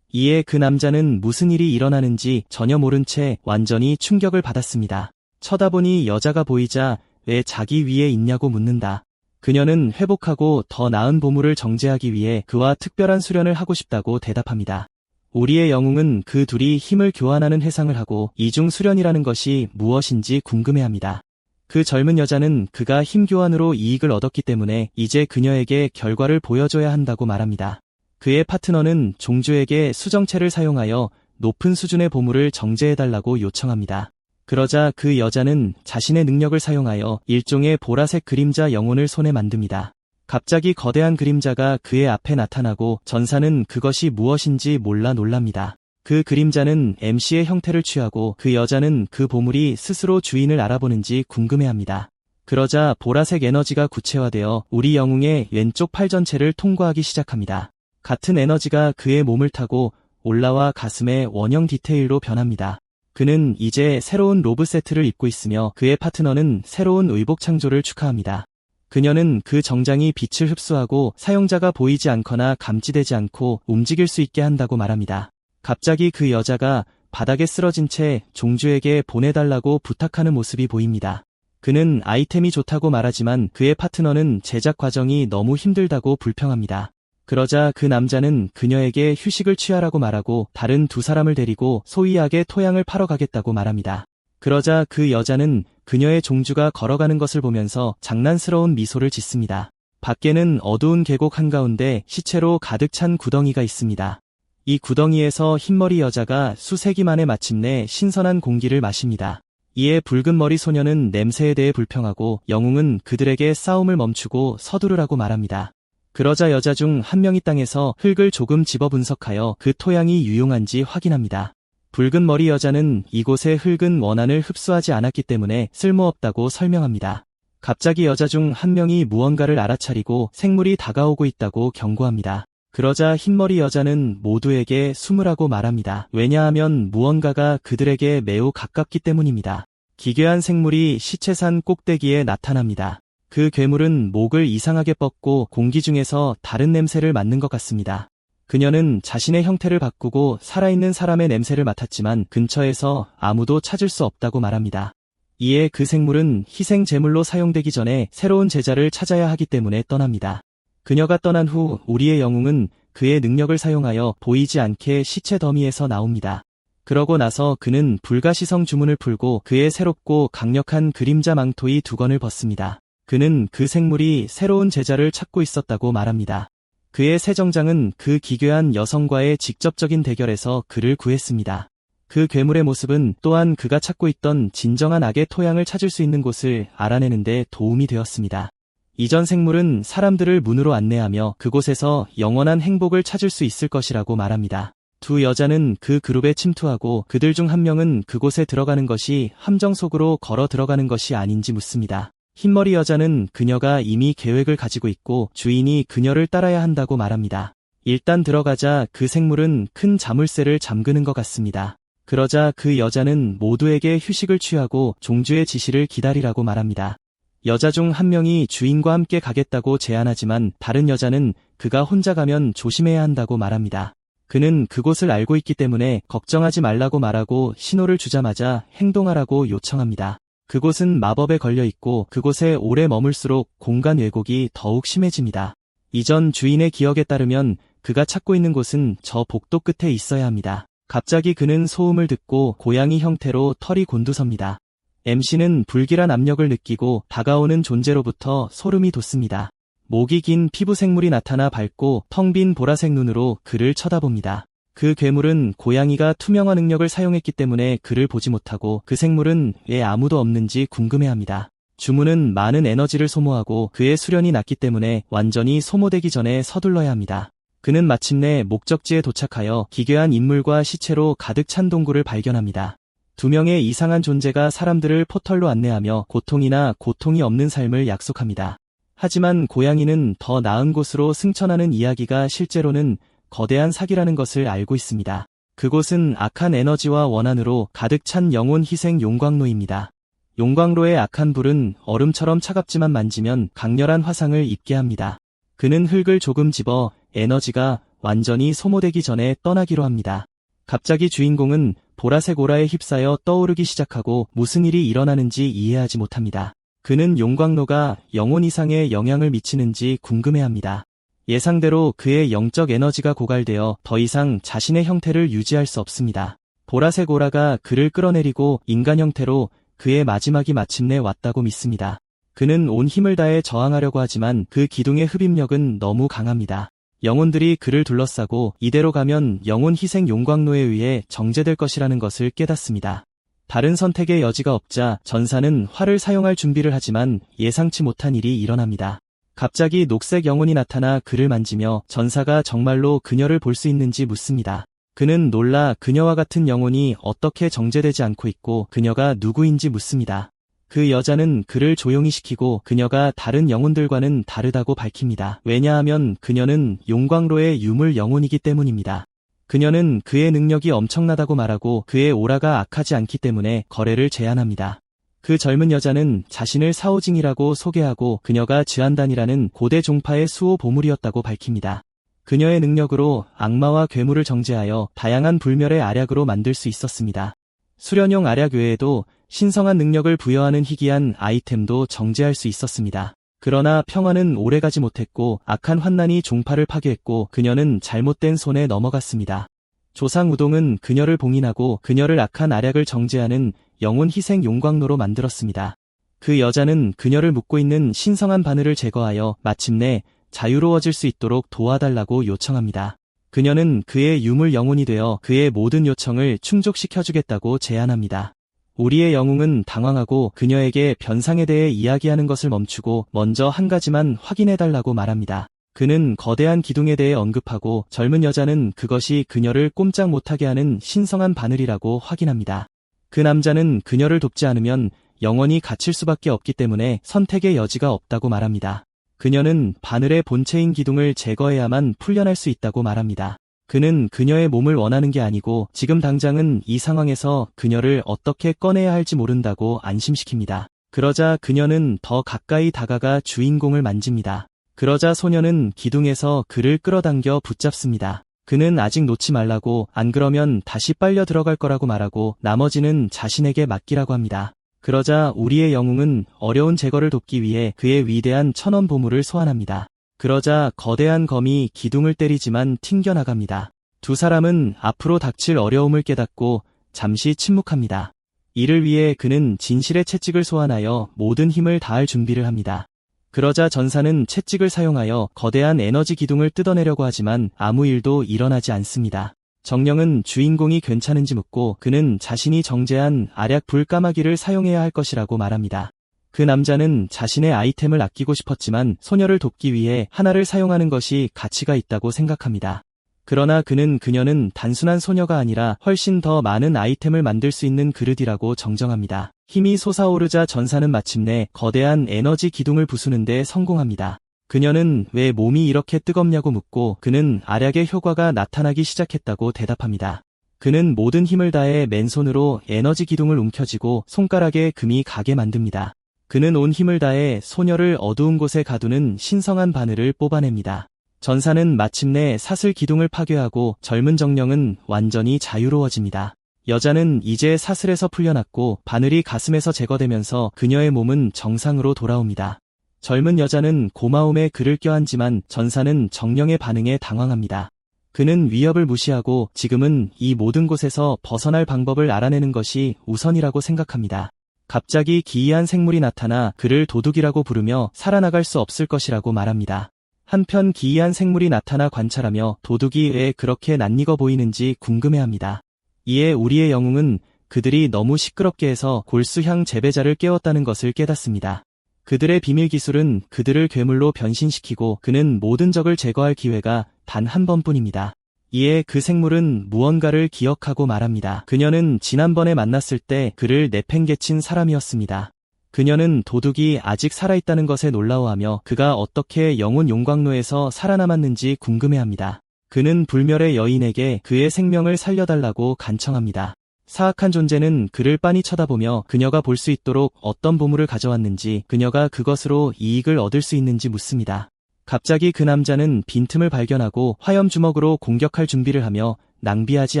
이에 그 남자는 무슨 일이 일어나는지 전혀 모른 채 완전히 충격을 받았습니다. 쳐다보니 여자가 보이자 왜 자기 위에 있냐고 묻는다. 그녀는 회복하고 더 나은 보물을 정제하기 위해 그와 특별한 수련을 하고 싶다고 대답합니다. 우리의 영웅은 그 둘이 힘을 교환하는 회상을 하고 이중 수련이라는 것이 무엇인지 궁금해합니다. 그 젊은 여자는 그가 힘 교환으로 이익을 얻었기 때문에 이제 그녀에게 결과를 보여줘야 한다고 말합니다. 그의 파트너는 종주에게 수정체를 사용하여 높은 수준의 보물을 정제해달라고 요청합니다. 그러자 그 여자는 자신의 능력을 사용하여 일종의 보라색 그림자 영혼을 손에 만듭니다. 갑자기 거대한 그림자가 그의 앞에 나타나고 전사는 그것이 무엇인지 몰라 놀랍니다. 그 그림자는 MC의 형태를 취하고 그 여자는 그 보물이 스스로 주인을 알아보는지 궁금해합니다. 그러자 보라색 에너지가 구체화되어 우리 영웅의 왼쪽 팔 전체를 통과하기 시작합니다. 같은 에너지가 그의 몸을 타고 올라와 가슴의 원형 디테일로 변합니다. 그는 이제 새로운 로브 세트를 입고 있으며 그의 파트너는 새로운 의복 창조를 축하합니다. 그녀는 그 정장이 빛을 흡수하고 사용자가 보이지 않거나 감지되지 않고 움직일 수 있게 한다고 말합니다. 갑자기 그 여자가 바닥에 쓰러진 채 종주에게 보내달라고 부탁하는 모습이 보입니다. 그는 아이템이 좋다고 말하지만 그의 파트너는 제작 과정이 너무 힘들다고 불평합니다. 그러자 그 남자는 그녀에게 휴식을 취하라고 말하고 다른 두 사람을 데리고 소이악의 토양을 파러 가겠다고 말합니다. 그러자 그 여자는 그녀의 종주가 걸어가는 것을 보면서 장난스러운 미소를 짓습니다. 밖에는 어두운 계곡 한가운데 시체로 가득 찬 구덩이가 있습니다. 이 구덩이에서 흰머리 여자가 수세기 만에 마침내 신선한 공기를 마십니다. 이에 붉은 머리 소녀는 냄새에 대해 불평하고 영웅은 그들에게 싸움을 멈추고 서두르라고 말합니다. 그러자 여자 중 한 명이 땅에서 흙을 조금 집어 분석하여 그 토양이 유용한지 확인합니다. 붉은 머리 여자는 이곳의 흙은 원한을 흡수하지 않았기 때문에 쓸모없다고 설명합니다. 갑자기 여자 중 한 명이 무언가를 알아차리고 생물이 다가오고 있다고 경고합니다. 그러자 흰머리 여자는 모두에게 숨으라고 말합니다. 왜냐하면 무언가가 그들에게 매우 가깝기 때문입니다. 기괴한 생물이 시체산 꼭대기에 나타납니다. 그 괴물은 목을 이상하게 뻗고 공기 중에서 다른 냄새를 맡는 것 같습니다. 그녀는 자신의 형태를 바꾸고 살아있는 사람의 냄새를 맡았지만 근처에서 아무도 찾을 수 없다고 말합니다. 이에 그 생물은 희생 제물로 사용되기 전에 새로운 제자를 찾아야 하기 때문에 떠납니다. 그녀가 떠난 후 우리의 영웅은 그의 능력을 사용하여 보이지 않게 시체 더미에서 나옵니다. 그러고 나서 그는 불가시성 주문을 풀고 그의 새롭고 강력한 그림자 망토의 두건을 벗습니다. 그는 그 생물이 새로운 제자를 찾고 있었다고 말합니다. 그의 새 정장은 그 기괴한 여성과의 직접적인 대결에서 그를 구했습니다. 그 괴물의 모습은 또한 그가 찾고 있던 진정한 악의 토양을 찾을 수 있는 곳을 알아내는 데 도움이 되었습니다. 이전 생물은 사람들을 문으로 안내하며 그곳에서 영원한 행복을 찾을 수 있을 것이라고 말합니다. 두 여자는 그 그룹에 침투하고 그들 중 한 명은 그곳에 들어가는 것이 함정 속으로 걸어 들어가는 것이 아닌지 묻습니다. 흰머리 여자는 그녀가 이미 계획을 가지고 있고 주인이 그녀를 따라야 한다고 말합니다. 일단 들어가자 그 생물은 큰 자물쇠를 잠그는 것 같습니다. 그러자 그 여자는 모두에게 휴식을 취하고 종주의 지시를 기다리라고 말합니다. 여자 중 한 명이 주인과 함께 가겠다고 제안하지만 다른 여자는 그가 혼자 가면 조심해야 한다고 말합니다. 그는 그곳을 알고 있기 때문에 걱정하지 말라고 말하고 신호를 주자마자 행동하라고 요청합니다. 그곳은 마법에 걸려 있고 그곳에 오래 머물수록 공간 왜곡이 더욱 심해집니다. 이전 주인의 기억에 따르면 그가 찾고 있는 곳은 저 복도 끝에 있어야 합니다. 갑자기 그는 소음을 듣고 고양이 형태로 털이 곤두섭니다. MC는 불길한 압력을 느끼고 다가오는 존재로부터 소름이 돋습니다. 목이 긴 피부 생물이 나타나 밝고 텅 빈 보라색 눈으로 그를 쳐다봅니다. 그 괴물은 고양이가 투명화 능력을 사용했기 때문에 그를 보지 못하고 그 생물은 왜 아무도 없는지 궁금해합니다. 주문은 많은 에너지를 소모하고 그의 수련이 낮기 때문에 완전히 소모되기 전에 서둘러야 합니다. 그는 마침내 목적지에 도착하여 기괴한 인물과 시체로 가득 찬 동굴을 발견합니다. 두 명의 이상한 존재가 사람들을 포털로 안내하며 고통이나 고통이 없는 삶을 약속합니다. 하지만 고양이는 더 나은 곳으로 승천하는 이야기가 실제로는 거대한 사기라는 것을 알고 있습니다. 그곳은 악한 에너지와 원한으로 가득 찬 영혼 희생 용광로입니다. 용광로의 악한 불은 얼음처럼 차갑지만 만지면 강렬한 화상을 입게 합니다. 그는 흙을 조금 집어 에너지가 완전히 소모되기 전에 떠나기로 합니다. 갑자기 주인공은 보라색 오라에 휩싸여 떠오르기 시작하고 무슨 일이 일어나는지 이해하지 못합니다. 그는 용광로가 영혼 이상에 영향을 미치는지 궁금해합니다. 예상대로 그의 영적 에너지가 고갈되어 더 이상 자신의 형태를 유지할 수 없습니다. 보라색 오라가 그를 끌어내리고 인간 형태로 그의 마지막이 마침내 왔다고 믿습니다. 그는 온 힘을 다해 저항하려고 하지만 그 기둥의 흡입력은 너무 강합니다. 영혼들이 그를 둘러싸고 이대로 가면 영혼 희생 용광로에 의해 정제될 것이라는 것을 깨닫습니다. 다른 선택의 여지가 없자 전사는 활을 사용할 준비를 하지만 예상치 못한 일이 일어납니다. 갑자기 녹색 영혼이 나타나 그를 만지며 전사가 정말로 그녀를 볼 수 있는지 묻습니다. 그는 놀라 그녀와 같은 영혼이 어떻게 정제되지 않고 있고 그녀가 누구인지 묻습니다. 그 여자는 그를 조용히 시키고 그녀가 다른 영혼들과는 다르다고 밝힙니다. 왜냐하면 그녀는 용광로의 유물 영혼이기 때문입니다. 그녀는 그의 능력이 엄청나다고 말하고 그의 오라가 악하지 않기 때문에 거래를 제안합니다. 그 젊은 여자는 자신을 사오징이라고 소개하고 그녀가 즈안단이라는 고대 종파의 수호 보물이었다고 밝힙니다. 그녀의 능력으로 악마와 괴물을 정제하여 다양한 불멸의 알약으로 만들 수 있었습니다. 수련용 알약 외에도 신성한 능력을 부여하는 희귀한 아이템도 정제할 수 있었습니다. 그러나 평화는 오래가지 못했고 악한 환난이 종파를 파괴했고 그녀는 잘못된 손에 넘어갔습니다. 조상 우동은 그녀를 봉인하고 그녀를 악한 알약을 정제하는 영혼 희생 용광로로 만들었습니다. 그 여자는 그녀를 묶고 있는 신성한 바늘을 제거하여 마침내 자유로워질 수 있도록 도와달라고 요청합니다. 그녀는 그의 유물 영혼이 되어 그의 모든 요청을 충족시켜주겠다고 제안합니다. 우리의 영웅은 당황하고 그녀에게 변상에 대해 이야기하는 것을 멈추고 먼저 한 가지만 확인해달라고 말합니다. 그는 거대한 기둥에 대해 언급하고 젊은 여자는 그것이 그녀를 꼼짝 못하게 하는 신성한 바늘이라고 확인합니다. 그 남자는 그녀를 돕지 않으면 영원히 갇힐 수밖에 없기 때문에 선택의 여지가 없다고 말합니다. 그녀는 바늘의 본체인 기둥을 제거해야만 풀려날 수 있다고 말합니다. 그는 그녀의 몸을 원하는 게 아니고 지금 당장은 이 상황에서 그녀를 어떻게 꺼내야 할지 모른다고 안심시킵니다. 그러자 그녀는 더 가까이 다가가 주인공을 만집니다. 그러자 소녀는 기둥에서 그를 끌어당겨 붙잡습니다. 그는 아직 놓지 말라고 안 그러면 다시 빨려 들어갈 거라고 말하고 나머지는 자신에게 맡기라고 합니다. 그러자 우리의 영웅은 어려운 제거를 돕기 위해 그의 위대한 천원 보물을 소환합니다. 그러자 거대한 검이 기둥을 때리지만 튕겨나갑니다. 두 사람은 앞으로 닥칠 어려움을 깨닫고 잠시 침묵합니다. 이를 위해 그는 진실의 채찍을 소환하여 모든 힘을 다할 준비를 합니다. 그러자 전사는 채찍을 사용하여 거대한 에너지 기둥을 뜯어내려고 하지만 아무 일도 일어나지 않습니다. 정령은 주인공이 괜찮은지 묻고 그는 자신이 정제한 알약 불까마귀를 사용해야 할 것이라고 말합니다. 그 남자는 자신의 아이템을 아끼고 싶었지만 소녀를 돕기 위해 하나를 사용하는 것이 가치가 있다고 생각합니다. 그러나 그녀는 단순한 소녀가 아니라 훨씬 더 많은 아이템을 만들 수 있는 그릇이라고 정정합니다. 힘이 솟아오르자 전사는 마침내 거대한 에너지 기둥을 부수는 데 성공합니다. 그녀는 왜 몸이 이렇게 뜨겁냐고 묻고 그는 알약의 효과가 나타나기 시작했다고 대답합니다. 그는 모든 힘을 다해 맨손으로 에너지 기둥을 움켜쥐고 손가락에 금이 가게 만듭니다. 그는 온 힘을 다해 소녀를 어두운 곳에 가두는 신성한 바늘을 뽑아냅니다. 전사는 마침내 사슬 기둥을 파괴하고 젊은 정령은 완전히 자유로워집니다. 여자는 이제 사슬에서 풀려났고 바늘이 가슴에서 제거되면서 그녀의 몸은 정상으로 돌아옵니다. 젊은 여자는 고마움에 그를 껴안지만 전사는 정령의 반응에 당황합니다. 그는 위협을 무시하고 지금은 이 모든 곳에서 벗어날 방법을 알아내는 것이 우선이라고 생각합니다. 갑자기 기이한 생물이 나타나 그를 도둑이라고 부르며 살아나갈 수 없을 것이라고 말합니다. 한편 기이한 생물이 나타나 관찰하며 도둑이 왜 그렇게 낯익어 보이는지 궁금해합니다. 이에 우리의 영웅은 그들이 너무 시끄럽게 해서 골수향 재배자를 깨웠다는 것을 깨닫습니다. 그들의 비밀 기술은 그들을 괴물로 변신시키고 그는 모든 적을 제거할 기회가 단 한 번뿐입니다. 이에 그 생물은 무언가를 기억하고 말합니다. 그녀는 지난번에 만났을 때 그를 내팽개친 사람이었습니다. 그녀는 도둑이 아직 살아있다는 것에 놀라워하며 그가 어떻게 영혼 용광로에서 살아남았는지 궁금해합니다. 그는 불멸의 여인에게 그의 생명을 살려달라고 간청합니다. 사악한 존재는 그를 빤히 쳐다보며 그녀가 볼 수 있도록 어떤 보물을 가져왔는지 그녀가 그것으로 이익을 얻을 수 있는지 묻습니다. 갑자기 그 남자는 빈틈을 발견하고 화염 주먹으로 공격할 준비를 하며 낭비하지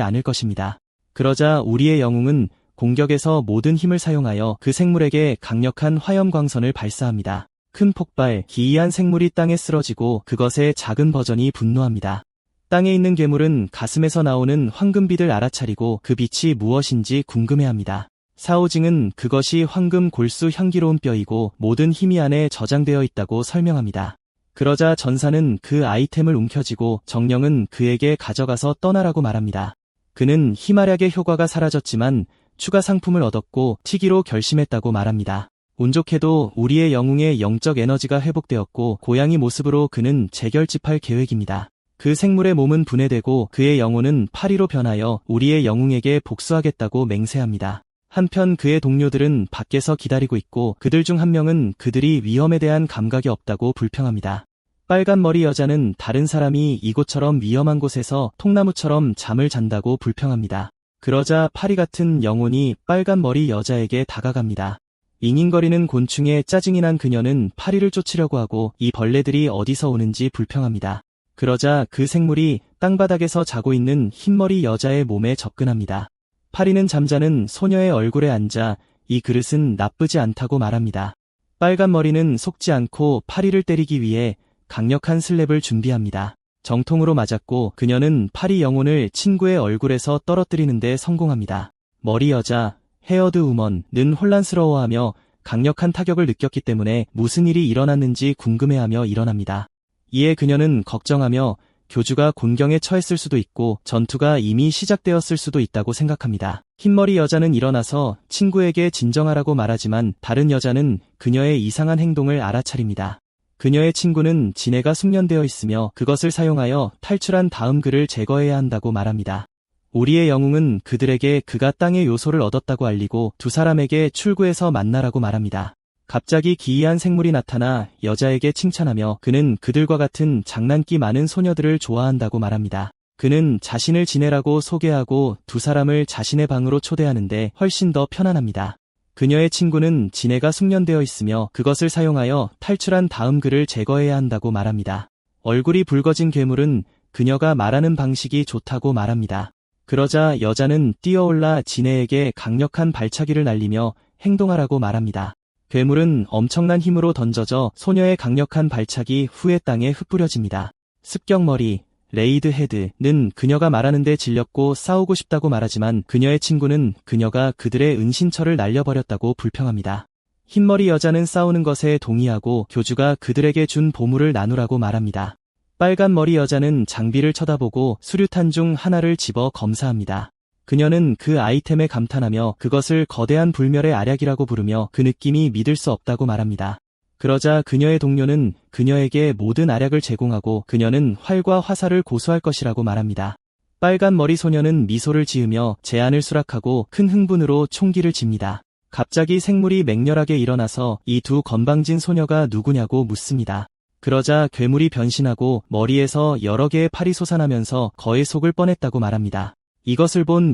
않을 것입니다. 그러자 우리의 영웅은 공격에서 모든 힘을 사용하여 그 생물에게 강력한 화염 광선을 발사합니다. 큰 폭발, 기이한 생물이 땅에 쓰러지고 그것의 작은 버전이 분노합니다. 땅에 있는 괴물은 가슴에서 나오는 황금빛을 알아차리고 그 빛이 무엇인지 궁금해합니다. 사오징은 그것이 황금 골수 향기로운 뼈이고 모든 힘이 안에 저장되어 있다고 설명합니다. 그러자 전사는 그 아이템을 움켜쥐고 정령은 그에게 가져가서 떠나라고 말합니다. 그는 희마략의 효과가 사라졌지만 추가 상품을 얻었고 튀기로 결심했다고 말합니다. 운 좋게도 우리의 영웅의 영적 에너지가 회복되었고 고양이 모습으로 그는 재결집할 계획입니다. 그 생물의 몸은 분해되고 그의 영혼은 파리로 변하여 우리의 영웅에게 복수하겠다고 맹세합니다. 한편 그의 동료들은 밖에서 기다리고 있고 그들 중 한 명은 그들이 위험에 대한 감각이 없다고 불평합니다. 빨간 머리 여자는 다른 사람이 이곳처럼 위험한 곳에서 통나무처럼 잠을 잔다고 불평합니다. 그러자 파리 같은 영혼이 빨간 머리 여자에게 다가갑니다. 잉잉거리는 곤충에 짜증이 난 그녀는 파리를 쫓으려고 하고 이 벌레들이 어디서 오는지 불평합니다. 그러자 그 생물이 땅바닥에서 자고 있는 흰머리 여자의 몸에 접근합니다. 파리는 잠자는 소녀의 얼굴에 앉아 이 그릇은 나쁘지 않다고 말합니다. 빨간 머리는 속지 않고 파리를 때리기 위해 강력한 슬랩을 준비합니다. 정통으로 맞았고 그녀는 파리 영혼을 친구의 얼굴에서 떨어뜨리는 데 성공합니다. 머리 여자, 헤어드 우먼은 혼란스러워하며 강력한 타격을 느꼈기 때문에 무슨 일이 일어났는지 궁금해하며 일어납니다. 이에 그녀는 걱정하며 교주가 곤경에 처했을 수도 있고 전투가 이미 시작되었을 수도 있다고 생각합니다. 흰머리 여자는 일어나서 친구에게 진정하라고 말하지만 다른 여자는 그녀의 이상한 행동을 알아차립니다. 그녀의 친구는 지네가 숙련되어 있으며 그것을 사용하여 탈출한 다음 그를 제거해야 한다고 말합니다. 우리의 영웅은 그들에게 그가 땅의 요소를 얻었다고 알리고 두 사람에게 출구에서 만나라고 말합니다. 갑자기 기이한 생물이 나타나 여자에게 칭찬하며 그는 그들과 같은 장난기 많은 소녀들을 좋아한다고 말합니다. 그는 자신을 지내라고 소개하고 두 사람을 자신의 방으로 초대하는데 훨씬 더 편안합니다. 그녀의 친구는 지네가 숙련되어 있으며 그것을 사용하여 탈출한 다음 그를 제거해야 한다고 말합니다. 얼굴이 붉어진 괴물은 그녀가 말하는 방식이 좋다고 말합니다. 그러자 여자는 뛰어올라 지네에게 강력한 발차기를 날리며 행동하라고 말합니다. 괴물은 엄청난 힘으로 던져져 소녀의 강력한 발차기 후에 땅에 흩뿌려집니다. 습격머리, 레이드 헤드는 그녀가 말하는데 질렸고 싸우고 싶다고 말하지만 그녀의 친구는 그녀가 그들의 은신처를 날려버렸다고 불평합니다. 흰머리 여자는 싸우는 것에 동의하고 교주가 그들에게 준 보물을 나누라고 말합니다. 빨간 머리 여자는 장비를 쳐다보고 수류탄 중 하나를 집어 검사합니다. 그녀는 그 아이템에 감탄하며 그것을 거대한 불멸의 알약이라고 부르며 그 느낌이 믿을 수 없다고 말합니다. 그러자 그녀의 동료는 그녀에게 모든 알약을 제공하고 그녀는 활과 화살을 고수할 것이라고 말합니다. 빨간 머리 소녀는 미소를 지으며 제안을 수락하고 큰 흥분으로 총기를 쥡니다. 갑자기 생물이 맹렬하게 일어나서 이 두 건방진 소녀가 누구냐고 묻습니다. 그러자 괴물이 변신하고 머리에서 여러 개의 팔이 솟아나면서 거의 속을 뻔했다고 말합니다. 이것을 본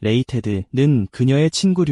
레이테드는 그녀의 친구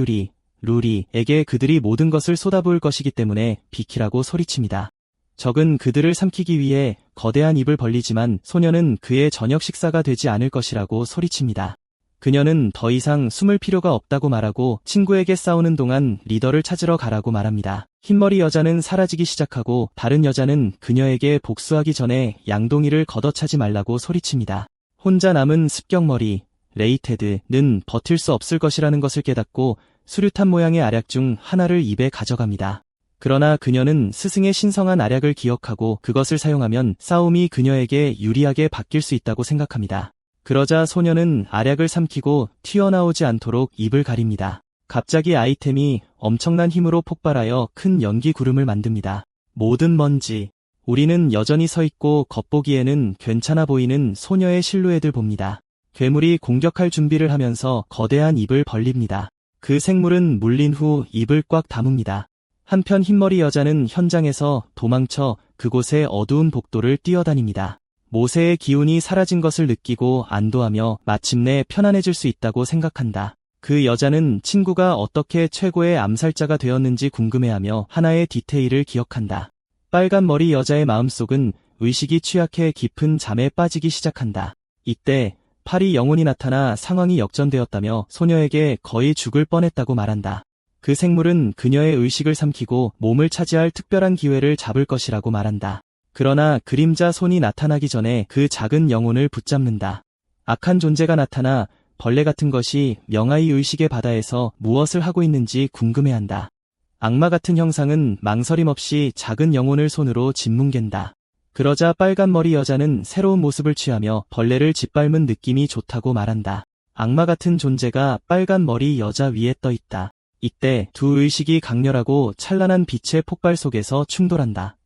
루리에게 그들이 모든 것을 쏟아부을 것이기 때문에 비키라고 소리칩니다. 적은 그들을 삼키기 위해 거대한 입을 벌리지만 소녀는 그의 저녁 식사가 되지 않을 것이라고 소리칩니다. 그녀는 더 이상 숨을 필요가 없다고 말하고 친구에게 싸우는 동안 리더를 찾으러 가라고 말합니다. 흰머리 여자는 사라지기 시작하고 다른 여자는 그녀에게 복수하기 전에 양동이를 걷어차지 말라고 소리칩니다. 혼자 남은 습격머리 레이테드는 버틸 수 없을 것이라는 것을 깨닫고 수류탄 모양의 알약 중 하나를 입에 가져갑니다. 그러나 그녀는 스승의 신성한 알약을 기억하고 그것을 사용하면 싸움이 그녀에게 유리하게 바뀔 수 있다고 생각합니다. 그러자 소녀는 알약을 삼키고 튀어나오지 않도록 입을 가립니다. 갑자기 아이템이 엄청난 힘으로 폭발하여 큰 연기 구름을 만듭니다. 모든 먼지. 우리는 여전히 서 있고 겉보기에는 괜찮아 보이는 소녀의 실루엣을 봅니다. 괴물이 공격할 준비를 하면서 거대한 입을 벌립니다. 그 생물은 물린 후 입을 꽉 다뭅니다. 한편 흰머리 여자는 현장에서 도망쳐 그곳의 어두운 복도를 뛰어다닙니다. 모세의 기운이 사라진 것을 느끼고 안도하며 마침내 편안해질 수 있다고 생각한다. 그 여자는 친구가 어떻게 최고의 암살자가 되었는지 궁금해하며 하나의 디테일을 기억한다. 빨간 머리 여자의 마음속은 의식이 취약해 깊은 잠에 빠지기 시작한다. 이때 파리 영혼이 나타나 상황이 역전되었다며 소녀에게 거의 죽을 뻔했다고 말한다. 그 생물은 그녀의 의식을 삼키고 몸을 차지할 특별한 기회를 잡을 것이라고 말한다. 그러나 그림자 손이 나타나기 전에 그 작은 영혼을 붙잡는다. 악한 존재가 나타나 벌레 같은 것이 명하이 의식의 바다에서 무엇을 하고 있는지 궁금해한다. 악마 같은 형상은 망설임 없이 작은 영혼을 손으로 짓뭉갠다. 그러자 빨간 머리 여자는 새로운 모습을 취하며 벌레를 짓밟은 느낌이 좋다고 말한다. 악마 같은 존재가 빨간 머리 여자 위에 떠 있다. 이때 두 의식이 강렬하고 찬란한 빛의 폭발 속에서 충돌한다.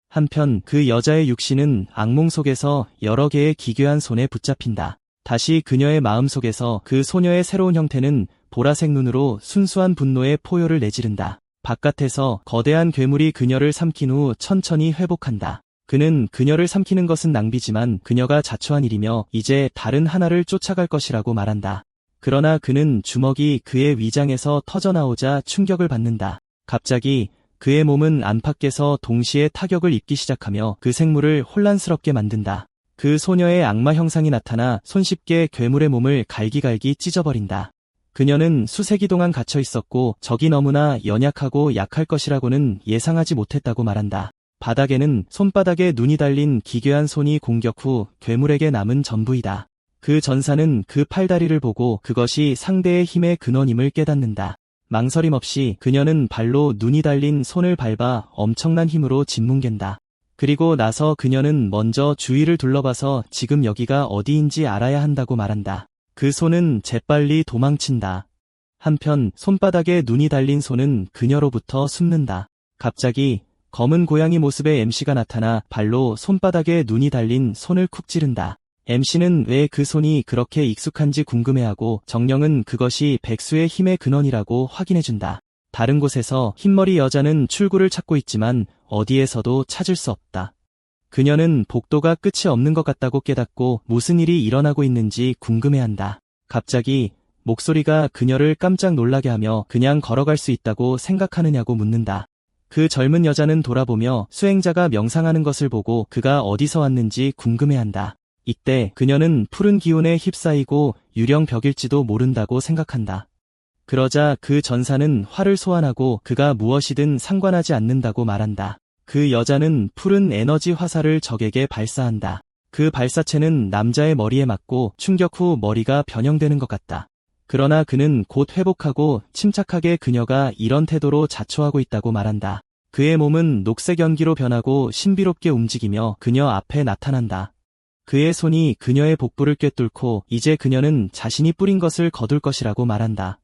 한편 그 여자의 육신은 악몽 속에서 여러 개의 기괴한 손에 붙잡힌다. 다시 그녀의 마음속에서 그 소녀의 새로운 형태는 보라색 눈으로 순수한 분노의 포효를 내지른다. 바깥에서 거대한 괴물이 그녀를 삼킨 후 천천히 회복한다. 그는 그녀를 삼키는 것은 낭비지만 그녀가 자초한 일이며 이제 다른 하나를 쫓아갈 것이라고 말한다. 그러나 그는 주먹이 그의 위장에서 터져나오자 충격을 받는다. 갑자기 그의 몸은 안팎에서 동시에 타격을 입기 시작하며 그 생물을 혼란스럽게 만든다. 그 소녀의 악마 형상이 나타나 손쉽게 괴물의 몸을 갈기갈기 찢어버린다. 그녀는 수세기 동안 갇혀 있었고 적이 너무나 연약하고 약할 것이라고는 예상하지 못했다고 말한다. 바닥에는 손바닥에 눈이 달린 기괴한 손이 공격 후 괴물에게 남은 전부이다. 그 전사는 그 팔다리를 보고 그것이 상대의 힘의 근원임을 깨닫는다. 망설임 없이 그녀는 발로 눈이 달린 손을 밟아 엄청난 힘으로 짓뭉갠다. 그리고 나서 그녀는 먼저 주위를 둘러봐서 지금 여기가 어디인지 알아야 한다고 말한다. 그 손은 재빨리 도망친다. 한편 손바닥에 눈이 달린 손은 그녀로부터 숨는다. 갑자기 검은 고양이 모습의 MC가 나타나 발로 손바닥에 눈이 달린 손을 쿡 찌른다. MC는 왜 그 손이 그렇게 익숙한지 궁금해하고 정령은 그것이 백수의 힘의 근원이라고 확인해준다. 다른 곳에서 흰머리 여자는 출구를 찾고 있지만 어디에서도 찾을 수 없다. 그녀는 복도가 끝이 없는 것 같다고 깨닫고 무슨 일이 일어나고 있는지 궁금해한다. 갑자기 목소리가 그녀를 깜짝 놀라게 하며 그냥 걸어갈 수 있다고 생각하느냐고 묻는다. 그 젊은 여자는 돌아보며 수행자가 명상하는 것을 보고 그가 어디서 왔는지 궁금해한다. 이때 그녀는 푸른 기운에 휩싸이고 유령벽일지도 모른다고 생각한다. 그러자 그 전사는 활을 소환하고 그가 무엇이든 상관하지 않는다고 말한다. 그 여자는 푸른 에너지 화살을 적에게 발사한다. 그 발사체는 남자의 머리에 맞고 충격 후 머리가 변형되는 것 같다. 그러나 그는 곧 회복하고 침착하게 그녀가 이런 태도로 자초하고 있다고 말한다. 그의 몸은 녹색 연기로 변하고 신비롭게 움직이며 그녀 앞에 나타난다. 그의 손이 그녀의 복부를 꿰뚫고 이제 그녀는 자신이 뿌린 것을 거둘 것이라고 말한다.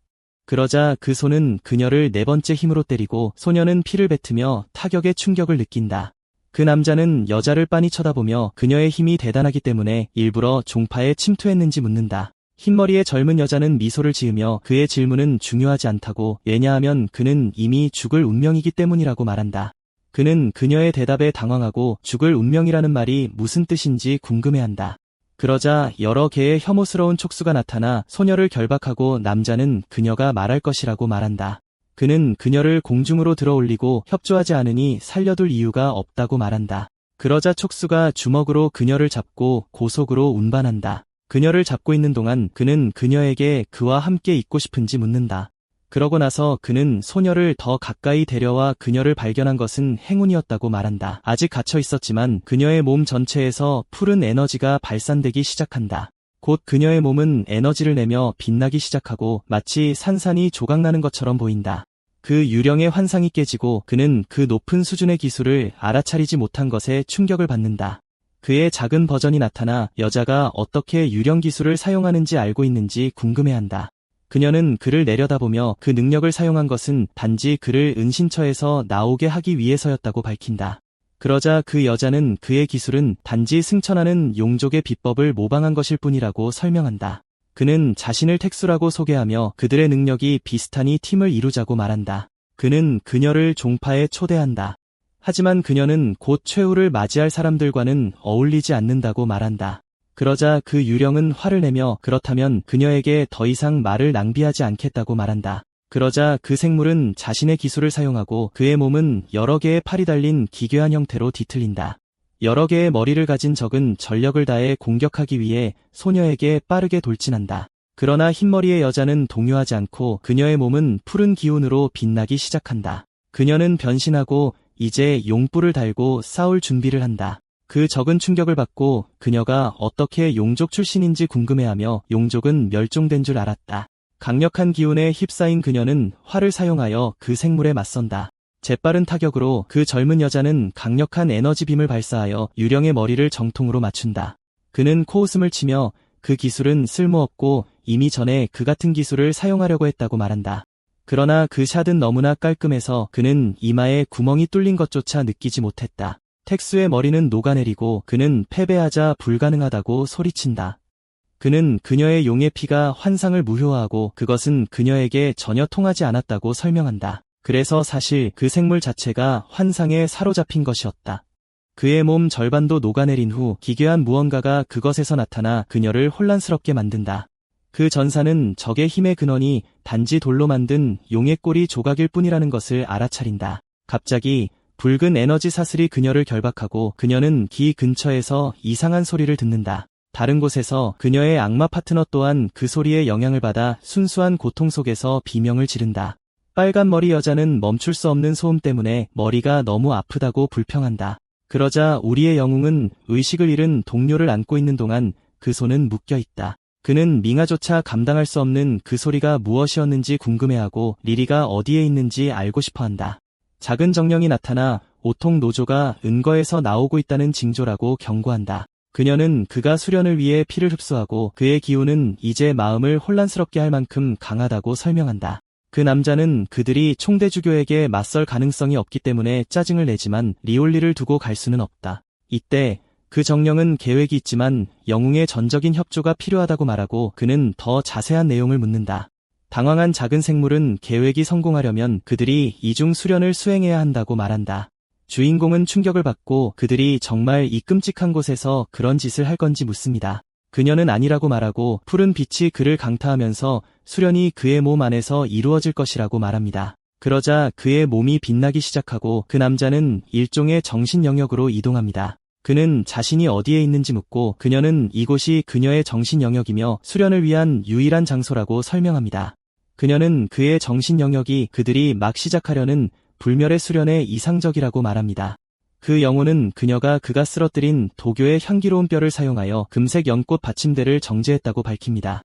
그러자 그 손은 그녀를 네 번째 힘으로 때리고 소녀는 피를 뱉으며 타격의 충격을 느낀다. 그 남자는 여자를 빤히 쳐다보며 그녀의 힘이 대단하기 때문에 일부러 종파에 침투했는지 묻는다. 흰머리의 젊은 여자는 미소를 지으며 그의 질문은 중요하지 않다고, 왜냐하면 그는 이미 죽을 운명이기 때문이라고 말한다. 그는 그녀의 대답에 당황하고 죽을 운명이라는 말이 무슨 뜻인지 궁금해한다. 그러자 여러 개의 혐오스러운 촉수가 나타나 소녀를 결박하고 남자는 그녀가 말할 것이라고 말한다. 그는 그녀를 공중으로 들어올리고 협조하지 않으니 살려둘 이유가 없다고 말한다. 그러자 촉수가 주먹으로 그녀를 잡고 고속으로 운반한다. 그녀를 잡고 있는 동안 그는 그녀에게 그와 함께 있고 싶은지 묻는다. 그러고 나서 그는 소녀를 더 가까이 데려와 그녀를 발견한 것은 행운이었다고 말한다. 아직 갇혀 있었지만 그녀의 몸 전체에서 푸른 에너지가 발산되기 시작한다. 곧 그녀의 몸은 에너지를 내며 빛나기 시작하고 마치 산산이 조각나는 것처럼 보인다. 그 유령의 환상이 깨지고 그는 그 높은 수준의 기술을 알아차리지 못한 것에 충격을 받는다. 그의 작은 버전이 나타나 여자가 어떻게 유령 기술을 사용하는지 알고 있는지 궁금해한다. 그녀는 그를 내려다보며 그 능력을 사용한 것은 단지 그를 은신처에서 나오게 하기 위해서였다고 밝힌다. 그러자 그 여자는 그의 기술은 단지 승천하는 용족의 비법을 모방한 것일 뿐이라고 설명한다. 그는 자신을 택수라고 소개하며 그들의 능력이 비슷하니 팀을 이루자고 말한다. 그는 그녀를 종파에 초대한다. 하지만 그녀는 곧 최후를 맞이할 사람들과는 어울리지 않는다고 말한다. 그러자 그 유령은 화를 내며 그렇다면 그녀에게 더 이상 말을 낭비하지 않겠다고 말한다. 그러자 그 생물은 자신의 기술을 사용하고 그의 몸은 여러 개의 팔이 달린 기괴한 형태로 뒤틀린다. 여러 개의 머리를 가진 적은 전력을 다해 공격하기 위해 소녀에게 빠르게 돌진한다. 그러나 흰머리의 여자는 동요하지 않고 그녀의 몸은 푸른 기운으로 빛나기 시작한다. 그녀는 변신하고 이제 용뿔을 달고 싸울 준비를 한다. 그 적은 충격을 받고 그녀가 어떻게 용족 출신인지 궁금해하며 용족은 멸종된 줄 알았다. 강력한 기운에 휩싸인 그녀는 활을 사용하여 그 생물에 맞선다. 재빠른 타격으로 그 젊은 여자는 강력한 에너지 빔을 발사하여 유령의 머리를 정통으로 맞춘다. 그는 코웃음을 치며 그 기술은 쓸모없고 이미 전에 그 같은 기술을 사용하려고 했다고 말한다. 그러나 그 샷은 너무나 깔끔해서 그는 이마에 구멍이 뚫린 것조차 느끼지 못했다. 텍수의 머리는 녹아내리고 그는 패배하자 불가능하다고 소리친다. 그는 그녀의 용의 피가 환상을 무효화하고 그것은 그녀에게 전혀 통하지 않았다고 설명한다. 그래서 사실 그 생물 자체가 환상에 사로잡힌 것이었다. 그의 몸 절반도 녹아내린 후 기괴한 무언가가 그것에서 나타나 그녀를 혼란스럽게 만든다. 그 전사는 적의 힘의 근원이 단지 돌로 만든 용의 꼬리 조각일 뿐이라는 것을 알아차린다. 갑자기 붉은 에너지 사슬이 그녀를 결박하고 그녀는 기 근처에서 이상한 소리를 듣는다. 다른 곳에서 그녀의 악마 파트너 또한 그 소리에 영향을 받아 순수한 고통 속에서 비명을 지른다. 빨간 머리 여자는 멈출 수 없는 소음 때문에 머리가 너무 아프다고 불평한다. 그러자 우리의 영웅은 의식을 잃은 동료를 안고 있는 동안 그 손은 묶여 있다. 그는 밍아조차 감당할 수 없는 그 소리가 무엇이었는지 궁금해하고 리리가 어디에 있는지 알고 싶어한다. 작은 정령이 나타나 오통 노조가 은거에서 나오고 있다는 징조라고 경고한다. 그녀는 그가 수련을 위해 피를 흡수하고 그의 기운은 이제 마음을 혼란스럽게 할 만큼 강하다고 설명한다. 그 남자는 그들이 총대주교에게 맞설 가능성이 없기 때문에 짜증을 내지만 리올리를 두고 갈 수는 없다. 이때 그 정령은 계획이 있지만 영웅의 전적인 협조가 필요하다고 말하고 그는 더 자세한 내용을 묻는다. 당황한 작은 생물은 계획이 성공하려면 그들이 이중 수련을 수행해야 한다고 말한다. 주인공은 충격을 받고 그들이 정말 이 끔찍한 곳에서 그런 짓을 할 건지 묻습니다. 그녀는 아니라고 말하고 푸른 빛이 그를 강타하면서 수련이 그의 몸 안에서 이루어질 것이라고 말합니다. 그러자 그의 몸이 빛나기 시작하고 그 남자는 일종의 정신 영역으로 이동합니다. 그는 자신이 어디에 있는지 묻고 그녀는 이곳이 그녀의 정신 영역이며 수련을 위한 유일한 장소라고 설명합니다. 그녀는 그의 정신 영역이 그들이 막 시작하려는 불멸의 수련에 이상적이라고 말합니다. 그 영혼은 그가 쓰러뜨린 도교의 향기로운 뼈를 사용하여 금색 연꽃 받침대를 정제했다고 밝힙니다.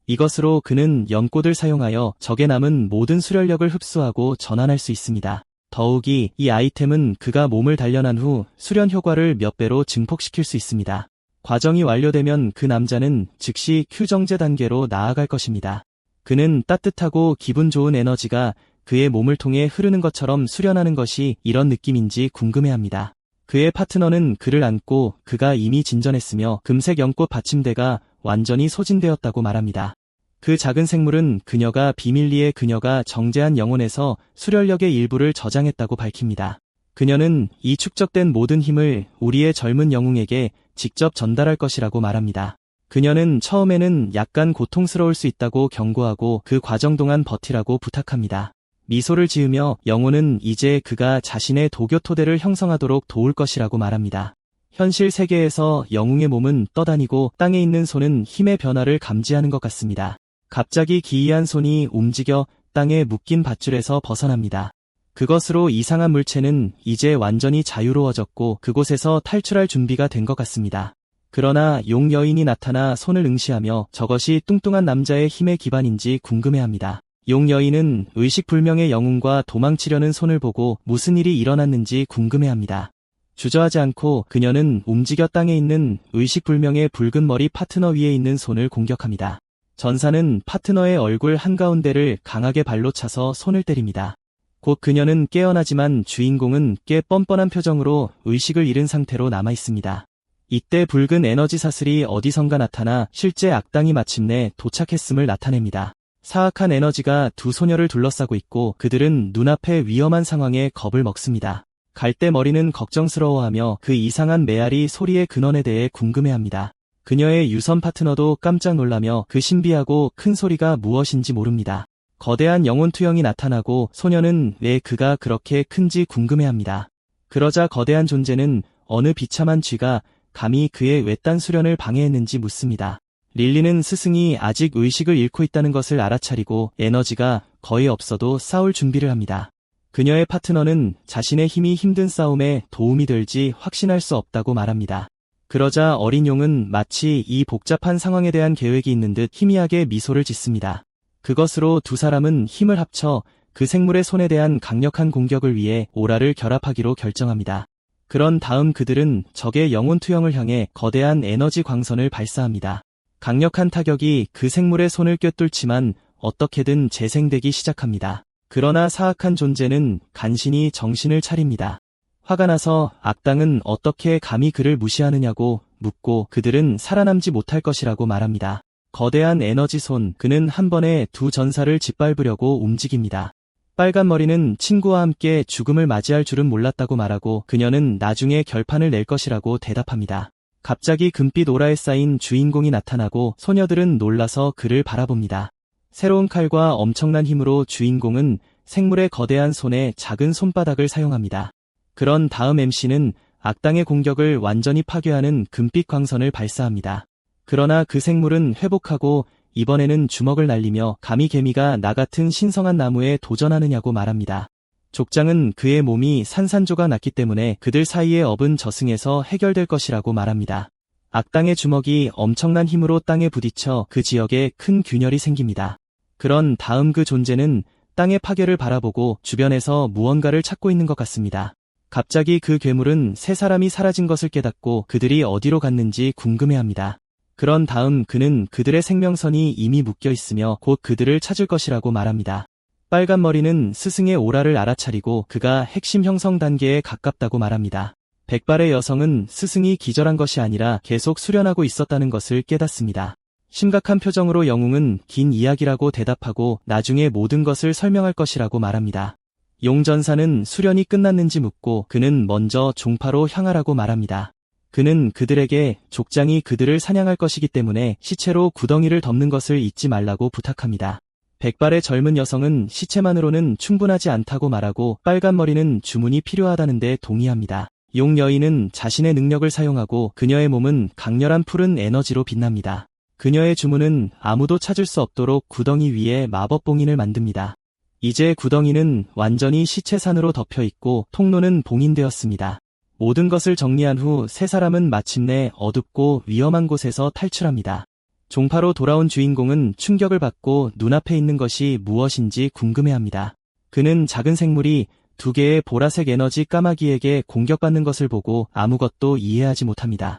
이것으로 그는 연꽃을 사용하여 적에 남은 모든 수련력을 흡수하고 전환할 수 있습니다. 더욱이 이 아이템은 그가 몸을 단련한 후 수련 효과를 몇 배로 증폭시킬 수 있습니다. 과정이 완료되면 그 남자는 즉시 Q정제 단계로 나아갈 것입니다. 그는 따뜻하고 기분 좋은 에너지가 그의 몸을 통해 흐르는 것처럼 수련하는 것이 이런 느낌인지 궁금해합니다. 그의 파트너는 그를 안고 그가 이미 진전했으며 금색 연꽃 받침대가 완전히 소진되었다고 말합니다. 그 작은 생물은 그녀가 비밀리에 그녀가 정제한 영혼에서 수련력의 일부를 저장했다고 밝힙니다. 그녀는 이 축적된 모든 힘을 우리의 젊은 영웅에게 직접 전달할 것이라고 말합니다. 그녀는 처음에는 약간 고통스러울 수 있다고 경고하고 그 과정 동안 버티라고 부탁합니다. 미소를 지으며 영혼은 이제 그가 자신의 도교 토대를 형성하도록 도울 것이라고 말합니다. 현실 세계에서 영웅의 몸은 떠다니고 땅에 있는 손은 힘의 변화를 감지하는 것 같습니다. 갑자기 기이한 손이 움직여 땅에 묶인 밧줄에서 벗어납니다. 그것으로 이상한 물체는 이제 완전히 자유로워졌고 그곳에서 탈출할 준비가 된 것 같습니다. 그러나 용 여인이 나타나 손을 응시하며 저것이 뚱뚱한 남자의 힘의 기반인지 궁금해합니다. 용 여인은 의식불명의 영웅과 도망치려는 손을 보고 무슨 일이 일어났는지 궁금해합니다. 주저하지 않고 그녀는 움직여 땅에 있는 의식불명의 붉은 머리 파트너 위에 있는 손을 공격합니다. 전사는 파트너의 얼굴 한가운데를 강하게 발로 차서 손을 때립니다. 곧 그녀는 깨어나지만 주인공은 꽤 뻔뻔한 표정으로 의식을 잃은 상태로 남아있습니다. 이때 붉은 에너지 사슬이 어디선가 나타나 실제 악당이 마침내 도착했음을 나타냅니다. 사악한 에너지가 두 소녀를 둘러싸고 있고 그들은 눈앞의 위험한 상황에 겁을 먹습니다. 갈대 머리는 걱정스러워하며 그 이상한 메아리 소리의 근원에 대해 궁금해합니다. 그녀의 유선 파트너도 깜짝 놀라며 그 신비하고 큰 소리가 무엇인지 모릅니다. 거대한 영혼 투영이 나타나고 소녀는 왜 그가 그렇게 큰지 궁금해합니다. 그러자 거대한 존재는 어느 비참한 쥐가 감히 그의 외딴 수련을 방해했는지 묻습니다. 릴리는 스승이 아직 의식을 잃고 있다는 것을 알아차리고 에너지가 거의 없어도 싸울 준비를 합니다. 그녀의 파트너는 자신의 힘이 힘든 싸움에 도움이 될지 확신할 수 없다고 말합니다. 그러자 어린 용은 마치 이 복잡한 상황에 대한 계획이 있는 듯 희미하게 미소를 짓습니다. 그것으로 두 사람은 힘을 합쳐 그 생물의 손에 대한 강력한 공격을 위해 오라를 결합하기로 결정합니다. 그런 다음 그들은 적의 영혼 투영을 향해 거대한 에너지 광선을 발사합니다. 강력한 타격이 그 생물의 손을 꿰뚫지만 어떻게든 재생되기 시작합니다. 그러나 사악한 존재는 간신히 정신을 차립니다. 화가 나서 악당은 어떻게 감히 그를 무시하느냐고 묻고 그들은 살아남지 못할 것이라고 말합니다. 거대한 에너지 손, 그는 한 번에 두 전사를 짓밟으려고 움직입니다. 빨간 머리는 친구와 함께 죽음을 맞이할 줄은 몰랐다고 말하고 그녀는 나중에 결판을 낼 것이라고 대답합니다. 갑자기 금빛 오라에 쌓인 주인공이 나타나고 소녀들은 놀라서 그를 바라봅니다. 새로운 칼과 엄청난 힘으로 주인공은 생물의 거대한 손에 작은 손바닥을 사용합니다. 그런 다음 MC는 악당의 공격을 완전히 파괴하는 금빛 광선을 발사합니다. 그러나 그 생물은 회복하고 이번에는 주먹을 날리며 감히 개미가 나 같은 신성한 나무에 도전하느냐고 말합니다. 족장은 그의 몸이 산산조각 났기 때문에 그들 사이의 업은 저승에서 해결될 것이라고 말합니다. 악당의 주먹이 엄청난 힘으로 땅에 부딪혀 그 지역에 큰 균열이 생깁니다. 그런 다음 그 존재는 땅의 파괴를 바라보고 주변에서 무언가를 찾고 있는 것 같습니다. 갑자기 그 괴물은 세 사람이 사라진 것을 깨닫고 그들이 어디로 갔는지 궁금해합니다. 그런 다음 그는 그들의 생명선이 이미 묶여 있으며 곧 그들을 찾을 것이라고 말합니다. 빨간 머리는 스승의 오라를 알아차리고 그가 핵심 형성 단계에 가깝다고 말합니다. 백발의 여성은 스승이 기절한 것이 아니라 계속 수련하고 있었다는 것을 깨닫습니다. 심각한 표정으로 영웅은 긴 이야기라고 대답하고 나중에 모든 것을 설명할 것이라고 말합니다. 용전사는 수련이 끝났는지 묻고 그는 먼저 종파로 향하라고 말합니다. 그는 그들에게 족장이 그들을 사냥할 것이기 때문에 시체로 구덩이를 덮는 것을 잊지 말라고 부탁합니다. 백발의 젊은 여성은 시체만으로는 충분하지 않다고 말하고 빨간 머리는 주문이 필요하다는데 동의합니다. 용 여인은 자신의 능력을 사용하고 그녀의 몸은 강렬한 푸른 에너지로 빛납니다. 그녀의 주문은 아무도 찾을 수 없도록 구덩이 위에 마법 봉인을 만듭니다. 이제 구덩이는 완전히 시체산으로 덮여 있고 통로는 봉인되었습니다. 모든 것을 정리한 후 세 사람은 마침내 어둡고 위험한 곳에서 탈출합니다. 종파로 돌아온 주인공은 충격을 받고 눈앞에 있는 것이 무엇인지 궁금해합니다. 그는 작은 생물이 두 개의 보라색 에너지 까마귀에게 공격받는 것을 보고 아무것도 이해하지 못합니다.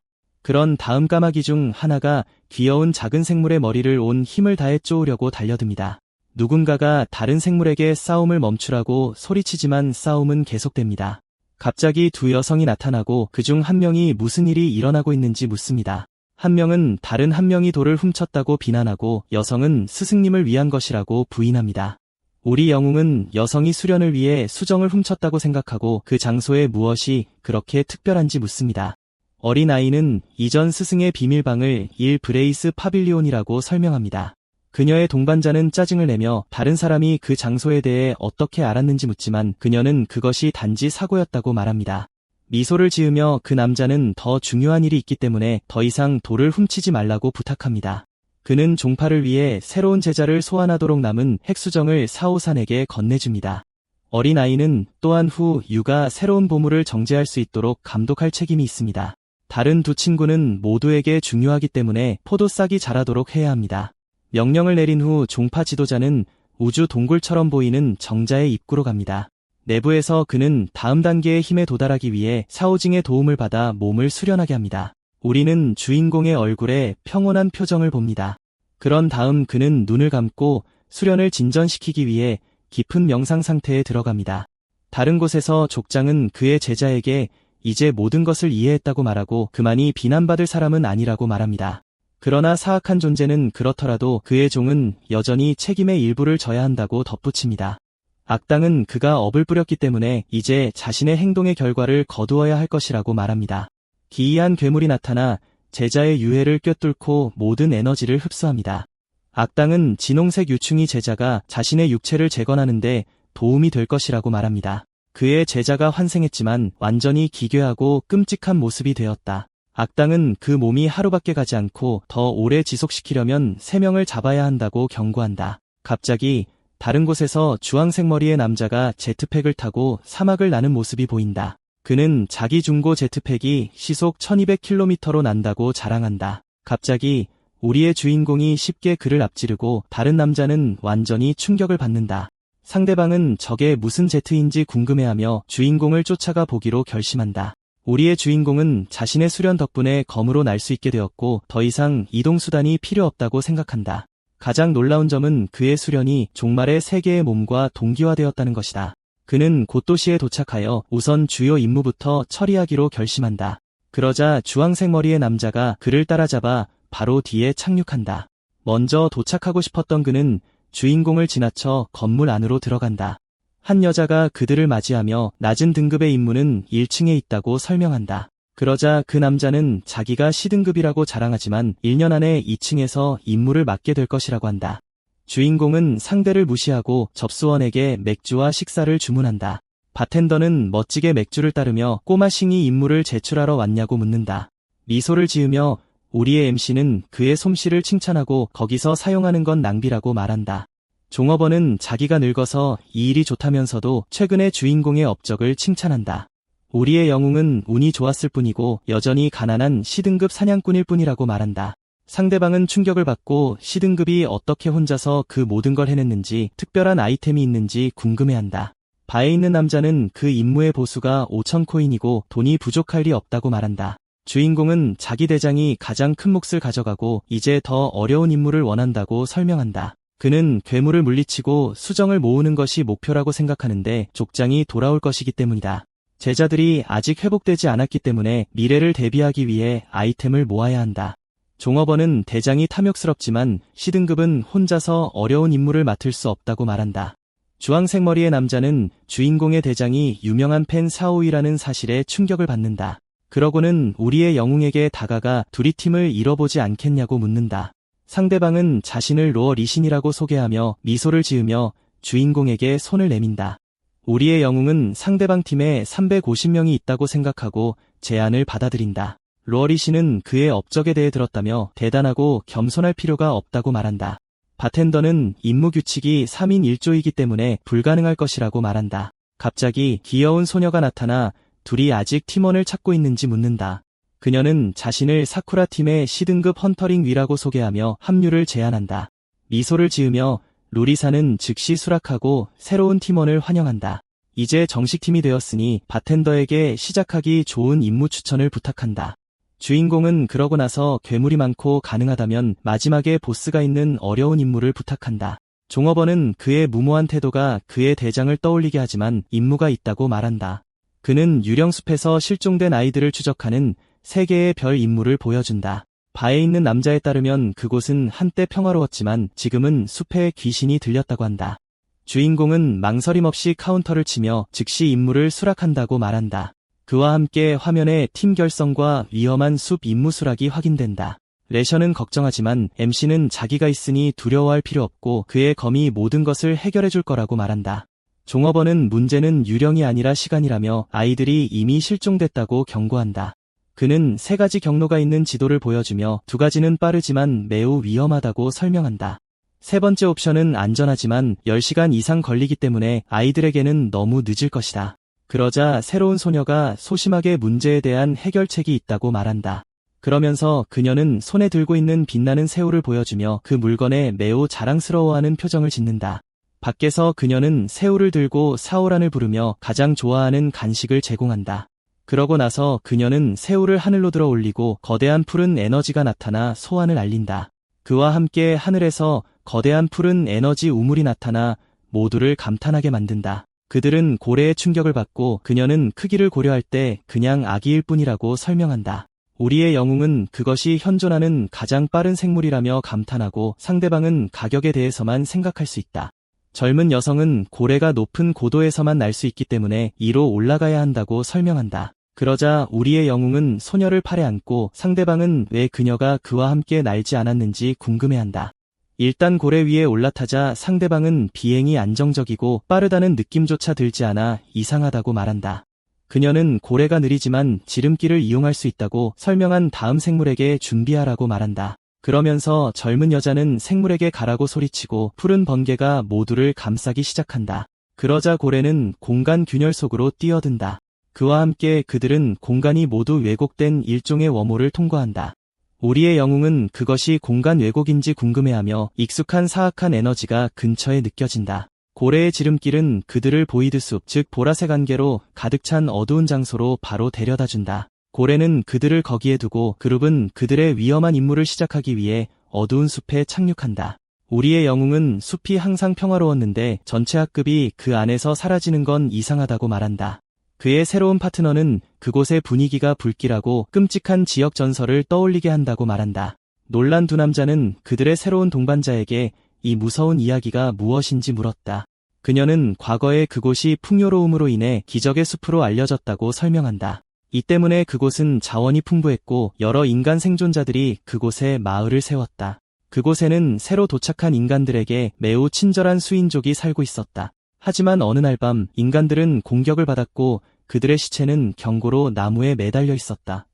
그런 다음 까마귀 중 하나가 귀여운 작은 생물의 머리를 온 힘을 다해 쪼으려고 달려듭니다. 누군가가 다른 생물에게 싸움을 멈추라고 소리치지만 싸움은 계속됩니다. 갑자기 두 여성이 나타나고 그중 한 명이 무슨 일이 일어나고 있는지 묻습니다. 한 명은 다른 한 명이 돌을 훔쳤다고 비난하고 여성은 스승님을 위한 것이라고 부인합니다. 우리 영웅은 여성이 수련을 위해 수정을 훔쳤다고 생각하고 그 장소에 무엇이 그렇게 특별한지 묻습니다. 어린아이는 이전 스승의 비밀방을 브레이스 파빌리온이라고 설명합니다. 그녀의 동반자는 짜증을 내며 다른 사람이 그 장소에 대해 어떻게 알았는지 묻지만 그녀는 그것이 단지 사고였다고 말합니다. 미소를 지으며 그 남자는 더 중요한 일이 있기 때문에 더 이상 돌을 훔치지 말라고 부탁합니다. 그는 종파를 위해 새로운 제자를 소환하도록 남은 핵수정을 사오산에게 건네줍니다. 어린아이는 또한 후 유가 새로운 보물을 정제할 수 있도록 감독할 책임이 있습니다. 다른 두 친구는 모두에게 중요하기 때문에 포도 싹이 자라도록 해야 합니다. 명령을 내린 후 종파 지도자는 우주 동굴처럼 보이는 정자의 입구로 갑니다. 내부에서 그는 다음 단계의 힘에 도달하기 위해 샤오징의 도움을 받아 몸을 수련하게 합니다. 우리는 주인공의 얼굴에 평온한 표정을 봅니다. 그런 다음 그는 눈을 감고 수련을 진전시키기 위해 깊은 명상 상태에 들어갑니다. 다른 곳에서 족장은 그의 제자에게 이제 모든 것을 이해했다고 말하고 그만이 비난받을 사람은 아니라고 말합니다. 그러나 사악한 존재는 그렇더라도 그의 종은 여전히 책임의 일부를 져야 한다고 덧붙입니다. 악당은 그가 업을 뿌렸기 때문에 이제 자신의 행동의 결과를 거두어야 할 것이라고 말합니다. 기이한 괴물이 나타나 제자의 유해를 꿰뚫고 모든 에너지를 흡수합니다. 악당은 진홍색 유충이 제자가 자신의 육체를 재건하는데 도움이 될 것이라고 말합니다. 그의 제자가 환생했지만 완전히 기괴하고 끔찍한 모습이 되었다. 악당은 그 몸이 하루밖에 가지 않고 더 오래 지속시키려면 3명을 잡아야 한다고 경고한다. 갑자기 다른 곳에서 주황색 머리의 남자가 제트팩을 타고 사막을 나는 모습이 보인다. 그는 자기 중고 제트팩이 시속 1200km로 난다고 자랑한다. 갑자기 우리의 주인공이 쉽게 그를 앞지르고 다른 남자는 완전히 충격을 받는다. 상대방은 저게 무슨 제트인지 궁금해하며 주인공을 쫓아가 보기로 결심한다. 우리의 주인공은 자신의 수련 덕분에 검으로 날 수 있게 되었고 더 이상 이동수단이 필요 없다고 생각한다. 가장 놀라운 점은 그의 수련이 종말의 세계의 몸과 동기화되었다는 것이다. 그는 곧 도시에 도착하여 우선 주요 임무부터 처리하기로 결심한다. 그러자 주황색 머리의 남자가 그를 따라잡아 바로 뒤에 착륙한다. 먼저 도착하고 싶었던 그는 주인공을 지나쳐 건물 안으로 들어간다. 한 여자가 그들을 맞이하며 낮은 등급의 임무는 1층에 있다고 설명한다. 그러자 그 남자는 자기가 C등급이라고 자랑하지만 1년 안에 2층에서 임무를 맡게 될 것이라고 한다. 주인공은 상대를 무시하고 접수원에게 맥주와 식사를 주문한다. 바텐더는 멋지게 맥주를 따르며 꼬마 싱이 임무를 제출하러 왔냐고 묻는다. 미소를 지으며 우리의 MC는 그의 솜씨를 칭찬하고 거기서 사용하는 건 낭비라고 말한다. 종업원은 자기가 늙어서 이 일이 좋다면서도 최근의 주인공의 업적을 칭찬한다. 우리의 영웅은 운이 좋았을 뿐이고 여전히 가난한 C등급 사냥꾼일 뿐이라고 말한다. 상대방은 충격을 받고 C등급이 어떻게 혼자서 그 모든 걸 해냈는지 특별한 아이템이 있는지 궁금해한다. 바에 있는 남자는 그 임무의 보수가 5,000코인이고 돈이 부족할 리 없다고 말한다. 주인공은 자기 대장이 가장 큰 몫을 가져가고 이제 더 어려운 임무를 원한다고 설명한다. 그는 괴물을 물리치고 수정을 모으는 것이 목표라고 생각하는데 족장이 돌아올 것이기 때문이다. 제자들이 아직 회복되지 않았기 때문에 미래를 대비하기 위해 아이템을 모아야 한다. 종업원은 대장이 탐욕스럽지만 C등급은 혼자서 어려운 임무를 맡을 수 없다고 말한다. 주황색 머리의 남자는 주인공의 대장이 유명한 팬 사오이라는 사실에 충격을 받는다. 그러고는 우리의 영웅에게 다가가 둘이 팀을 잃어보지 않겠냐고 묻는다. 상대방은 자신을 로어 리신이라고 소개하며 미소를 지으며 주인공에게 손을 내민다. 우리의 영웅은 상대방 팀에 350명이 있다고 생각하고 제안을 받아들인다. 로어 리신은 그의 업적에 대해 들었다며 대단하고 겸손할 필요가 없다고 말한다. 바텐더는 임무 규칙이 3인 1조이기 때문에 불가능할 것이라고 말한다. 갑자기 귀여운 소녀가 나타나 둘이 아직 팀원을 찾고 있는지 묻는다. 그녀는 자신을 사쿠라 팀의 C등급 헌터링 위라고 소개하며 합류를 제안한다. 미소를 지으며 루리사는 즉시 수락하고 새로운 팀원을 환영한다. 이제 정식 팀이 되었으니 바텐더에게 시작하기 좋은 임무 추천을 부탁한다. 주인공은 그러고 나서 괴물이 많고 가능하다면 마지막에 보스가 있는 어려운 임무를 부탁한다. 종업원은 그의 무모한 태도가 그의 대장을 떠올리게 하지만 임무가 있다고 말한다. 그는 유령숲에서 실종된 아이들을 추적하는 3개의 별 임무를 보여준다. 바에 있는 남자에 따르면 그곳은 한때 평화로웠지만 지금은 숲에 귀신이 들렸다고 한다. 주인공은 망설임 없이 카운터를 치며 즉시 임무를 수락한다고 말한다. 그와 함께 화면에 팀 결성과 위험한 숲 임무 수락이 확인된다. 레션은 걱정하지만 MC는 자기가 있으니 두려워할 필요 없고 그의 검이 모든 것을 해결해 줄 거라고 말한다. 종업원은 문제는 유령이 아니라 시간이라며 아이들이 이미 실종됐다고 경고한다. 그는 3가지 경로가 있는 지도를 보여주며 2가지는 빠르지만 매우 위험하다고 설명한다. 3번째 옵션은 안전하지만 10시간 이상 걸리기 때문에 아이들에게는 너무 늦을 것이다. 그러자 새로운 소녀가 소심하게 문제에 대한 해결책이 있다고 말한다. 그러면서 그녀는 손에 들고 있는 빛나는 새우를 보여주며 그 물건에 매우 자랑스러워하는 표정을 짓는다. 밖에서 그녀는 새우를 들고 사오란을 부르며 가장 좋아하는 간식을 제공한다. 그러고 나서 그녀는 새우를 하늘로 들어 올리고 거대한 푸른 에너지가 나타나 소환을 알린다. 그와 함께 하늘에서 거대한 푸른 에너지 우물이 나타나 모두를 감탄하게 만든다. 그들은 고래의 충격을 받고 그녀는 크기를 고려할 때 그냥 아기일 뿐이라고 설명한다. 우리의 영웅은 그것이 현존하는 가장 빠른 생물이라며 감탄하고 상대방은 가격에 대해서만 생각할 수 있다. 젊은 여성은 고래가 높은 고도에서만 날 수 있기 때문에 이로 올라가야 한다고 설명한다. 그러자 우리의 영웅은 소녀를 팔에 안고 상대방은 왜 그녀가 그와 함께 날지 않았는지 궁금해한다. 일단 고래 위에 올라타자 상대방은 비행이 안정적이고 빠르다는 느낌조차 들지 않아 이상하다고 말한다. 그녀는 고래가 느리지만 지름길을 이용할 수 있다고 설명한 다음 생물에게 준비하라고 말한다. 그러면서 젊은 여자는 생물에게 가라고 소리치고 푸른 번개가 모두를 감싸기 시작한다. 그러자 고래는 공간 균열 속으로 뛰어든다. 그와 함께 그들은 공간이 모두 왜곡된 일종의 웜홀을 통과한다. 우리의 영웅은 그것이 공간 왜곡인지 궁금해하며 익숙한 사악한 에너지가 근처에 느껴진다. 고래의 지름길은 그들을 보이드 숲, 즉 보라색 안개로 가득 찬 어두운 장소로 바로 데려다준다. 고래는 그들을 거기에 두고 그룹은 그들의 위험한 임무를 시작하기 위해 어두운 숲에 착륙한다. 우리의 영웅은 숲이 항상 평화로웠는데 전체 학급이 그 안에서 사라지는 건 이상하다고 말한다. 그의 새로운 파트너는 그곳의 분위기가 불길하고 끔찍한 지역 전설을 떠올리게 한다고 말한다. 놀란 2 남자는 그들의 새로운 동반자에게 이 무서운 이야기가 무엇인지 물었다. 그녀는 과거에 그곳이 풍요로움으로 인해 기적의 숲으로 알려졌다고 설명한다. 이 때문에 그곳은 자원이 풍부했고 여러 인간 생존자들이 그곳에 마을을 세웠다. 그곳에는 새로 도착한 인간들에게 매우 친절한 수인족이 살고 있었다. 하지만 어느 날 밤 인간들은 공격을 받았고 그들의 시체는 경고로 나무에 매달려 있었다.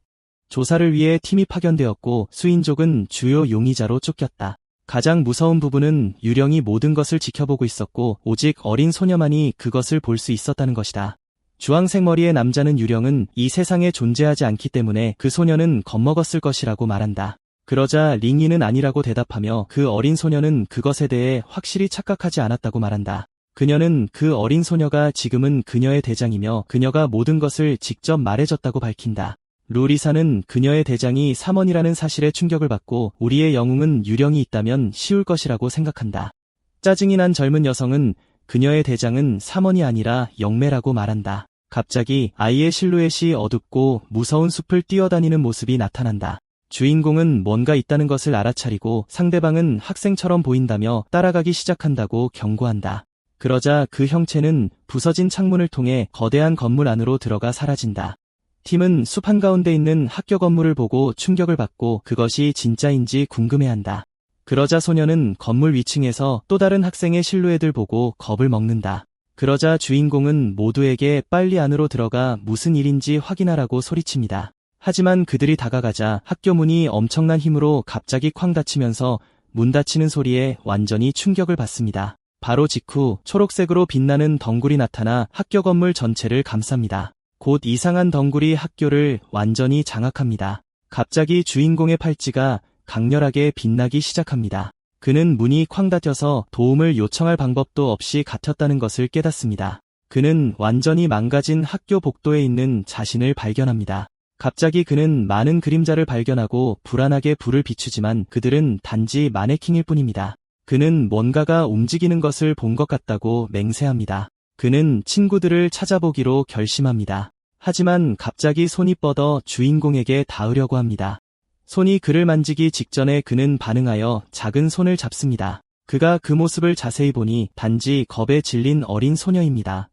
조사를 위해 팀이 파견되었고 수인족은 주요 용의자로 쫓겼다. 가장 무서운 부분은 유령이 모든 것을 지켜보고 있었고 오직 어린 소녀만이 그것을 볼 수 있었다는 것이다. 주황색 머리의 남자는 유령은 이 세상에 존재하지 않기 때문에 그 소녀는 겁먹었을 것이라고 말한다. 그러자 링이는 아니라고 대답하며 그 어린 소녀는 그것에 대해 확실히 착각하지 않았다고 말한다. 그녀는 그 어린 소녀가 지금은 그녀의 대장이며 그녀가 모든 것을 직접 말해줬다고 밝힌다. 루리사는 그녀의 대장이 사먼이라는 사실에 충격을 받고 우리의 영웅은 유령이 있다면 쉬울 것이라고 생각한다. 짜증이 난 젊은 여성은 그녀의 대장은 사먼이 아니라 영매라고 말한다. 갑자기 아이의 실루엣이 어둡고 무서운 숲을 뛰어다니는 모습이 나타난다. 주인공은 뭔가 있다는 것을 알아차리고 상대방은 학생처럼 보인다며 따라가기 시작한다고 경고한다. 그러자 그 형체는 부서진 창문을 통해 거대한 건물 안으로 들어가 사라진다. 팀은 숲 한가운데 있는 학교 건물을 보고 충격을 받고 그것이 진짜인지 궁금해한다. 그러자 소녀는 건물 위층에서 또 다른 학생의 실루엣을 보고 겁을 먹는다. 그러자 주인공은 모두에게 빨리 안으로 들어가 무슨 일인지 확인하라고 소리칩니다. 하지만 그들이 다가가자 학교 문이 엄청난 힘으로 갑자기 쾅 닫히면서 문 닫히는 소리에 완전히 충격을 받습니다. 바로 직후 초록색으로 빛나는 덩굴이 나타나 학교 건물 전체를 감쌉니다. 곧 이상한 덩굴이 학교를 완전히 장악합니다. 갑자기 주인공의 팔찌가 강렬하게 빛나기 시작합니다. 그는 문이 쾅 닫혀서 도움을 요청할 방법도 없이 갇혔다는 것을 깨닫습니다. 그는 완전히 망가진 학교 복도에 있는 자신을 발견합니다. 갑자기 그는 많은 그림자를 발견하고 불안하게 불을 비추지만 그들은 단지 마네킹일 뿐입니다. 그는 뭔가가 움직이는 것을 본 것 같다고 맹세합니다. 그는 친구들을 찾아보기로 결심합니다. 하지만 갑자기 손이 뻗어 주인공에게 닿으려고 합니다. 손이 그를 만지기 직전에 그는 반응하여 작은 손을 잡습니다. 그가 그 모습을 자세히 보니 단지 겁에 질린 어린 소녀입니다.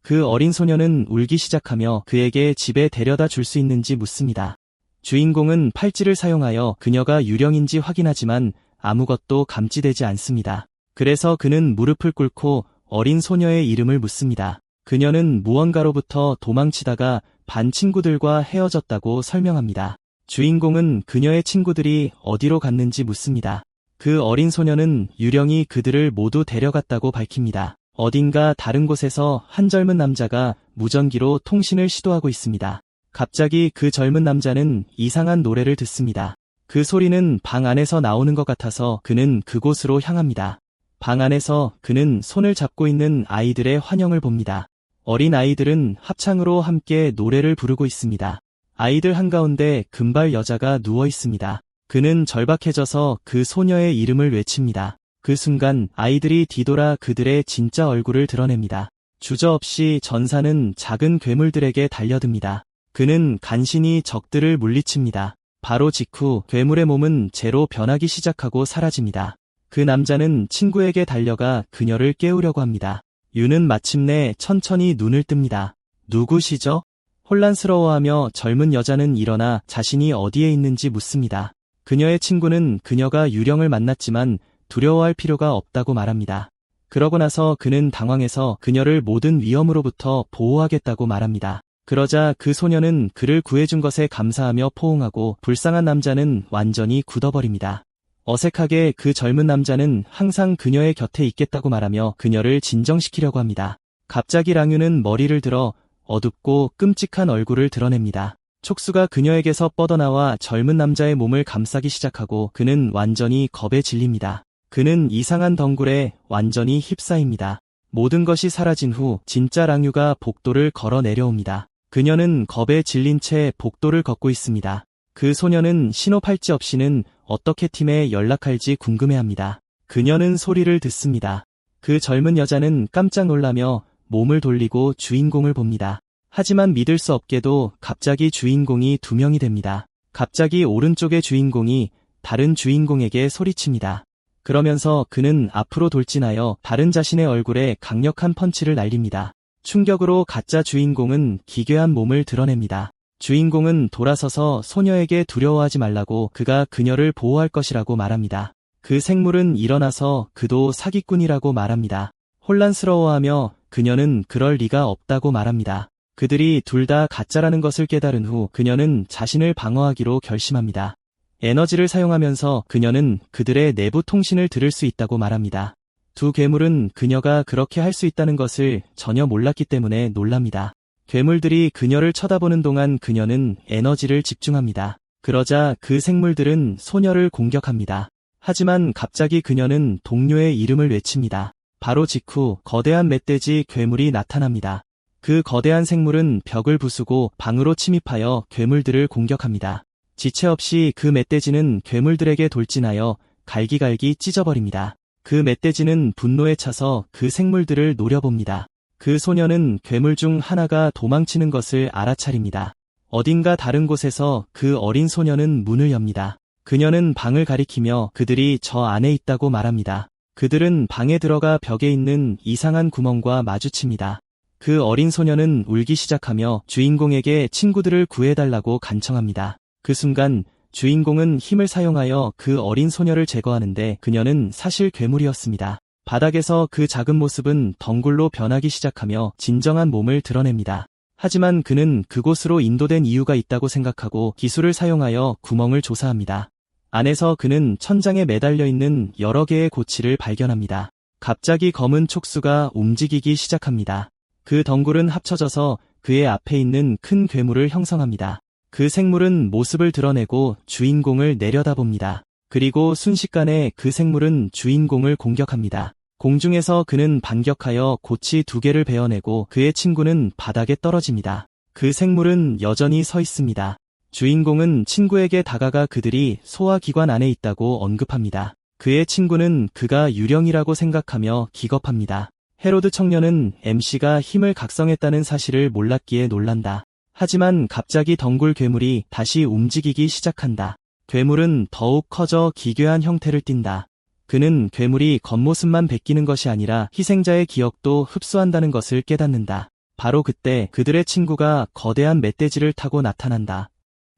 그 어린 소녀는 울기 시작하며 그에게 집에 데려다 줄 수 있는지 묻습니다. 주인공은 팔찌를 사용하여 그녀가 유령인지 확인하지만 아무것도 감지되지 않습니다. 그래서 그는 무릎을 꿇고 어린 소녀의 이름을 묻습니다. 그녀는 무언가로부터 도망치다가 반 친구들과 헤어졌다고 설명합니다. 주인공은 그녀의 친구들이 어디로 갔는지 묻습니다. 그 어린 소녀는 유령이 그들을 모두 데려갔다고 밝힙니다. 어딘가 다른 곳에서 한 젊은 남자가 무전기로 통신을 시도하고 있습니다. 갑자기 그 젊은 남자는 이상한 노래를 듣습니다. 그 소리는 방 안에서 나오는 것 같아서 그는 그곳으로 향합니다. 방 안에서 그는 손을 잡고 있는 아이들의 환영을 봅니다. 어린 아이들은 합창으로 함께 노래를 부르고 있습니다. 아이들 한가운데 금발 여자가 누워 있습니다. 그는 절박해져서 그 소녀의 이름을 외칩니다. 그 순간 아이들이 뒤돌아 그들의 진짜 얼굴을 드러냅니다. 주저없이 전사는 작은 괴물들에게 달려듭니다. 그는 간신히 적들을 물리칩니다. 바로 직후 괴물의 몸은 재로 변하기 시작하고 사라집니다. 그 남자는 친구에게 달려가 그녀를 깨우려고 합니다. 유는 마침내 천천히 눈을 뜹니다. 누구시죠? 혼란스러워하며 젊은 여자는 일어나 자신이 어디에 있는지 묻습니다. 그녀의 친구는 그녀가 유령을 만났지만 두려워할 필요가 없다고 말합니다. 그러고 나서 그는 당황해서 그녀를 모든 위험으로부터 보호하겠다고 말합니다. 그러자 그 소녀는 그를 구해준 것에 감사하며 포옹하고 불쌍한 남자는 완전히 굳어버립니다. 어색하게 그 젊은 남자는 항상 그녀의 곁에 있겠다고 말하며 그녀를 진정시키려고 합니다. 갑자기 랑유는 머리를 들어 어둡고 끔찍한 얼굴을 드러냅니다. 촉수가 그녀에게서 뻗어나와 젊은 남자의 몸을 감싸기 시작하고 그는 완전히 겁에 질립니다. 그는 이상한 덩굴에 완전히 휩싸입니다. 모든 것이 사라진 후 진짜 랑유가 복도를 걸어 내려옵니다. 그녀는 겁에 질린 채 복도를 걷고 있습니다. 그 소녀는 신호 팔찌 없이는 어떻게 팀에 연락할지 궁금해합니다. 그녀는 소리를 듣습니다. 그 젊은 여자는 깜짝 놀라며 몸을 돌리고 주인공을 봅니다. 하지만 믿을 수 없게도 갑자기 주인공이 두 명이 됩니다. 갑자기 오른쪽의 주인공이 다른 주인공에게 소리칩니다. 그러면서 그는 앞으로 돌진하여 다른 자신의 얼굴에 강력한 펀치를 날립니다. 충격으로 가짜 주인공은 기괴한 몸을 드러냅니다. 주인공은 돌아서서 소녀에게 두려워하지 말라고 그가 그녀를 보호할 것이라고 말합니다. 그 생물은 일어나서 그도 사기꾼이라고 말합니다. 혼란스러워하며 그녀는 그럴 리가 없다고 말합니다. 그들이 둘 다 가짜라는 것을 깨달은 후 그녀는 자신을 방어하기로 결심합니다. 에너지를 사용하면서 그녀는 그들의 내부 통신을 들을 수 있다고 말합니다. 두 괴물은 그녀가 그렇게 할 수 있다는 것을 전혀 몰랐기 때문에 놀랍니다. 괴물들이 그녀를 쳐다보는 동안 그녀는 에너지를 집중합니다. 그러자 그 생물들은 소녀를 공격합니다. 하지만 갑자기 그녀는 동료의 이름을 외칩니다. 바로 직후 거대한 멧돼지 괴물이 나타납니다. 그 거대한 생물은 벽을 부수고 방으로 침입하여 괴물들을 공격합니다. 지체 없이 그 멧돼지는 괴물들에게 돌진하여 갈기갈기 찢어버립니다. 그 멧돼지는 분노에 차서 그 생물들을 노려봅니다. 그 소녀는 괴물 중 하나가 도망치는 것을 알아차립니다. 어딘가 다른 곳에서 그 어린 소녀는 문을 엽니다. 그녀는 방을 가리키며 그들이 저 안에 있다고 말합니다. 그들은 방에 들어가 벽에 있는 이상한 구멍과 마주칩니다. 그 어린 소녀는 울기 시작하며 주인공에게 친구들을 구해달라고 간청합니다. 그 순간 주인공은 힘을 사용하여 그 어린 소녀를 제거하는데 그녀는 사실 괴물이었습니다. 바닥에서 그 작은 모습은 덩굴로 변하기 시작하며 진정한 몸을 드러냅니다. 하지만 그는 그곳으로 인도된 이유가 있다고 생각하고 기술을 사용하여 구멍을 조사합니다. 안에서 그는 천장에 매달려 있는 여러 개의 고치를 발견합니다. 갑자기 검은 촉수가 움직이기 시작합니다. 그 덩굴은 합쳐져서 그의 앞에 있는 큰 괴물을 형성합니다. 그 생물은 모습을 드러내고 주인공을 내려다봅니다. 그리고 순식간에 그 생물은 주인공을 공격합니다. 공중에서 그는 반격하여 고치 두 개를 베어내고 그의 친구는 바닥에 떨어집니다. 그 생물은 여전히 서 있습니다. 주인공은 친구에게 다가가 그들이 소화기관 안에 있다고 언급합니다. 그의 친구는 그가 유령이라고 생각하며 기겁합니다. 헤로드 청년은 MC가 힘을 각성했다는 사실을 몰랐기에 놀란다. 하지만 갑자기 덩굴 괴물이 다시 움직이기 시작한다. 괴물은 더욱 커져 기괴한 형태를 띈다. 그는 괴물이 겉모습만 베끼는 것이 아니라 희생자의 기억도 흡수한다는 것을 깨닫는다. 바로 그때 그들의 친구가 거대한 멧돼지를 타고 나타난다.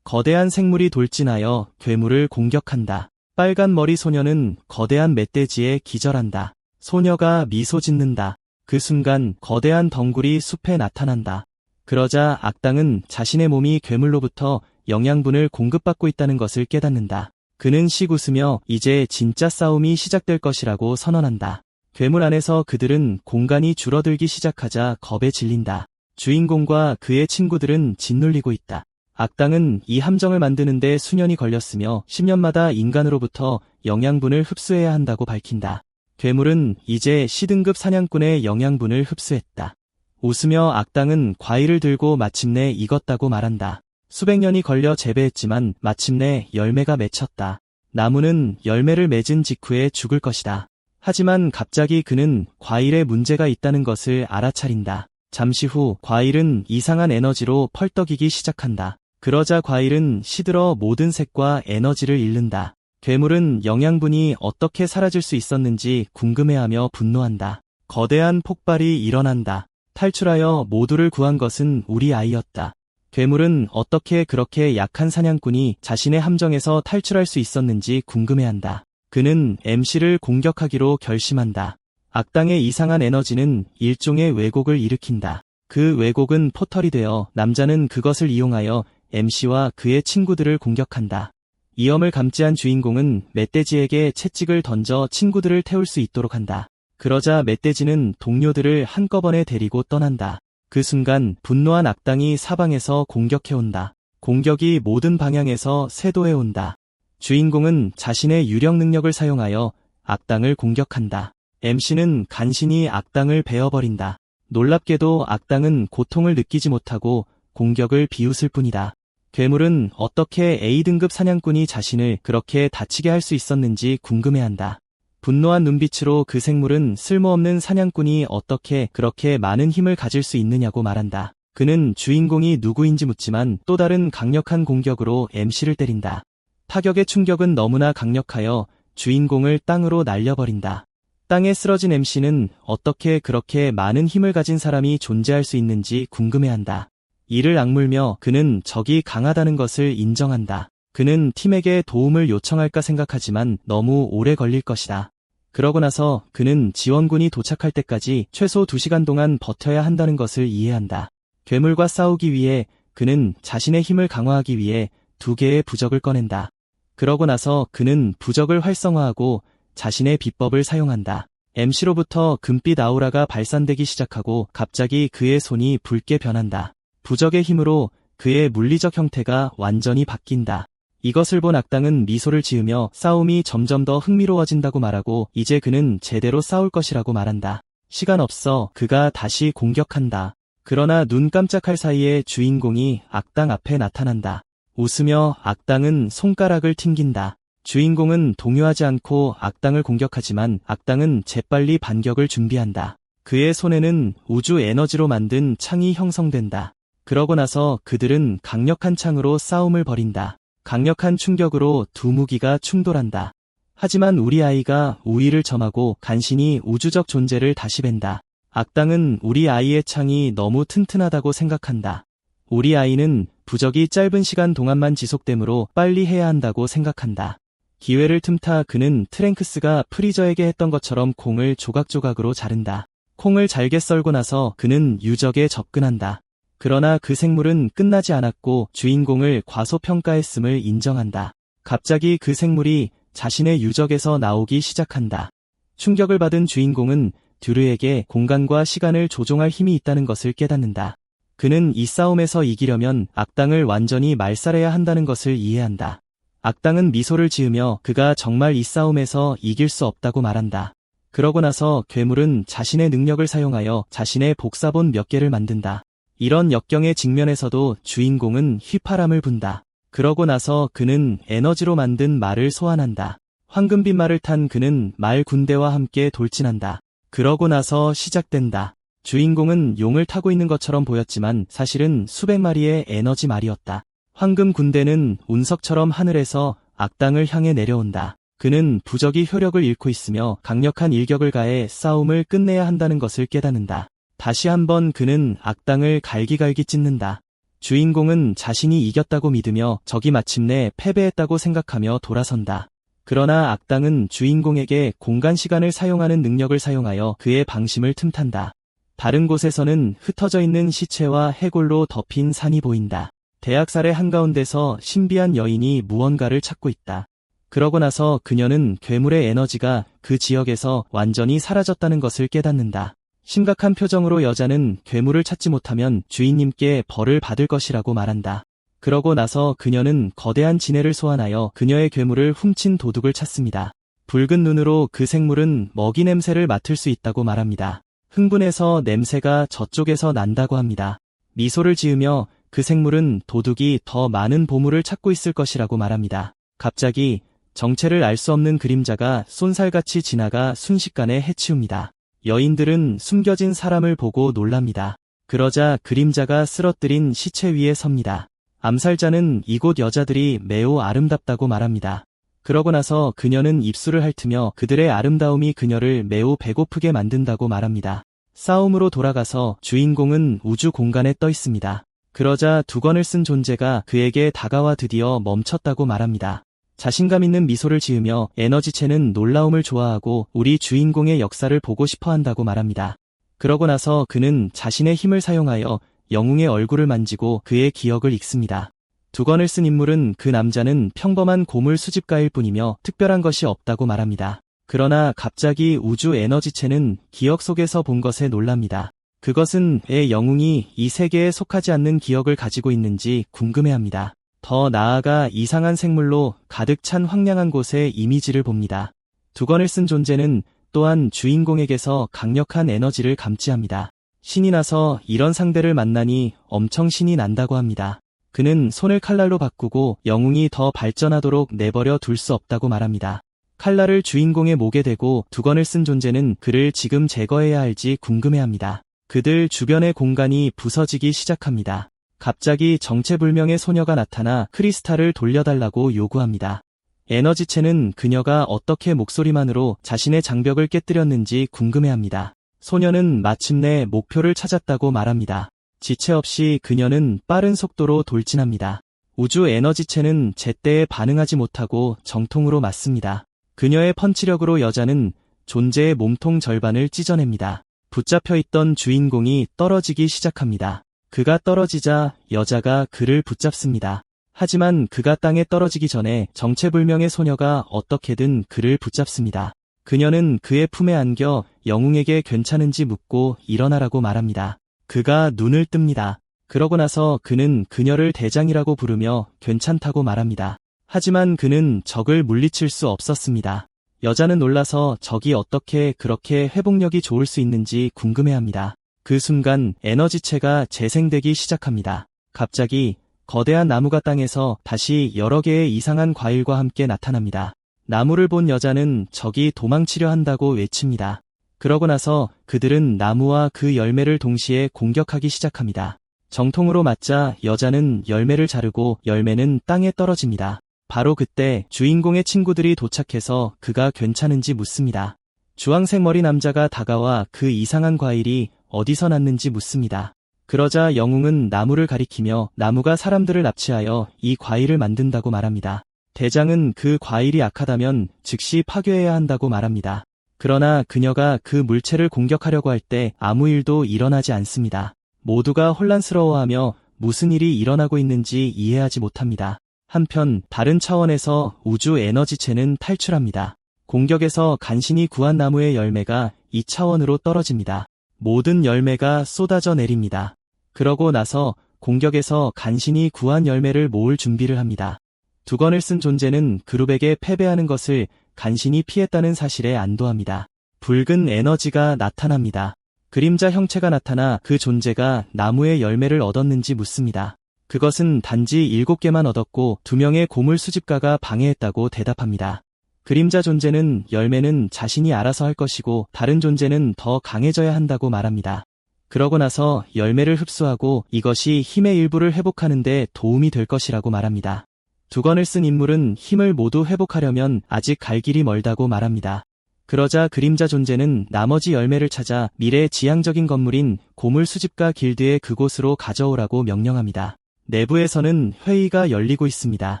거대한 생물이 돌진하여 괴물을 공격한다. 빨간 머리 소녀는 거대한 멧돼지에 기절한다. 소녀가 미소 짓는다. 그 순간 거대한 덩굴이 숲에 나타난다. 그러자 악당은 자신의 몸이 괴물로부터 영양분을 공급받고 있다는 것을 깨닫는다. 그는 씩 웃으며 이제 진짜 싸움이 시작될 것이라고 선언한다. 괴물 안에서 그들은 공간이 줄어들기 시작하자 겁에 질린다. 주인공과 그의 친구들은 짓눌리고 있다. 악당은 이 함정을 만드는데 수년이 걸렸으며 10년마다 인간으로부터 영양분을 흡수해야 한다고 밝힌다. 괴물은 이제 C등급 사냥꾼의 영양분을 흡수했다. 웃으며 악당은 과일을 들고 마침내 익었다고 말한다. 수백 년이 걸려 재배했지만 마침내 열매가 맺혔다. 나무는 열매를 맺은 직후에 죽을 것이다. 하지만 갑자기 그는 과일에 문제가 있다는 것을 알아차린다. 잠시 후 과일은 이상한 에너지로 펄떡이기 시작한다. 그러자 과일은 시들어 모든 색과 에너지를 잃는다. 괴물은 영양분이 어떻게 사라질 수 있었는지 궁금해하며 분노한다. 거대한 폭발이 일어난다. 탈출하여 모두를 구한 것은 우리 아이였다. 괴물은 어떻게 그렇게 약한 사냥꾼이 자신의 함정에서 탈출할 수 있었는지 궁금해한다. 그는 MC를 공격하기로 결심한다. 악당의 이상한 에너지는 일종의 왜곡을 일으킨다. 그 왜곡은 포털이 되어 남자는 그것을 이용하여 MC와 그의 친구들을 공격한다. 위험을 감지한 주인공은 멧돼지에게 채찍을 던져 친구들을 태울 수 있도록 한다. 그러자 멧돼지는 동료들을 한꺼번에 데리고 떠난다. 그 순간 분노한 악당이 사방에서 공격해온다. 공격이 모든 방향에서 쇄도해온다. 주인공은 자신의 유령 능력을 사용하여 악당을 공격한다. MC는 간신히 악당을 베어버린다. 놀랍게도 악당은 고통을 느끼지 못하고 공격을 비웃을 뿐이다. 괴물은 어떻게 A등급 사냥꾼이 자신을 그렇게 다치게 할 수 있었는지 궁금해한다. 분노한 눈빛으로 그 생물은 쓸모없는 사냥꾼이 어떻게 그렇게 많은 힘을 가질 수 있느냐고 말한다. 그는 주인공이 누구인지 묻지만 또 다른 강력한 공격으로 MC를 때린다. 타격의 충격은 너무나 강력하여 주인공을 땅으로 날려버린다. 땅에 쓰러진 MC는 어떻게 그렇게 많은 힘을 가진 사람이 존재할 수 있는지 궁금해한다. 이를 악물며 그는 적이 강하다는 것을 인정한다. 그는 팀에게 도움을 요청할까 생각하지만 너무 오래 걸릴 것이다. 그러고 나서 그는 지원군이 도착할 때까지 최소 2시간 동안 버텨야 한다는 것을 이해한다. 괴물과 싸우기 위해 그는 자신의 힘을 강화하기 위해 2개의 부적을 꺼낸다. 그러고 나서 그는 부적을 활성화하고 자신의 비법을 사용한다. MC로부터 금빛 아우라가 발산되기 시작하고 갑자기 그의 손이 붉게 변한다. 부적의 힘으로 그의 물리적 형태가 완전히 바뀐다. 이것을 본 악당은 미소를 지으며 싸움이 점점 더 흥미로워진다고 말하고 이제 그는 제대로 싸울 것이라고 말한다. 시간 없어. 그가 다시 공격한다. 그러나 눈 깜짝할 사이에 주인공이 악당 앞에 나타난다. 웃으며 악당은 손가락을 튕긴다. 주인공은 동요하지 않고 악당을 공격하지만 악당은 재빨리 반격을 준비한다. 그의 손에는 우주 에너지로 만든 창이 형성된다. 그러고 나서 그들은 강력한 창으로 싸움을 벌인다. 강력한 충격으로 두 무기가 충돌한다. 하지만 우리 아이가 우위를 점하고 간신히 우주적 존재를 다시 벤다. 악당은 우리 아이의 창이 너무 튼튼하다고 생각한다. 우리 아이는 부적이 짧은 시간 동안만 지속되므로 빨리 해야 한다고 생각한다. 기회를 틈타 그는 트랭크스가 프리저에게 했던 것처럼 콩을 조각조각으로 자른다. 콩을 잘게 썰고 나서 그는 유적에 접근한다. 그러나 그 생물은 끝나지 않았고 주인공을 과소평가했음을 인정한다. 갑자기 그 생물이 자신의 유적에서 나오기 시작한다. 충격을 받은 주인공은 듀르에게 공간과 시간을 조종할 힘이 있다는 것을 깨닫는다. 그는 이 싸움에서 이기려면 악당을 완전히 말살해야 한다는 것을 이해한다. 악당은 미소를 지으며 그가 정말 이 싸움에서 이길 수 없다고 말한다. 그러고 나서 괴물은 자신의 능력을 사용하여 자신의 복사본 몇 개를 만든다. 이런 역경에 직면해서도 주인공은 휘파람을 분다. 그러고 나서 그는 에너지로 만든 말을 소환한다. 황금빛 말을 탄 그는 말 군대와 함께 돌진한다. 그러고 나서 시작된다. 주인공은 용을 타고 있는 것처럼 보였지만 사실은 수백 마리의 에너지 말이었다. 황금 군대는 운석처럼 하늘에서 악당을 향해 내려온다. 그는 부적이 효력을 잃고 있으며 강력한 일격을 가해 싸움을 끝내야 한다는 것을 깨닫는다. 다시 한번 그는 악당을 갈기갈기 찢는다. 주인공은 자신이 이겼다고 믿으며 적이 마침내 패배했다고 생각하며 돌아선다. 그러나 악당은 주인공에게 공간-시간을 사용하는 능력을 사용하여 그의 방심을 틈탄다. 다른 곳에서는 흩어져 있는 시체와 해골로 덮인 산이 보인다. 대학살의 한가운데서 신비한 여인이 무언가를 찾고 있다. 그러고 나서 그녀는 괴물의 에너지가 그 지역에서 완전히 사라졌다는 것을 깨닫는다. 심각한 표정으로 여자는 괴물을 찾지 못하면 주인님께 벌을 받을 것이라고 말한다. 그러고 나서 그녀는 거대한 지네를 소환하여 그녀의 괴물을 훔친 도둑을 찾습니다. 붉은 눈으로 그 생물은 먹이 냄새를 맡을 수 있다고 말합니다. 흥분해서 냄새가 저쪽에서 난다고 합니다. 미소를 지으며 그 생물은 도둑이 더 많은 보물을 찾고 있을 것이라고 말합니다. 갑자기 정체를 알 수 없는 그림자가 쏜살같이 지나가 순식간에 해치웁니다. 여인들은 숨겨진 사람을 보고 놀랍니다. 그러자 그림자가 쓰러뜨린 시체 위에 섭니다. 암살자는 이곳 여자들이 매우 아름답다고 말합니다. 그러고 나서 그녀는 입술을 핥으며 그들의 아름다움이 그녀를 매우 배고프게 만든다고 말합니다. 싸움으로 돌아가서 주인공은 우주 공간에 떠 있습니다. 그러자 두건을 쓴 존재가 그에게 다가와 드디어 멈췄다고 말합니다. 자신감 있는 미소를 지으며 에너지체는 놀라움을 좋아하고 우리 주인공의 역사를 보고 싶어 한다고 말합니다. 그러고 나서 그는 자신의 힘을 사용하여 영웅의 얼굴을 만지고 그의 기억을 읽습니다. 두건을 쓴 인물은 그 남자는 평범한 고물 수집가일 뿐이며 특별한 것이 없다고 말합니다. 그러나 갑자기 우주 에너지체는 기억 속에서 본 것에 놀랍니다. 그것은 왜 영웅이 이 세계에 속하지 않는 기억을 가지고 있는지 궁금해합니다. 더 나아가 이상한 생물로 가득 찬 황량한 곳의 이미지를 봅니다. 두건을 쓴 존재는 또한 주인공에게서 강력한 에너지를 감지합니다. 신이 나서 이런 상대를 만나니 엄청 신이 난다고 합니다. 그는 손을 칼날로 바꾸고 영웅이 더 발전하도록 내버려 둘 수 없다고 말합니다. 칼날을 주인공의 목에 대고 두건을 쓴 존재는 그를 지금 제거해야 할지 궁금해합니다. 그들 주변의 공간이 부서지기 시작합니다. 갑자기 정체불명의 소녀가 나타나 크리스탈을 돌려달라고 요구합니다. 에너지체는 그녀가 어떻게 목소리만으로 자신의 장벽을 깨뜨렸는지 궁금해합니다. 소녀는 마침내 목표를 찾았다고 말합니다. 지체 없이 그녀는 빠른 속도로 돌진합니다. 우주 에너지체는 제때에 반응하지 못하고 정통으로 맞습니다. 그녀의 펀치력으로 여자는 존재의 몸통 절반을 찢어냅니다. 붙잡혀 있던 주인공이 떨어지기 시작합니다. 그가 떨어지자 여자가 그를 붙잡습니다. 하지만 그가 땅에 떨어지기 전에 정체불명의 소녀가 어떻게든 그를 붙잡습니다. 그녀는 그의 품에 안겨 영웅에게 괜찮은지 묻고 일어나라고 말합니다. 그가 눈을 뜹니다. 그러고 나서 그는 그녀를 대장이라고 부르며 괜찮다고 말합니다. 하지만 그는 적을 물리칠 수 없었습니다. 여자는 놀라서 적이 어떻게 그렇게 회복력이 좋을 수 있는지 궁금해합니다. 그 순간 에너지체가 재생되기 시작합니다. 갑자기 거대한 나무가 땅에서 다시 여러 개의 이상한 과일과 함께 나타납니다. 나무를 본 여자는 적이 도망치려 한다고 외칩니다. 그러고 나서 그들은 나무와 그 열매를 동시에 공격하기 시작합니다. 정통으로 맞자 여자는 열매를 자르고 열매는 땅에 떨어집니다. 바로 그때 주인공의 친구들이 도착해서 그가 괜찮은지 묻습니다. 주황색 머리 남자가 다가와 그 이상한 과일이 어디서 났는지 묻습니다. 그러자 영웅은 나무를 가리키며 나무가 사람들을 납치하여 이 과일을 만든다고 말합니다. 대장은 그 과일이 악하다면 즉시 파괴해야 한다고 말합니다. 그러나 그녀가 그 물체를 공격하려고 할 때 아무 일도 일어나지 않습니다. 모두가 혼란스러워하며 무슨 일이 일어나고 있는지 이해하지 못합니다. 한편 다른 차원에서 우주 에너지체는 탈출합니다. 공격에서 간신히 구한 나무의 열매가 이 차원으로 떨어집니다. 모든 열매가 쏟아져 내립니다. 그러고 나서 공격에서 간신히 구한 열매를 모을 준비를 합니다. 두건을 쓴 존재는 그룹에게 패배하는 것을 간신히 피했다는 사실에 안도합니다. 붉은 에너지가 나타납니다. 그림자 형체가 나타나 그 존재가 나무의 열매를 얻었는지 묻습니다. 그것은 단지 7개만 얻었고 2명의 고물 수집가가 방해했다고 대답합니다. 그림자 존재는 열매는 자신이 알아서 할 것이고 다른 존재는 더 강해져야 한다고 말합니다. 그러고 나서 열매를 흡수하고 이것이 힘의 일부를 회복하는 데 도움이 될 것이라고 말합니다. 두 권을 쓴 인물은 힘을 모두 회복하려면 아직 갈 길이 멀다고 말합니다. 그러자 그림자 존재는 나머지 열매를 찾아 미래 지향적인 건물인 고물 수집가 길드의 그곳으로 가져오라고 명령합니다. 내부에서는 회의가 열리고 있습니다.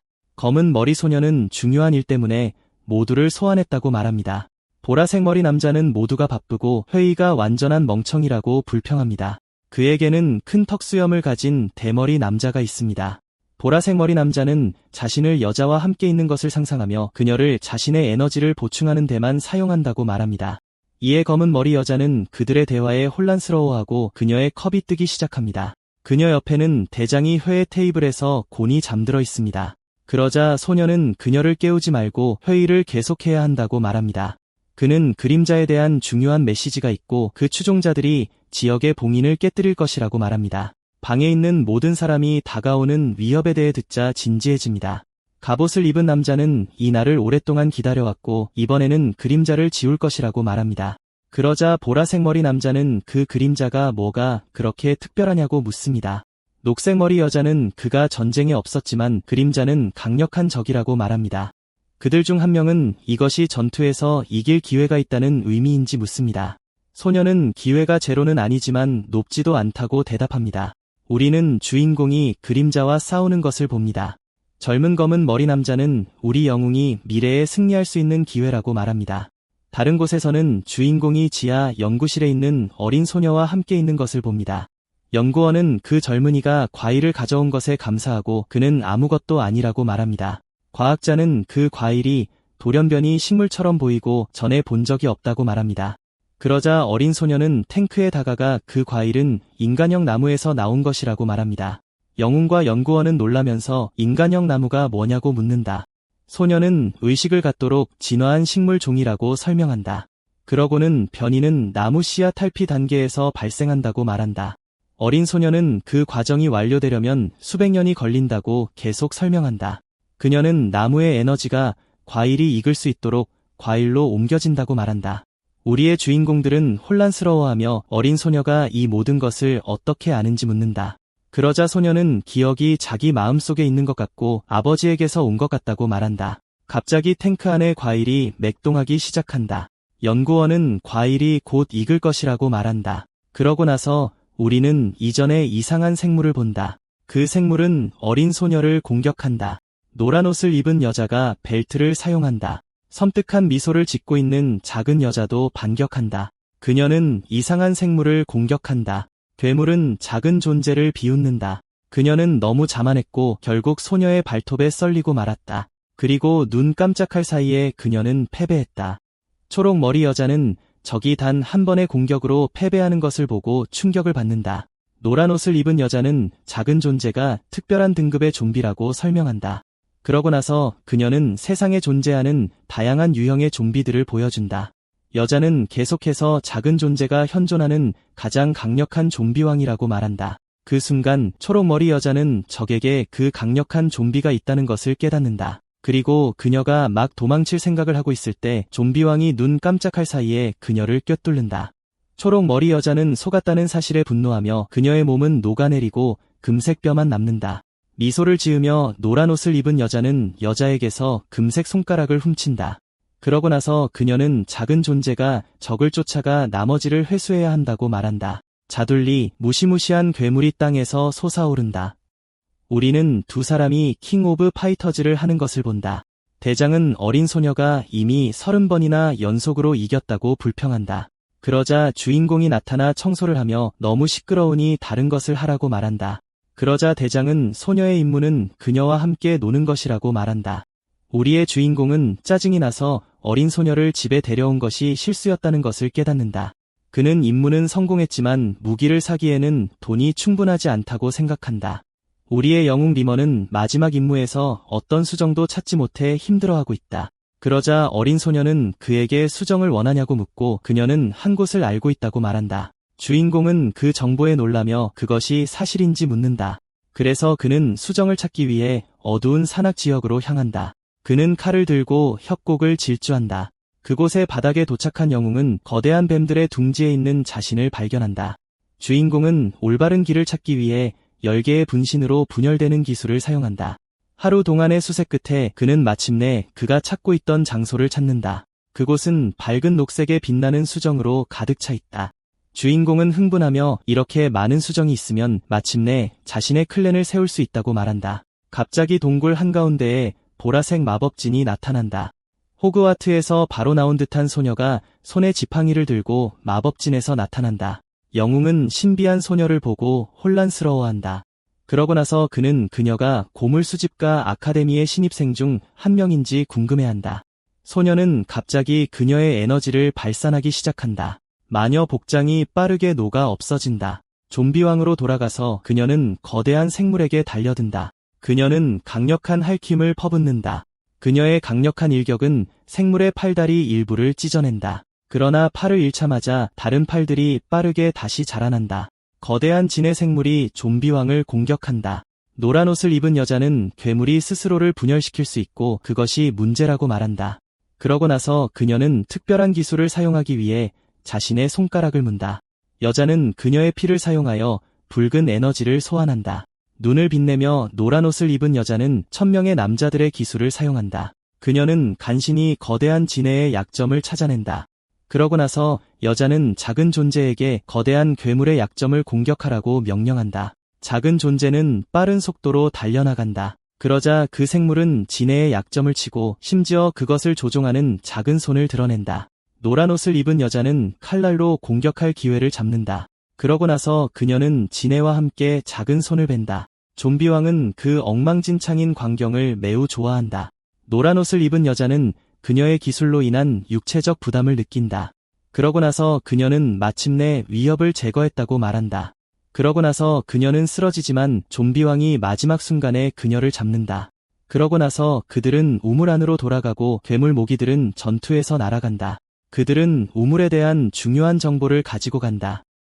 검은 머리 소녀는 중요한 일 때문에 모두를 소환했다고 말합니다. 보라색 머리 남자는 모두가 바쁘고 회의가 완전한 멍청이라고 불평합니다. 그에게는 큰 턱수염을 가진 대머리 남자가 있습니다. 보라색 머리 남자는 자신을 여자와 함께 있는 것을 상상하며 그녀를 자신의 에너지를 보충하는 데만 사용한다고 말합니다. 이에 검은 머리 여자는 그들의 대화에 혼란스러워하고 그녀의 컵이 뜨기 시작합니다. 그녀 옆에는 대장이 회의 테이블에서 곤히 잠들어 있습니다. 그러자 소녀는 그녀를 깨우지 말고 회의를 계속해야 한다고 말합니다. 그는 그림자에 대한 중요한 메시지가 있고 그 추종자들이 지역의 봉인을 깨뜨릴 것이라고 말합니다. 방에 있는 모든 사람이 다가오는 위협에 대해 듣자 진지해집니다. 갑옷을 입은 남자는 이 날을 오랫동안 기다려왔고 이번에는 그림자를 지울 것이라고 말합니다. 그러자 보라색 머리 남자는 그 그림자가 뭐가 그렇게 특별하냐고 묻습니다. 녹색 머리 여자는 그가 전쟁에 없었지만 그림자는 강력한 적이라고 말합니다. 그들 중 한 명은 이것이 전투에서 이길 기회가 있다는 의미인지 묻습니다. 소녀는 기회가 제로는 아니지만 높지도 않다고 대답합니다. 우리는 주인공이 그림자와 싸우는 것을 봅니다. 젊은 검은 머리 남자는 우리 영웅이 미래에 승리할 수 있는 기회라고 말합니다. 다른 곳에서는 주인공이 지하 연구실에 있는 어린 소녀와 함께 있는 것을 봅니다. 연구원은 그 젊은이가 과일을 가져온 것에 감사하고 그는 아무것도 아니라고 말합니다. 과학자는 그 과일이 돌연변이 식물처럼 보이고 전에 본 적이 없다고 말합니다. 그러자 어린 소녀는 탱크에 다가가 그 과일은 인간형 나무에서 나온 것이라고 말합니다. 영웅과 연구원은 놀라면서 인간형 나무가 뭐냐고 묻는다. 소녀는 의식을 갖도록 진화한 식물 종이라고 설명한다. 그러고는 변이는 나무 씨앗 탈피 단계에서 발생한다고 말한다. 어린 소녀는 그 과정이 완료되려면 수백 년이 걸린다고 계속 설명한다. 그녀는 나무의 에너지가 과일이 익을 수 있도록 과일로 옮겨진다고 말한다. 우리의 주인공들은 혼란스러워하며 어린 소녀가 이 모든 것을 어떻게 아는지 묻는다. 그러자 소녀는 기억이 자기 마음속에 있는 것 같고 아버지에게서 온 것 같다고 말한다. 갑자기 탱크 안에 과일이 맥동하기 시작한다. 연구원은 과일이 곧 익을 것이라고 말한다. 그러고 나서 우리는 이전에 이상한 생물을 본다. 그 생물은 어린 소녀를 공격한다. 노란 옷을 입은 여자가 벨트를 사용한다. 섬뜩한 미소를 짓고 있는 작은 여자도 반격한다. 그녀는 이상한 생물을 공격한다. 괴물은 작은 존재를 비웃는다. 그녀는 너무 자만했고 결국 소녀의 발톱에 썰리고 말았다. 그리고 눈 깜짝할 사이에 그녀는 패배했다. 초록 머리 여자는 적이 단 한 번의 공격으로 패배하는 것을 보고 충격을 받는다. 노란 옷을 입은 여자는 작은 존재가 특별한 등급의 좀비라고 설명한다. 그러고 나서 그녀는 세상에 존재하는 다양한 유형의 좀비들을 보여준다. 여자는 계속해서 작은 존재가 현존하는 가장 강력한 좀비왕이라고 말한다. 그 순간 초록머리 여자는 적에게 그 강력한 좀비가 있다는 것을 깨닫는다. 그리고 그녀가 막 도망칠 생각을 하고 있을 때 좀비왕이 눈 깜짝할 사이에 그녀를 꿰뚫는다. 초록머리 여자는 속았다는 사실에 분노하며 그녀의 몸은 녹아내리고 금색 뼈만 남는다. 미소를 지으며 노란 옷을 입은 여자는 여자에게서 금색 손가락을 훔친다. 그러고 나서 그녀는 작은 존재가 적을 쫓아가 나머지를 회수해야 한다고 말한다. 자둘리 무시무시한 괴물이 땅에서 솟아오른다. 우리는 두 사람이 킹 오브 파이터즈를 하는 것을 본다. 대장은 어린 소녀가 이미 30번이나 연속으로 이겼다고 불평한다. 그러자 주인공이 나타나 청소를 하며 너무 시끄러우니 다른 것을 하라고 말한다. 그러자 대장은 소녀의 임무는 그녀와 함께 노는 것이라고 말한다. 우리의 주인공은 짜증이 나서 어린 소녀를 집에 데려온 것이 실수였다는 것을 깨닫는다. 그는 임무는 성공했지만 무기를 사기에는 돈이 충분하지 않다고 생각한다. 우리의 영웅 리머는 마지막 임무에서 어떤 수정도 찾지 못해 힘들어하고 있다. 그러자 어린 소녀는 그에게 수정을 원하냐고 묻고 그녀는 한 곳을 알고 있다고 말한다. 주인공은 그 정보에 놀라며 그것이 사실인지 묻는다. 그래서 그는 수정을 찾기 위해 어두운 산악 지역으로 향한다. 그는 칼을 들고 협곡을 질주한다. 그곳의 바닥에 도착한 영웅은 거대한 뱀들의 둥지에 있는 자신을 발견한다. 주인공은 올바른 길을 찾기 위해 10개의 분신으로 분열되는 기술을 사용한다. 하루 동안의 수색 끝에 그는 마침내 그가 찾고 있던 장소를 찾는다. 그곳은 밝은 녹색의 빛나는 수정으로 가득 차 있다. 주인공은 흥분하며 이렇게 많은 수정이 있으면 마침내 자신의 클랜을 세울 수 있다고 말한다. 갑자기 동굴 한가운데에 보라색 마법진이 나타난다. 호그와트에서 바로 나온 듯한 소녀가 손에 지팡이를 들고 마법진에서 나타난다. 영웅은 신비한 소녀를 보고 혼란스러워한다. 그러고 나서 그는 그녀가 고물 수집가 아카데미의 신입생 중 한 명인지 궁금해한다. 소녀는 갑자기 그녀의 에너지를 발산하기 시작한다. 마녀 복장이 빠르게 녹아 없어진다. 좀비왕으로 돌아가서 그녀는 거대한 생물에게 달려든다. 그녀는 강력한 핥힘을 퍼붓는다. 그녀의 강력한 일격은 생물의 팔다리 일부를 찢어낸다. 그러나 팔을 잃자마자 다른 팔들이 빠르게 다시 자라난다. 거대한 진해 생물이 좀비왕을 공격한다. 노란 옷을 입은 여자는 괴물이 스스로를 분열시킬 수 있고 그것이 문제라고 말한다. 그러고 나서 그녀는 특별한 기술을 사용하기 위해 자신의 손가락을 문다. 여자는 그녀의 피를 사용하여 붉은 에너지를 소환한다. 눈을 빛내며 노란 옷을 입은 여자는 1000명의 남자들의 기술을 사용한다. 그녀는 간신히 거대한 진해의 약점을 찾아낸다. 그러고 나서 여자는 작은 존재에게 거대한 괴물의 약점을 공격하라고 명령한다. 작은 존재는 빠른 속도로 달려나간다. 그러자 그 생물은 진해의 약점을 치고 심지어 그것을 조종하는 작은 손을 드러낸다. 노란 옷을 입은 여자는 칼날로 공격할 기회를 잡는다. 그러고 나서 그녀는 진해와 함께 작은 손을 벤다. 좀비왕은 그 엉망진창인 광경을 매우 좋아한다. 노란 옷을 입은 여자는 그녀의 기술로 인한 육체적 부담을 느낀다. 그러고 나서 그녀는 마침내 위협을 제거했다고 말한다. 그러고 나서 그녀는 쓰러지지만 좀비왕이 마지막 순간에 그녀를 잡는다. 그러고 나서 그들은 우물 안으로 돌아가고 괴물 모기들은 전투에서 날아간다. 그들은 우물에 대한 중요한 정보를 가지고 간다.